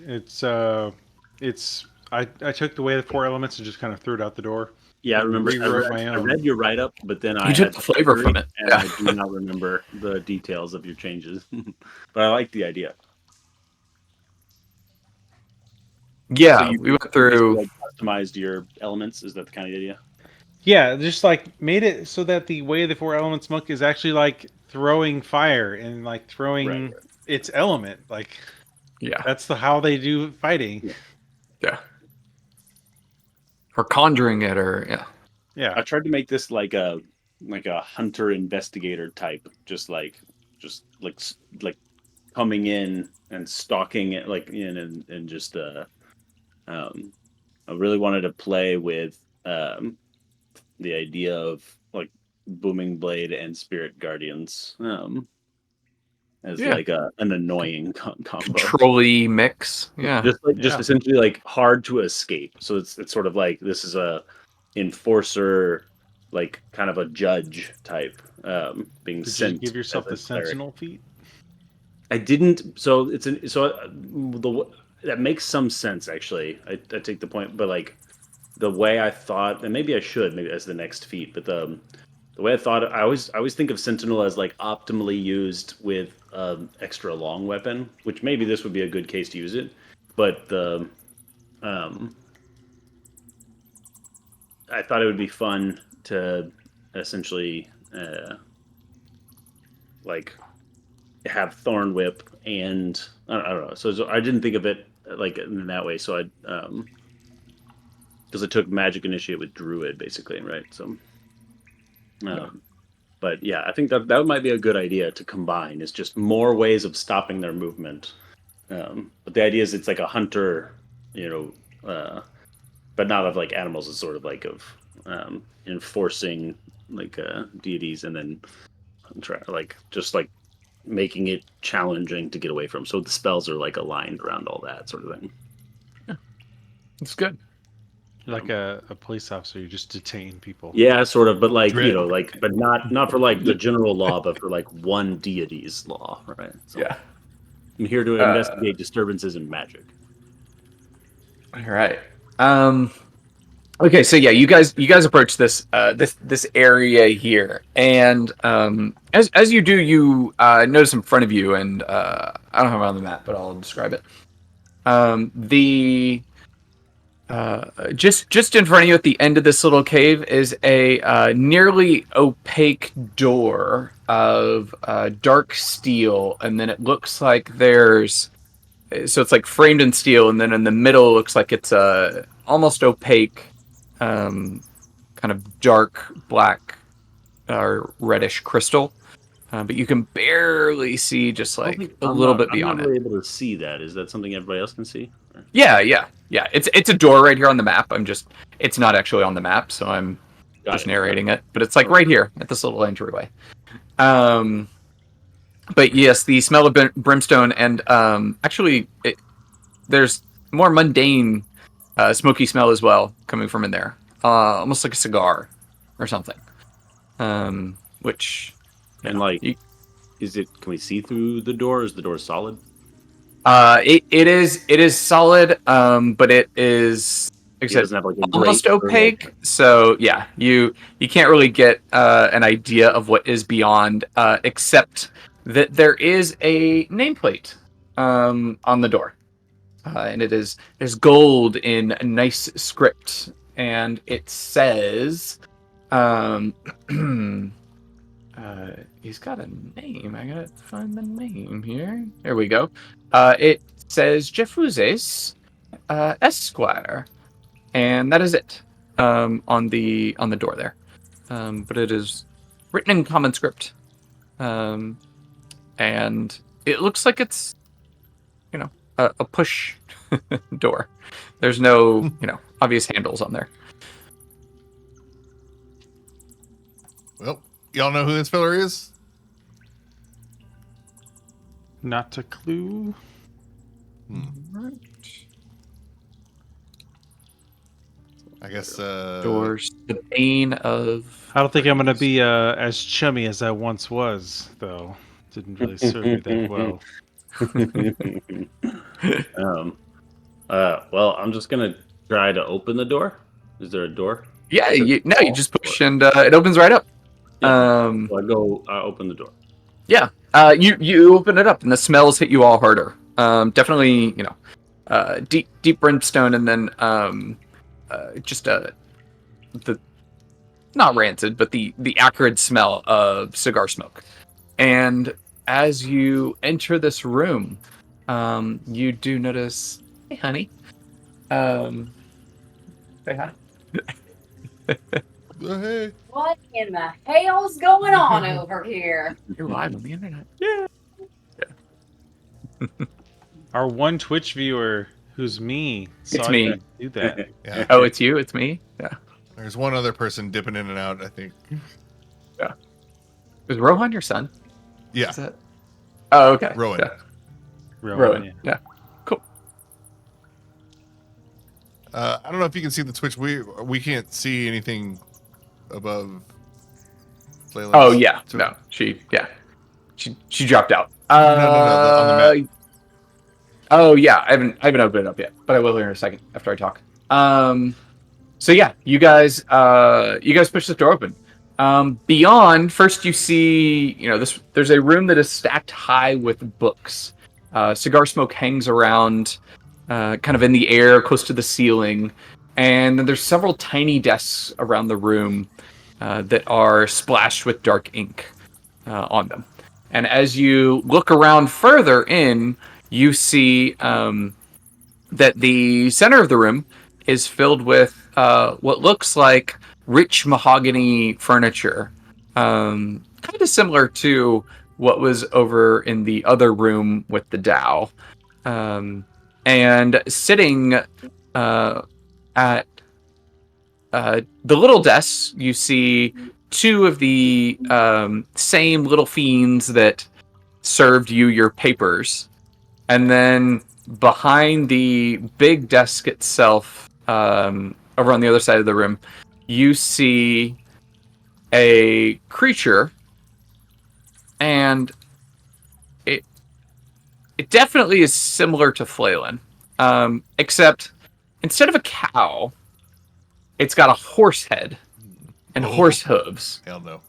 I took the way of the four elements and just kind of threw it out the door. Yeah, I remember. I read your write up, but then I took the flavor from it, and I do not remember the details of your changes. But I like the idea. Yeah, so we went through. Like, customized your elements. Is that the kind of idea? Yeah, just like made it so that the way of the four elements monk is actually like throwing fire and like throwing its element. Like, yeah, that's how they do fighting. Yeah. Or conjuring it, or yeah. I tried to make this like a hunter investigator type, just like coming in and stalking it, like in and just I really wanted to play with the idea of like Booming Blade and Spirit Guardians as like an annoying combo. Control-y mix. Yeah. Just essentially like hard to escape. So it's sort of like this is a enforcer, like kind of a judge type being sent. Did you give yourself the sentinel feat? I didn't. So that makes some sense actually. I take the point, but like the way I thought, and maybe I should maybe as the next feat, but the way I thought, I always think of Sentinel as like optimally used with extra long weapon, which maybe this would be a good case to use it, but the I thought it would be fun to essentially like have Thorn Whip and I don't know. So I didn't think of it like in that way. So I because I took Magic Initiate with Druid basically, right? So. But yeah, I think that might be a good idea to combine. Is just more ways of stopping their movement. But the idea is it's like a hunter, but not of like animals. It's sort of like of enforcing like deities, and then just making it challenging to get away from. So the spells are like aligned around all that sort of thing. Yeah, it's good. Like a police officer, you just detain people. Yeah, sort of, but like but not for like the general law, but for like one deity's law, right? So, yeah, I'm here to investigate disturbances in magic. All right. Okay, so yeah, you guys approach this this area here, and as you do, you notice in front of you, and I don't have it on the map, but I'll describe it. Just in front of you at the end of this little cave is a nearly opaque door of dark steel, and then it looks like so it's like framed in steel, and then in the middle it looks like it's a almost opaque kind of dark black or reddish crystal, but you can barely see just like a little bit beyond it. I'm not really able to see that. Is that something everybody else can see? Yeah. It's a door right here on the map. It's not actually on the map, so I'm just narrating it. But it's like right here at this little entryway. But yes, the smell of brimstone, and actually, there's more mundane smoky smell as well coming from in there, almost like a cigar or something. Which and like, is it? Can we see through the door? Is the door solid? It is solid, but it is, like I It said, doesn't have like a almost grate or, opaque. like, So yeah, you can't really get an idea of what is beyond, except that there is a nameplate on the door, and there's gold in a nice script, and it says, um, he's got a name. I gotta find the name here. There we go. It says Jeffuzes, Esquire, and that is it. On the door there. But it is written in common script. And it looks like it's, a push door. There's no, obvious handles on there. Well, y'all know who this fella is? Not a clue. I guess Doors, the bane of. I don't think I'm gonna be as chummy as I once was, though. Didn't really serve me that well. Well, I'm just gonna try to open the door. Is there a door? Yeah, you just push and it opens right up. Yeah. So I open the door. Yeah. You open it up and the smells hit you all harder. Definitely, deep brimstone, and then just the not rancid, but the acrid smell of cigar smoke. And as you enter this room, you do notice, hey honey, say hi. hey. What in the hell's going on over here? You're live on the internet. Our one Twitch viewer, who's me, saw me. you do that. Yeah. Oh, it's you? It's me? Yeah. There's one other person dipping in and out, I think. Yeah. Is Rohan your son? Yeah. Is that... Oh, okay. Rowan. Yeah. Rowan, Yeah. Cool. I don't know if you can see the Twitch. We can't see anything above Flaylin's. Oh yeah. So- No. She dropped out. No, on the map. Oh yeah, I haven't opened it up yet, but I will in a second after I talk. So yeah, you guys push the door open. Beyond, first you see, there's a room that is stacked high with books. Cigar smoke hangs around, kind of in the air, close to the ceiling, and then there's several tiny desks around the room that are splashed with dark ink on them. And as you look around further in, you see that the center of the room is filled with what looks like rich mahogany furniture, kind of similar to what was over in the other room with the Tao. And sitting at the little desks, you see two of the same little fiends that served you your papers. And then behind the big desk itself, over on the other side of the room, you see a creature, and it definitely is similar to Flaylin, except instead of a cow, it's got a horse head and horse hooves. Hell no.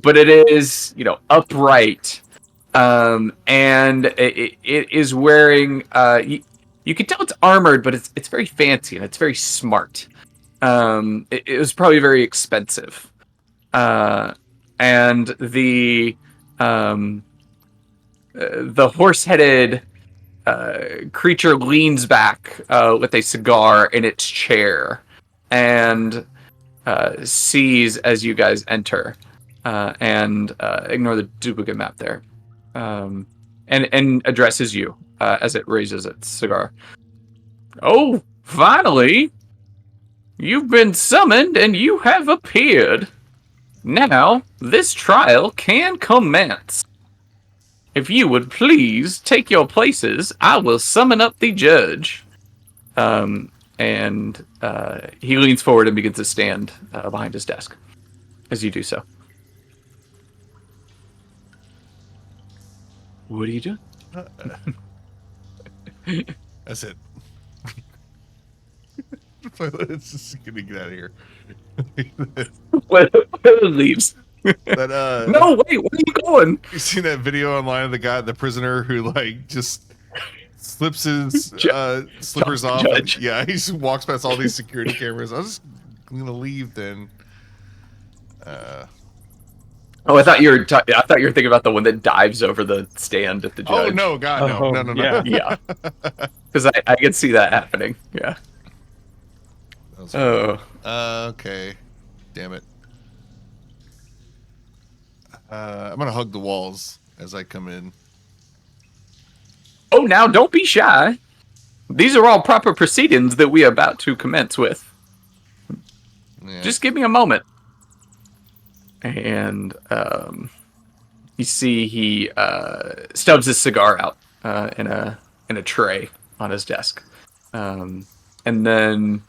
But it is, upright, and it is wearing. You can tell it's armored, but it's very fancy and it's very smart. It was probably very expensive, and the horse-headed creature leans back with a cigar in its chair and sees as you guys enter, and ignore the duplicate map there, and addresses you as it raises its cigar. Oh, finally! You've been summoned and you have appeared. Now, this trial can commence. If you would please take your places, I will summon up the judge. And he leans forward and begins to stand behind his desk as you do so. What are you doing? That's it. It's just gonna get out of here. When it leaves. But No, wait, where are you going? you seen that video online of the guy, the prisoner, who like just slips his slippers off? And, yeah, he just walks past all these security cameras. I was just gonna leave then. Oh, I thought you were. I thought you were thinking about the one that dives over the stand at the judge. Oh no, God, no, Oh, no. yeah. Because I can see that happening. Yeah. Oh. Okay. Damn it. I'm gonna hug the walls as I come in. Oh, now don't be shy. These are all proper proceedings that we are about to commence with. Yeah. Just give me a moment. And you see he stubs his cigar out in a tray on his desk, and then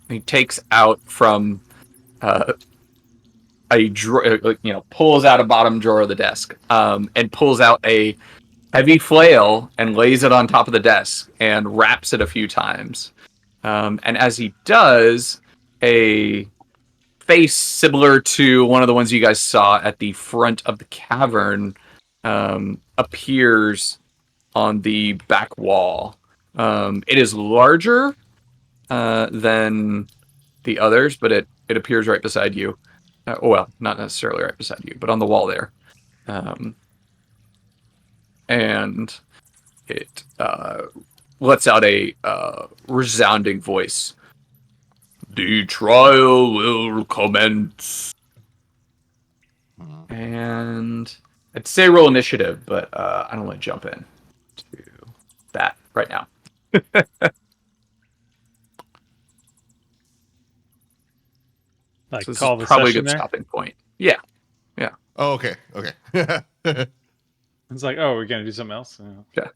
he takes out from a drawer, pulls out a bottom drawer of the desk, and pulls out a heavy flail and lays it on top of the desk and wraps it a few times. And as he does, a face similar to one of the ones you guys saw at the front of the cavern appears on the back wall. It is larger than the others, but it appears right beside you. Well, not necessarily right beside you, but on the wall there. And it lets out a resounding voice. The trial will commence. And I'd say roll initiative, but I don't want to jump in to that right now. Like So this call is the probably a session good there. stopping point. Yeah. Oh, okay. It's like, oh, we're gonna do something else. Yeah.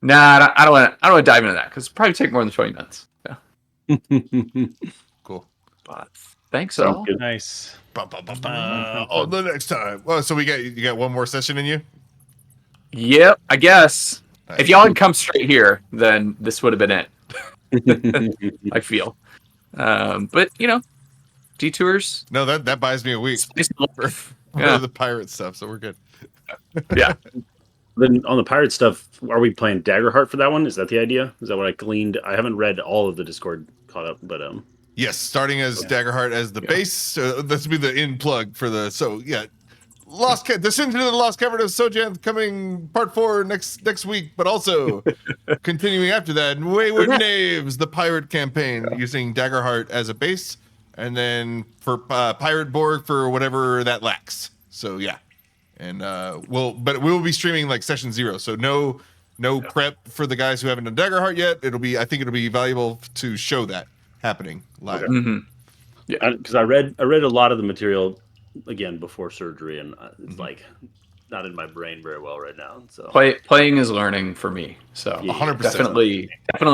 Nah, I don't want to dive into that because it'll probably take more than 20 minutes. Yeah. Cool. But thanks Sounds all. good. Nice. Oh, the next time. Well, so you got one more session in you? Yep, I guess. Nice. If y'all had come straight here, then this would have been it. I feel. But detours. No, that buys me a week Spice of life. for Yeah. the pirate stuff, so we're good. Yeah. Then on the pirate stuff, are we playing Daggerheart for that one? Is that the idea? Is that what I gleaned? I haven't read all of the Discord caught up, but Yes, starting as Daggerheart as the base. This will be the in plug for the Descent into the Lost Cavern of Tsojcanth coming part 4 next week, but also continuing after that, Wayward Knaves, the pirate campaign using Daggerheart as a base, and then for Pirate Borg for whatever that lacks. So yeah, and we will be streaming like session 0, so no prep for the guys who haven't done Daggerheart yet. I think it'll be valuable to show that happening live. Okay. Mm-hmm. Yeah. because I read a lot of the material again before surgery, and it's like not in my brain very well right now. So Playing is learning for me. So Yeah, 100%. definitely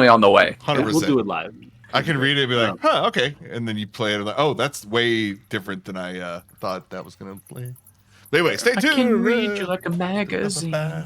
on the way. 100%. we'll do it live. I can read it and be like, huh, okay. And then you play it and like, oh, that's way different than I thought that was going to play. But anyway, stay tuned. I can read you like a magazine.